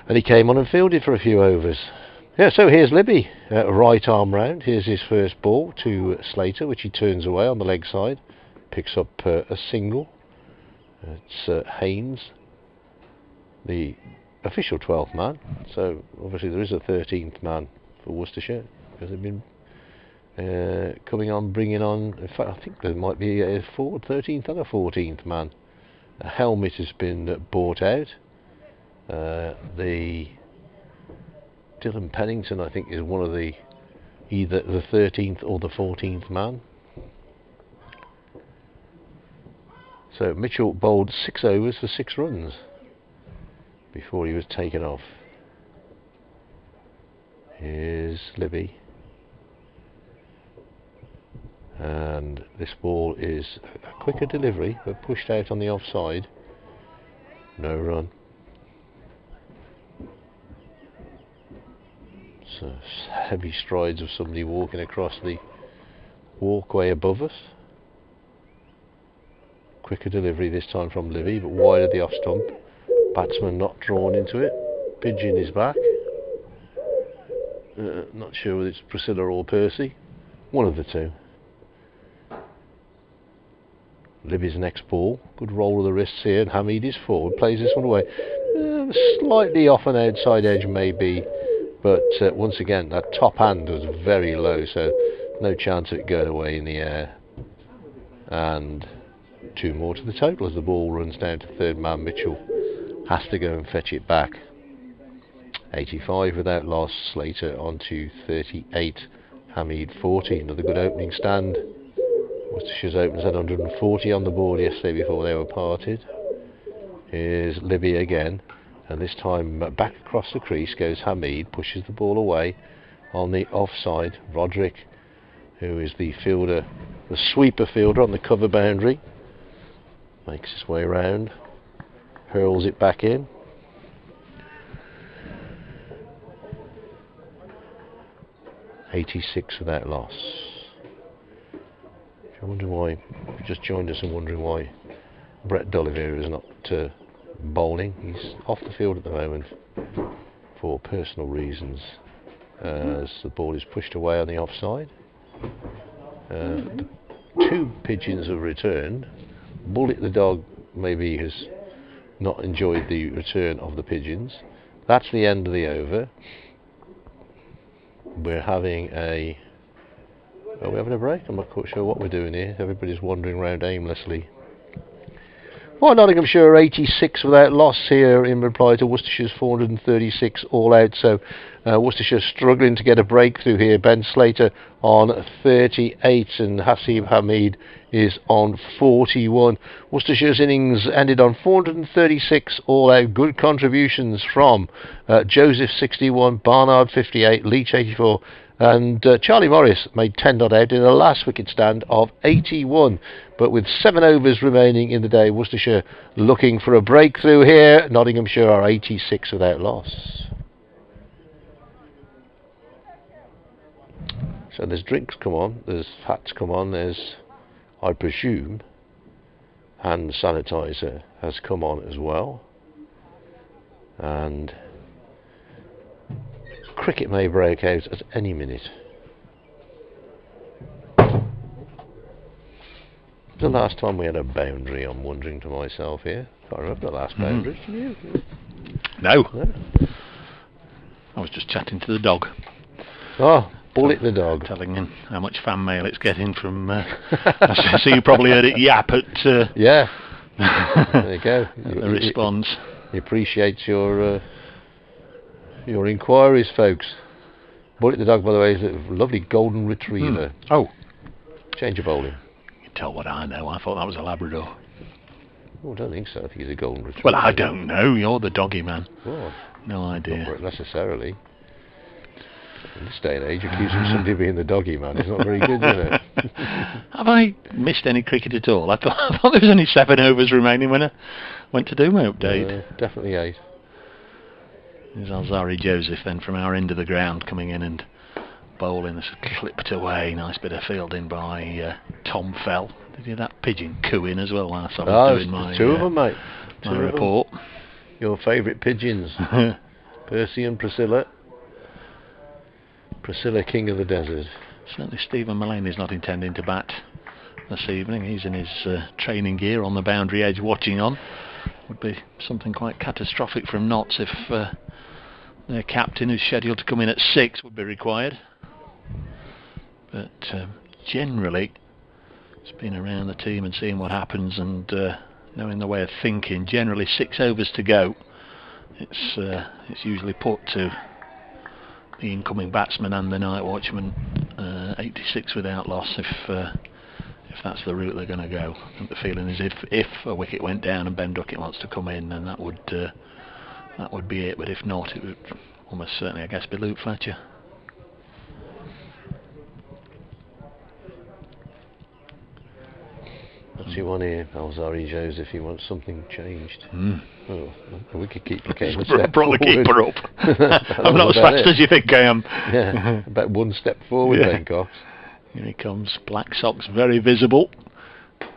And he came on and fielded for a few overs. Yeah, so here's Libby, right arm round. Here's his first ball to Slater, which he turns away on the leg side. Picks up a single. It's Haynes, the official 12th man, so obviously there is a 13th man for Worcestershire because they've been coming on, bringing on. In fact, I think there might be a 13th and a 14th man. A helmet has been bought out. The Dylan Pennington, I think, is one of the either the 13th or the 14th man. So Mitchell bowled 6 overs for 6 runs before he was taken off. Here's Libby, and this ball is a quicker delivery but pushed out on the offside. No run. So heavy strides of somebody walking across the walkway above us. Quicker delivery this time from Libby, but wide of the off stump. Batsman not drawn into it. Pigeon is back. Not sure whether it's Priscilla or Percy. One of the two. Libby's next ball. Good roll of the wrists here, and Hamid is forward. Plays this one away. Slightly off an outside edge maybe, but once again that top hand was very low, so no chance of it going away in the air. And 2 more to the total as the ball runs down to third man. Mitchell has to go and fetch it back. 85 without loss. Slater on to 38. Hamid 40. Another good opening stand. Worcestershire's openers had 140 on the board yesterday before they were parted. Here's Libby again, and this time back across the crease goes Hamid, pushes the ball away on the offside. Roderick, who is the fielder, the sweeper fielder on the cover boundary, makes his way round, hurls it back in. .86 without loss. I wonder why, if you just joined us and wondering why Brett Dolliver is not bowling. He's off the field at the moment for personal reasons, as the ball is pushed away on the offside. The 2 pigeons have returned. Bullet the dog maybe has not enjoyed the return of the pigeons. That's the end of the over. We're having a... Are we having a break? I'm not quite sure what we're doing here. Everybody's wandering around aimlessly. Well, Nottinghamshire 86 without loss here in reply to Worcestershire's 436 all out. So Worcestershire struggling to get a breakthrough here. Ben Slater on 38 and Hasib Hamid is on 41. Worcestershire's innings ended on 436 all out. Good contributions from Joseph 61, Barnard 58, Leach 84. And Charlie Morris made 10 not out in a last wicket stand of 81. But with 7 overs remaining in the day, Worcestershire looking for a breakthrough here. Nottinghamshire are 86 without loss. So there's drinks come on, there's hats come on, there's, I presume, hand sanitizer has come on as well. And cricket may break out at any minute. The last time we had a boundary, I'm wondering to myself here. Can't remember the last boundary. Can you? No. I was just chatting to the dog. Oh, Bullet the dog. Telling him how much fan mail it's getting from... so you probably heard it yap at... Yeah. There you go. The response. He appreciates your inquiries, folks. Bullet the dog, by the way, is a lovely golden retriever. Oh. Change of bowling. You tell what I know. I thought that was a Labrador. Oh, I don't think so. I think he's a golden retriever. Well, I don't know. You're the doggy man. Oh, no idea. Not necessarily. In this day and age, accusing somebody of being the doggy man is not very good, is it? Have I missed any cricket at all? I thought there was only 7 overs remaining when I went to do my update. Definitely 8. There's Alzari Joseph then from our end of the ground coming in and bowling. This clipped away. Nice bit of fielding by Tom Fell. Did you hear that pigeon cooing as well last time I was doing my 2 of them, mate. My report. Your favourite pigeons. Percy and Priscilla. Priscilla, king of the desert. Certainly Stephen Mullaney's not intending to bat this evening. He's in his training gear on the boundary edge watching on. Would be something quite catastrophic from Notts if their captain, who's scheduled to come in at 6, would be required. But generally, it's been around the team and seeing what happens and knowing the way of thinking. Generally 6 overs to go. It's usually put to the incoming batsman and the night watchman. 86 without loss if that's the route they're going to go. I think the feeling is if a wicket went down and Ben Duckett wants to come in, then that would be it. But if not, it would almost certainly, I guess, be Luke Fletcher. What's he want here? Alzari Joseph, he wants something changed. Oh, the wicketkeeper came a step Brought the forward. keeper up. I'm not as fast as you think I am. Yeah, about 1 step forward, Yeah. Ben Cox. Here he comes, black socks very visible.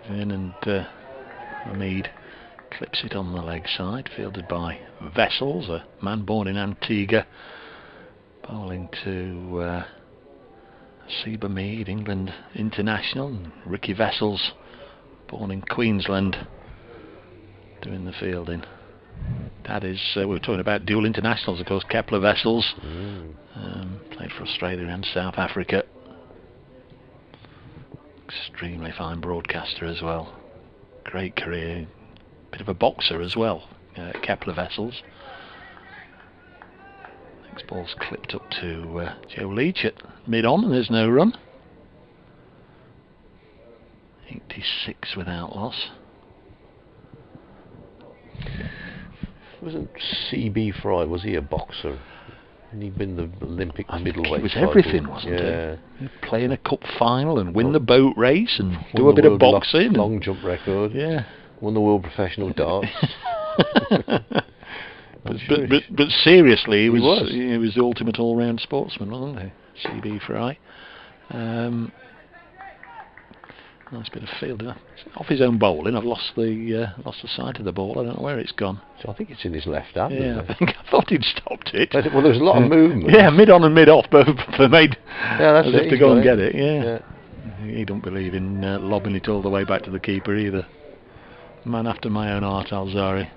In and Hamid clips it on the leg side, fielded by Vessels, a man born in Antigua bowling to Seba Mead, England international, and Ricky Vessels, born in Queensland, doing the fielding. That is, we were talking about dual internationals, of course. Kepler Vessels played for Australia and South Africa. Extremely fine broadcaster as well. Great career. Bit of a boxer as well, Kepler Vessels. Next ball's clipped up to Joe Leach at mid-on, and there's no run. 86 without loss. Wasn't C.B. Fry, was he a boxer? And he'd been the Olympic middleweight. It was title. everything, wasn't it? He'd play in a cup final and win the boat race and Won do a the bit of world boxing. Long jump record. Yeah. Won the world professional darts. But seriously, he was was. the ultimate all-round sportsman, wasn't he? C.B. Fry. Nice bit of fielding. Off his own bowling, I've lost the sight of the ball. I don't know where it's gone. So I think it's in his left hand. Yeah, I thought he'd stopped it. Well, there's a lot of movement. Yeah, mid-on and mid-off, both they made that's as it. if to go and get it. Yeah. He don't believe in lobbing it all the way back to the keeper either. Man after my own heart, Alzari.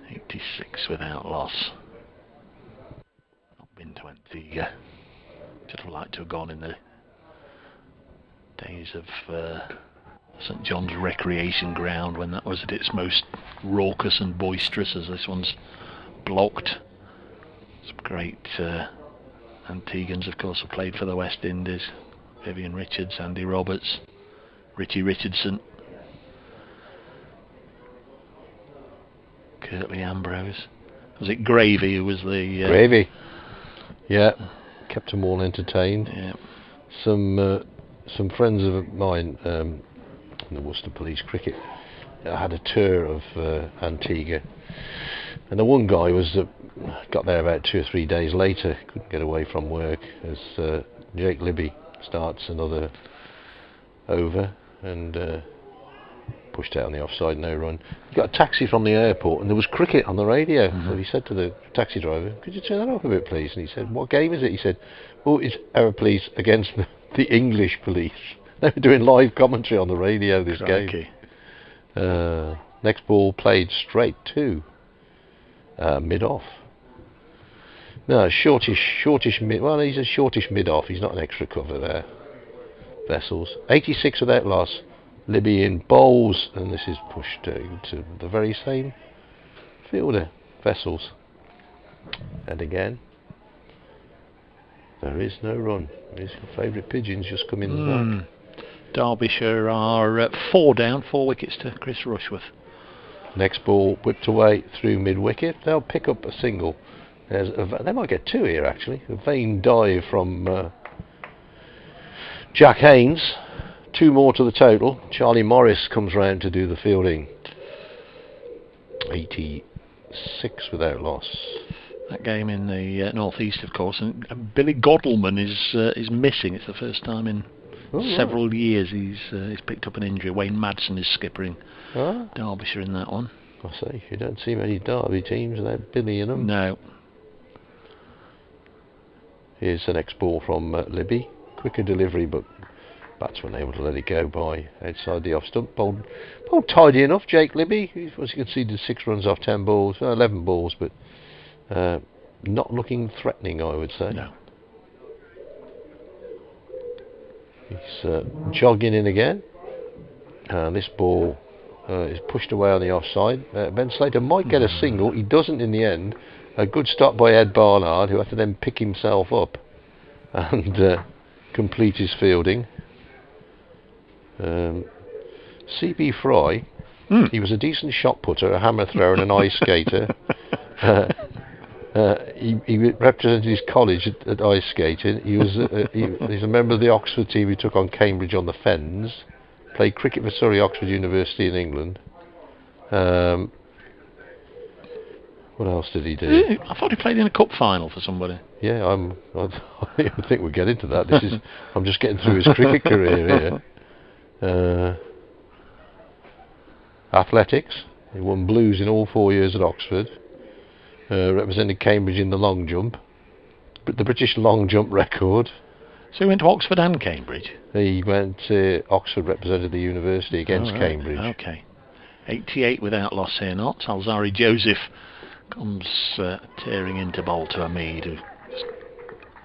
86 without loss. Not been to Antigua. Should have liked to have gone in the days of St John's Recreation Ground, when that was at its most raucous and boisterous, as this one's blocked. Some great Antiguans, of course, have played for the West Indies. Vivian Richards, Andy Roberts, Richie Richardson, Curtly Ambrose. Was it Gravy who was the... Gravy. Yeah. Kept them all entertained. Yeah. Some friends of mine in the Worcester Police Cricket had a tour of Antigua, and the one guy got there about 2 or 3 days later, couldn't get away from work, as Jake Libby starts another over and pushed out on the offside, no run. He got a taxi from the airport and there was cricket on the radio. So he said to the taxi driver, "Could you turn that up a bit, please?" And he said, "What game is it?" He said, "Oh, it's our police against the English police." They were doing live commentary on the radio this game. Next ball played straight to mid-off. No, shortish mid. Well, he's a shortish mid-off. He's not an extra cover there. Vessels. 86 without loss. Libby in bowls, and this is pushed to the very same fielder, Vessels. And again, there is no run. Here's your favourite pigeons just come in the back. Derbyshire are 4 down, 4 wickets to Chris Rushworth. Next ball whipped away through mid-wicket. They'll pick up a single. They might get 2 here actually. A vain dive from Jack Haynes. 2 more to the total. Charlie Morris comes round to do the fielding. 86 without loss. That game in the northeast, of course, and Billy Godleman is missing. It's the first time in several years he's picked up an injury. Wayne Madsen is skippering Derbyshire in that one. I say, you don't see many Derby teams without Billy in them. No. Here's the next ball from Libby. Quicker delivery, but batsman able to let it go by outside the off stump. Bowled tidy enough, Jake Libby. He was conceded 6 runs off 10 balls, 11 balls, but not looking threatening, I would say. No. He's jogging in again. This ball is pushed away on the offside. Ben Slater might get a single. He doesn't in the end. A good stop by Ed Barnard, who had to then pick himself up and complete his fielding. C.B. Fry, he was a decent shot putter, a hammer thrower and an ice skater. He represented his college at ice skating. He's a member of the Oxford team who took on Cambridge on the Fens. Played cricket for Surrey Oxford University in England. What else did he do? I thought he played in a cup final for somebody. Yeah, I think we'll get into that. I'm just getting through his cricket career here. Athletics. He won blues in all 4 years at Oxford. represented Cambridge in the long jump, but the British long jump record. So he went to Oxford and Cambridge? He went to Oxford, represented the university against Cambridge. Okay. 88 without loss here, not. Alzari Joseph comes tearing into bowl to Hamid, who just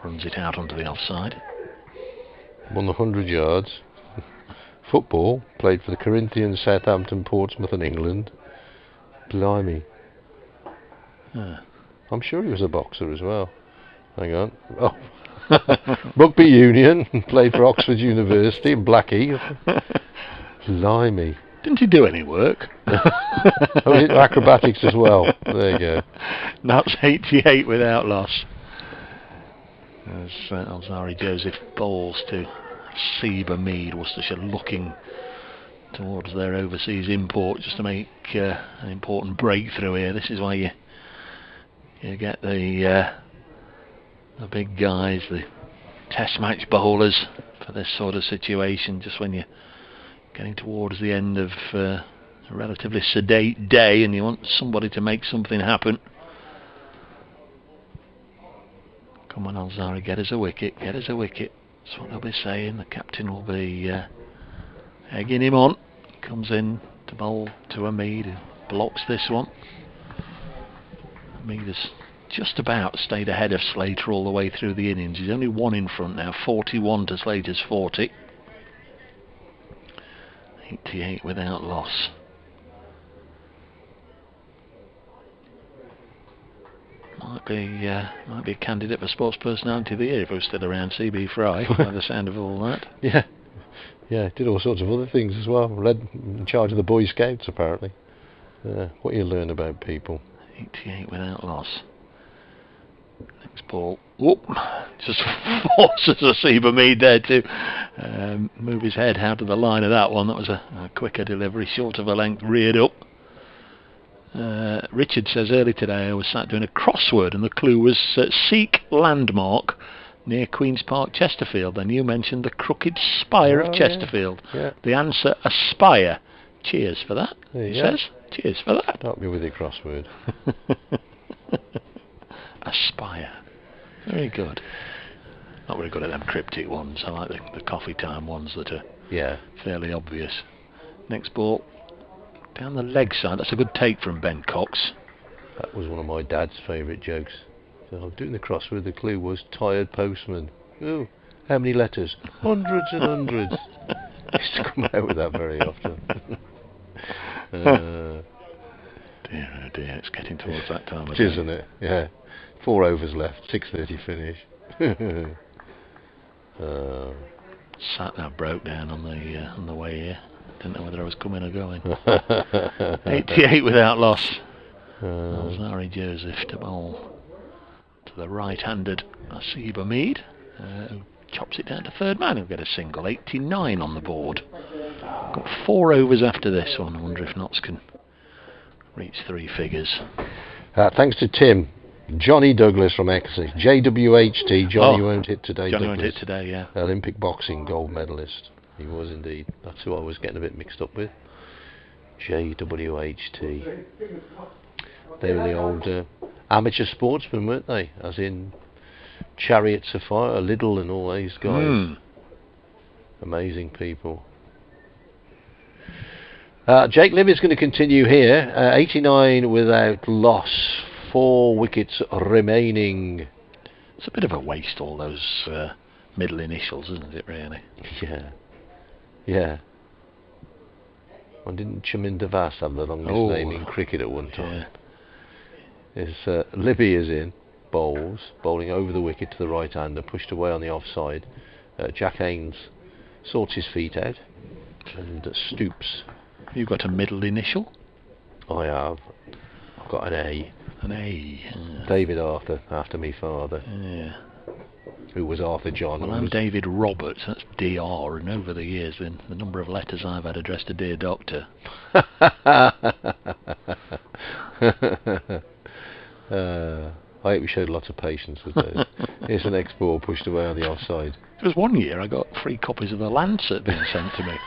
runs it out onto the offside. Won the 100 yards. Football, played for the Corinthians, Southampton, Portsmouth and England. Blimey. I'm sure he was a boxer as well. Hang on. Oh. Rugby union, played for Oxford University and Blackheath. Blimey. Didn't he do any work? Oh, acrobatics as well. There you go. That's 88 without loss. As Alzari Joseph bowls to Sebe Hamid, Worcestershire looking towards their overseas import just to make an important breakthrough here. This is why you get the big guys, the test match bowlers for this sort of situation, just when you're getting towards the end of a relatively sedate day and you want somebody to make something happen. Come on, Alzari, get us a wicket, get us a wicket. That's what they'll be saying. The captain will be egging him on. Comes in to bowl to Hamid, who blocks this one. Hamid has just about stayed ahead of Slater all the way through the innings. He's only one in front now, 41 to Slater's 40. 88 without loss. Might be a candidate for Sports Personality of the Year if he was still around. CB Fry, by the sound of all that. Yeah, did all sorts of other things as well. Led in charge of the Boy Scouts apparently. What you learn about people. 88 without loss. Next ball. Whoop! Just forces a Sebe Hamid there to move his head out of the line of that one. That was a quicker delivery, short of a length, reared up. Richard says early today I was sat doing a crossword and the clue was Seek landmark near Queen's Park, Chesterfield. Then you mentioned the crooked spire of Chesterfield. Yeah. The answer, Aspire. Cheers for that, he says. Cheers for that. Help me with your crossword. Aspire. Very good. Not very good at them cryptic ones. I like the coffee time ones that are fairly obvious. Next ball. Down the leg side. That's a good take from Ben Cox. That was one of my dad's favourite jokes. So I was doing the crossword. The clue was tired postman. Oh, how many letters? Hundreds and hundreds. I used to come out with that very often. Dear, oh dear, it's getting towards that time of day. Isn't it? Yeah. 4 overs left, 6:30 finish. Sat nav broke down on the way here. Didn't know whether I was coming or going. 88 without loss. Alzari Joseph to bowl to the right-handed Sebe Hamid, who chops it down to third man. He'll get a single. 89 on the board. Got 4 overs after this one. I wonder if Notts can reach 3 figures. Thanks to Tim. Johnny Douglas from Exeter. JWHT. Johnny won't hit today. Johnny Douglas. won't hit today, yeah. Olympic boxing gold medalist. He was indeed. That's who I was getting a bit mixed up with. JWHT. They were the old amateur sportsmen, weren't they? As in Chariots of Fire, Liddell and all these guys. Amazing people. Jake Livitt's going to continue here. 89 without loss. 4 wickets remaining. It's a bit of a waste, all those middle initials, isn't it, really? Yeah. Well, didn't Chaminda Vass have the longest name in cricket at one time? Yeah. Libby is in, bowling over the wicket to the right hander, pushed away on the offside. Jack Haynes sorts his feet out and stoops. You've got a middle initial? I have. I've got an A. An A. David Arthur, after me father. Yeah. Who was Arthur John. Well, I'm David Roberts, that's DR, and over the years the number of letters I've had addressed to Dear Doctor. I hope we showed lots of patience with those. Here's the next ball pushed away on the offside. There was one year I got 3 copies of the Lancet being sent to me.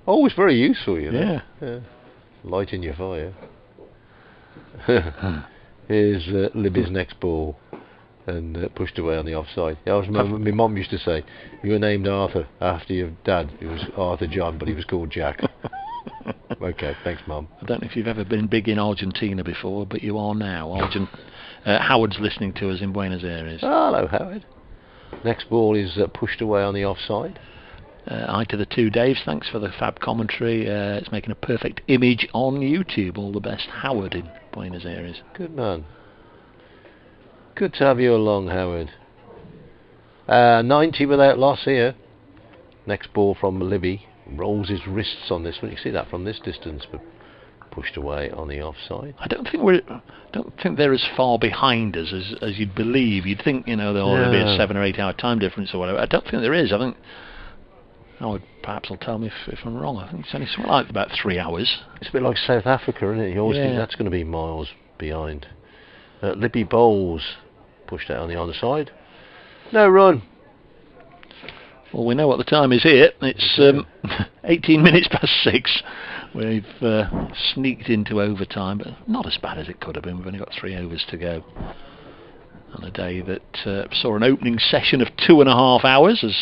Always very useful, you know. Yeah. Lighting your fire. Here's Libby's next ball, and pushed away on the offside. I always remember my mum used to say, "You were named Arthur after your dad. It was Arthur John, but he was called Jack." Okay, thanks, Mum. I don't know if you've ever been big in Argentina before, but you are now. Howard's listening to us in Buenos Aires. Hello, Howard. Next ball is pushed away on the offside. Hi to the two Daves, thanks for the fab commentary. It's making a perfect image on YouTube. All the best, Howard in Buenos Aires. Good man. Good to have you along, Howard. 90 without loss here. Next ball from Libby. Rolls his wrists on this one. You see that from this distance, but pushed away on the offside. I don't think they're as far behind us as you'd believe. You'd think, there'll be a 7 or 8 hour time difference or whatever. I don't think there is. I think Howard perhaps will tell me if I'm wrong. I think it's only something like about 3 hours. It's a bit like South Africa, isn't it? You always think that's going to be miles behind. Libby bowls, pushed out on the underside. No run. Well, we know what the time is here. It's 18 minutes past 6. We've sneaked into overtime, but not as bad as it could have been. We've only got 3 overs to go. On a day that saw an opening session of 2.5 hours as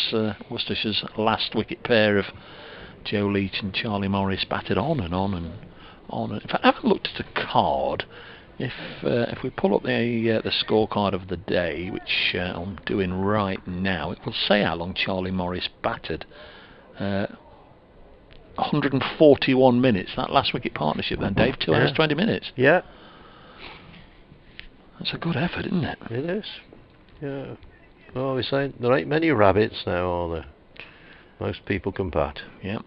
Worcestershire's last wicket pair of Joe Leach and Charlie Morris batted on and on and on. In fact, I haven't looked at a card. If we pull up the scorecard of the day, which I'm doing right now, it will say how long Charlie Morris batted. 141 minutes. That last wicket partnership then, Dave. 2 hours 20 minutes. Yeah. That's a good effort, isn't it? It is. Yeah. Well, we're saying there ain't many rabbits now, are there? Most people can bat. Yep.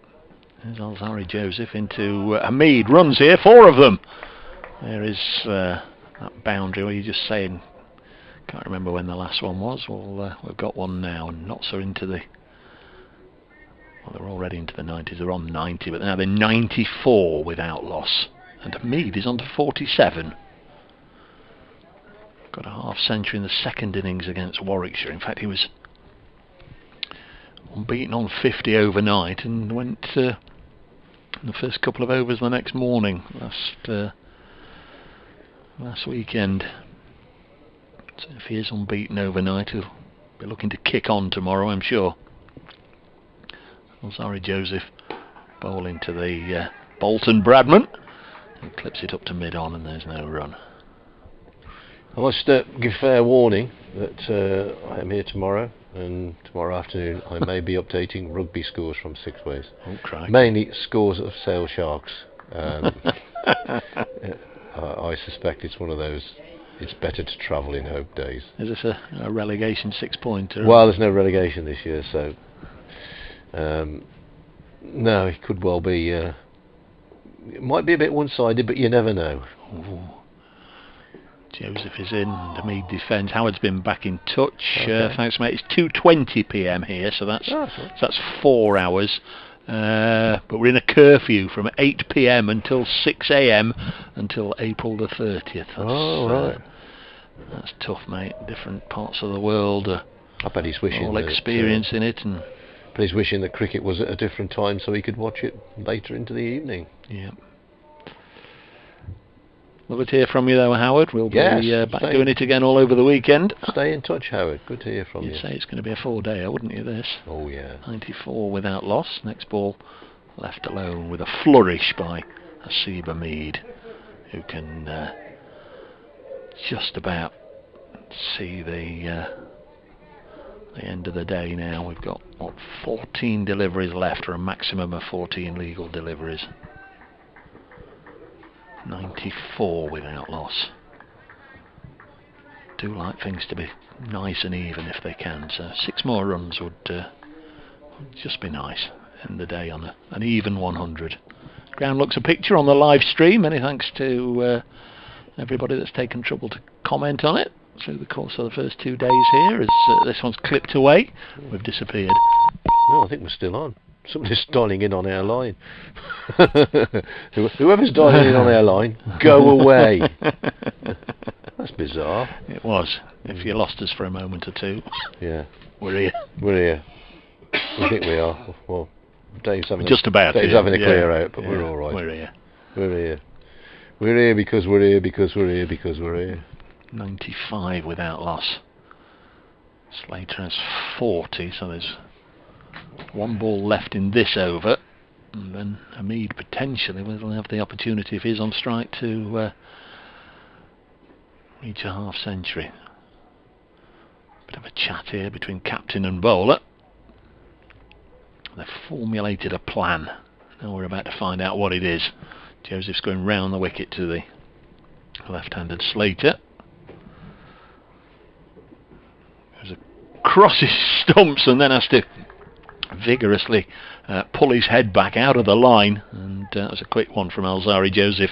There's Alzari Joseph into Hamid. Runs here, 4 of them. There is that boundary where you're just saying, can't remember when the last one was. Well, we've got one now, and Notts are into the. Well, they're already into the 90s. They're on 90, but now they're 94 without loss. And Hamid is on to 47. Got a half century in the second innings against Warwickshire. In fact, he was unbeaten on 50 overnight and went in the first couple of overs the next morning last weekend. So if he is unbeaten overnight, he'll be looking to kick on tomorrow, I'm sure. Alzari Joseph bowling to the Bolton Bradman and clips it up to mid-on, and there's no run. I must give fair warning that I am here tomorrow, and tomorrow afternoon I may be updating rugby scores from Six Ways. Oh, crikey. Mainly scores of Sale Sharks. I suspect it's one of those, it's better to travel in hope days. Is this a relegation 6-pointer? Well, there's no relegation this year, so no, it could well be. It might be a bit one-sided, but you never know. Ooh. Joseph is in, Hamid defends. Howard's been back in touch. Okay. Thanks, mate. It's 2:20 p.m. here, so that's 4 hours. But we're in a curfew from 8 p.m. until 6 a.m. until April the 30th. Right. That's tough, mate. Different parts of the world are I bet he's wishing all experiencing it, and but he's wishing that cricket was at a different time so he could watch it later into the evening. yeah. Lovely to hear from you, though, Howard. We'll be back doing it again all over the weekend. Stay in touch, Howard. Good to hear from you. You'd say it's going to be a 4-dayer, wouldn't you, this? Oh, yeah. 94 without loss. Next ball left alone with a flourish by Asiba Mead, who can just about see the end of the day now. We've got, 14 deliveries left, or a maximum of 14 legal deliveries. 94 without loss. Do like things to be nice and even if they can, so 6 more runs would just be nice. End the day on an even 100. Ground looks a picture on the live stream. Many thanks to everybody that's taken trouble to comment on it through the course of the first 2 days here, as this one's clipped away. We've disappeared. No, I think we're still on. Somebody's dialing in on our line. Whoever's dialing in on our line, go away. That's bizarre. It was. If you lost us for a moment or two. Yeah. We're here. We're here. I think we are. Well, Dave's having just about Dave's here. having a clear out, but we're all right. We're here. We're here. We're here because we're here because we're here because we're here. 95 without loss. Slater has 40, so there's one ball left in this over, and then Hamid potentially will have the opportunity, if he's on strike, to reach a half century. Bit of a chat here between captain and bowler. They've formulated a plan. Now we're about to find out what it is. Joseph's going round the wicket to the left-handed Slater. Crosses stumps and then has to vigorously pull his head back out of the line, and that was a quick one from Alzari Joseph.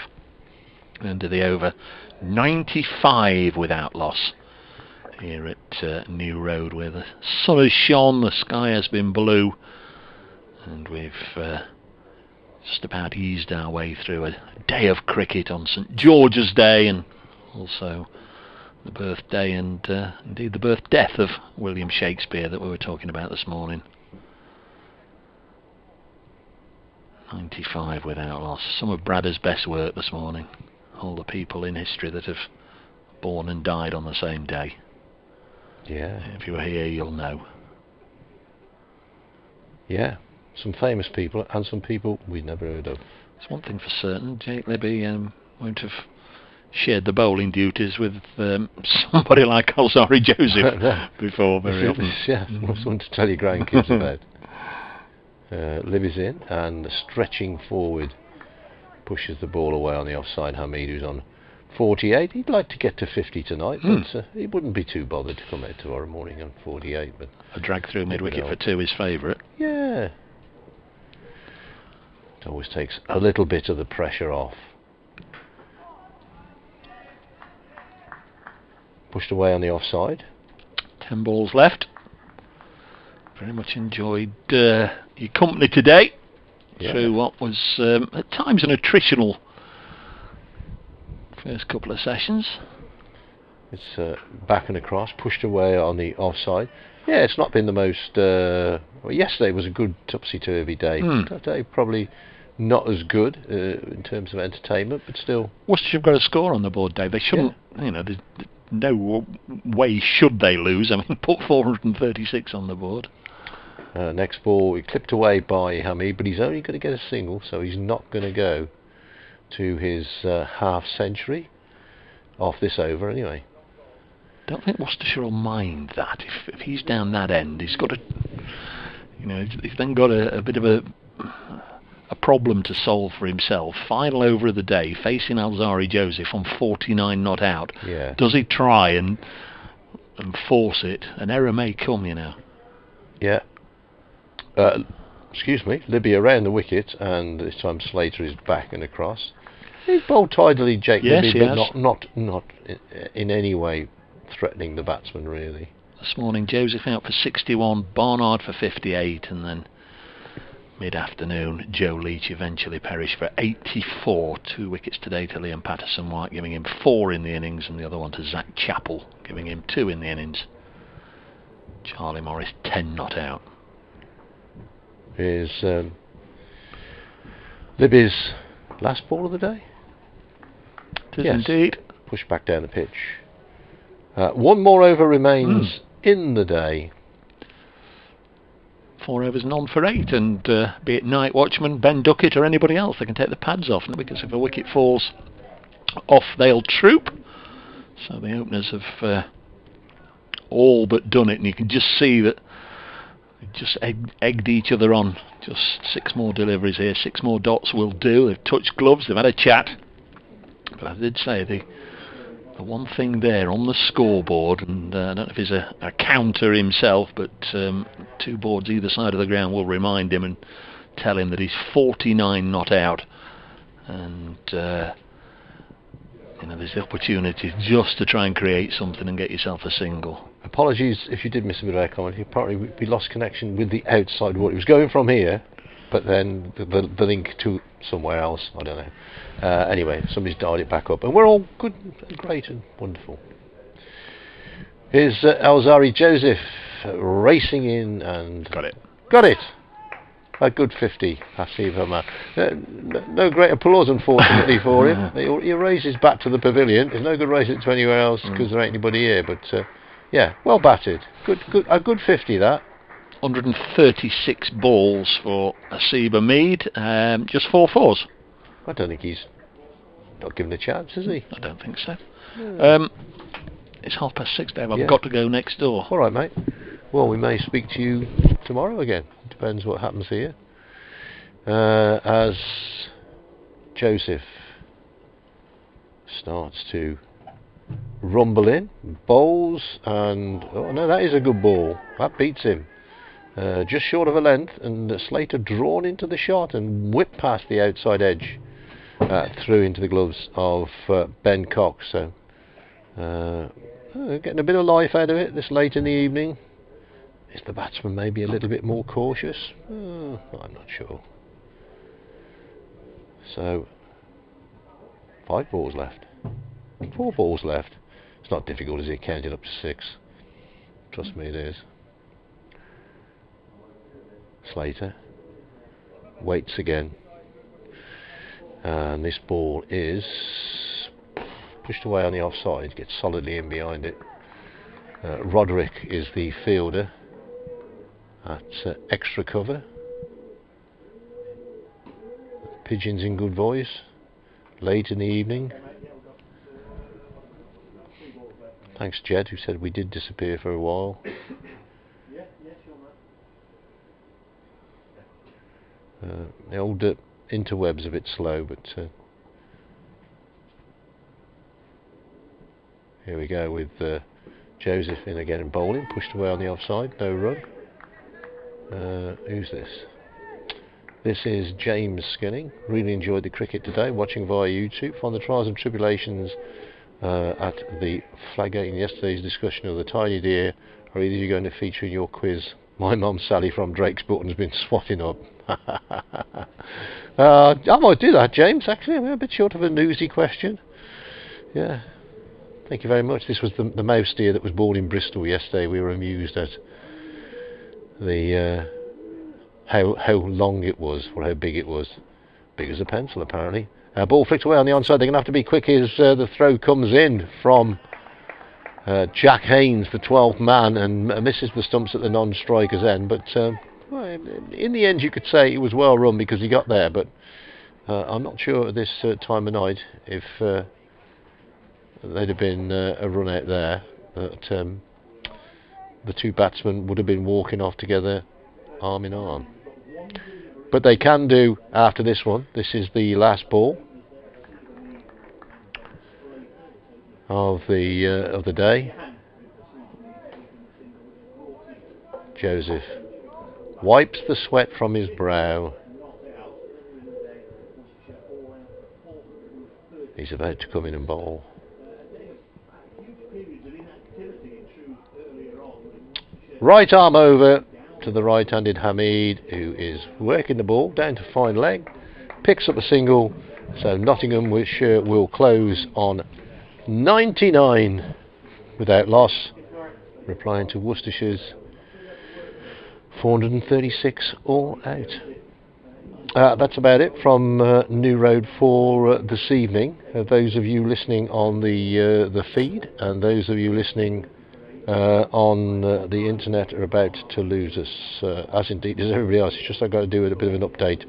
End of the over. 95 without loss here at New Road, where the sun has shone, the sky has been blue, and we've just about eased our way through a day of cricket on St George's Day, and also the birthday and indeed the birth-death of William Shakespeare that we were talking about this morning. 95 without loss. Some of Bradder's best work this morning. All the people in history that have born and died on the same day. Yeah. If you were here, you'll know. Yeah. Some famous people and some people we'd never heard of. It's one thing for certain. Jake Libby won't have shared the bowling duties with somebody like Alzari Joseph before very often. Yeah, something to tell your grandkids about. Libby's in and stretching forward, pushes the ball away on the offside. Hamid, who's on 48. He'd like to get to 50 tonight, but he wouldn't be too bothered to come out tomorrow morning on 48. But a drag through mid-wicket for 2 is favourite. Yeah. It always takes a little bit of the pressure off. Pushed away on the offside. 10 balls left. Very much enjoyed your company today through what was at times an attritional first couple of sessions. It's back and across, pushed away on the offside. Yeah, it's not been the most... well, yesterday was a good topsy-turvy day. Today probably not as good in terms of entertainment, but still... Worcestershire have got a score on the board, Dave. They shouldn't... You know, there's no way should they lose. I mean, put 436 on the board. Next ball, he clipped away by Hamid, but he's only going to get a single, so he's not going to go to his half century off this over anyway. Don't think Worcestershire will mind that. If he's down that end, he's got a, you know, he's then got a bit of a problem to solve for himself. Final over of the day, facing Alzari Joseph on 49 not out. Yeah. Does he try and force it? An error may come, you know. Yeah. Excuse me, Libby around the wicket, and this time Slater is back and across. He's bowled tidily, Jake Libby, but not in any way threatening the batsman, really. This morning, Joseph out for 61, Barnard for 58, and then mid-afternoon, Joe Leach eventually perished for 84. 2 wickets today to Liam Patterson-White, giving him 4 in the innings, and the other one to Zach Chappell, giving him 2 in the innings. Charlie Morris 10 not out. Here's Libby's last ball of the day. It is indeed. Push back down the pitch. 1 more over remains in the day. 4 overs and on for 8, and be it night watchman, Ben Duckett or anybody else, they can take the pads off, because if a wicket falls off they'll troop. So the openers have all but done it, and you can just see that they just egged each other on. Just 6 more deliveries here, 6 more dots will do. They've touched gloves, they've had a chat, but I did say the one thing there on the scoreboard, and I don't know if he's a counter himself, but 2 boards either side of the ground will remind him and tell him that he's 49 not out, and you know, there's the opportunity just to try and create something and get yourself a single. Apologies if you did miss a bit of our comment. We lost connection with the outside water. It was going from here, but then the link to somewhere else, I don't know. Anyway, somebody's dialed it back up, and we're all good and great and wonderful. Here's Alzari Joseph racing in and... Got it. A good 50, Hasiva man. No great applause, unfortunately, for him. He raised his bat to the pavilion. There's no good raising it to anywhere else because there ain't anybody here. But yeah, well batted. A good 50 that. 136 balls for Hasiba Mead. Just 4 fours. I don't think he's not given a chance, is he? I don't think so. Yeah. It's 6:30, Dave. I've Yeah. got to go next door. All right, mate. Well, we may speak to you tomorrow again. Depends what happens here. As Joseph starts to rumble in, bowls, and oh no, that is a good ball. That beats him. Just short of a length, and Slater drawn into the shot and whipped past the outside edge, through into the gloves of Ben Cox. So getting a bit of life out of it this late in the evening. Is the batsman maybe a little bit more cautious? I'm not sure. So 5 balls left, 4 balls left. It's not difficult, is it? Counting up to 6. Trust me, it is. Slater waits again, and this ball is pushed away on the offside, gets solidly in behind it. Roderick is the fielder at extra cover. Pigeons in good voice, late in the evening. Thanks Jed, who said we did disappear for a while. The old interweb's a bit slow, but here we go with Joseph in again and bowling, pushed away on the offside, no run. Who's this? This is James Skinning. Really enjoyed the cricket today, watching via YouTube. Found the trials and tribulations at the flag gate in yesterday's discussion of the tiny deer are either going to feature in your quiz. My mum Sally from Drake's Button has been swatting up. I might do that, James, actually. I'm a bit short of a newsy question. Yeah. Thank you very much. This was the mouse deer that was born in Bristol yesterday. We were amused at the how long it was, or how big it was. Big as a pencil, apparently. Ball flicked away on the onside. They're going to have to be quick as the throw comes in from Jack Haynes, the 12th man, and misses the stumps at the non-striker's end. But well, in the end, you could say it was well run because he got there. But I'm not sure at this time of night if there'd have been a run out there. But the two batsmen would have been walking off together, arm in arm. But they can do after this one. This is the last ball of the day. Joseph wipes the sweat from his brow. He's about to come in and bowl. Right arm over to the right-handed Hamid, who is working the ball down to fine leg, picks up a single, so Nottingham will close on 99 without loss, replying to Worcestershire's 436 all out. That's about it from New Road for this evening. Those of you listening on the feed, and those of you listening on the internet are about to lose us, as indeed is everybody else. It's just I've got to do a bit of an update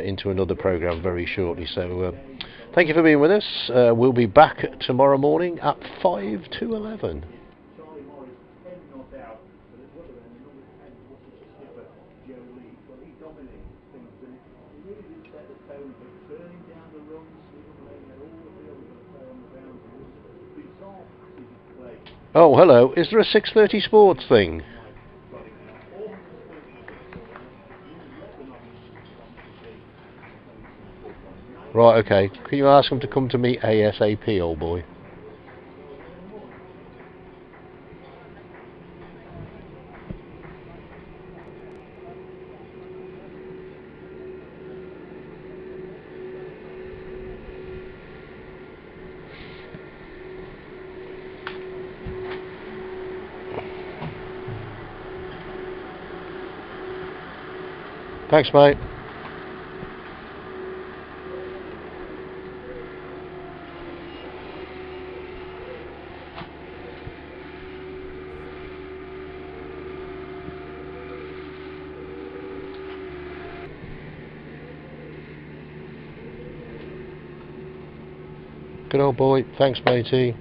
into another programme very shortly. So thank you for being with us. We'll be back tomorrow morning at 5 to 11. Oh, hello. Is there a 6:30 sports thing? Right, okay. Can you ask them to come to me ASAP, old boy? Thanks, mate. Good old boy. Thanks, matey.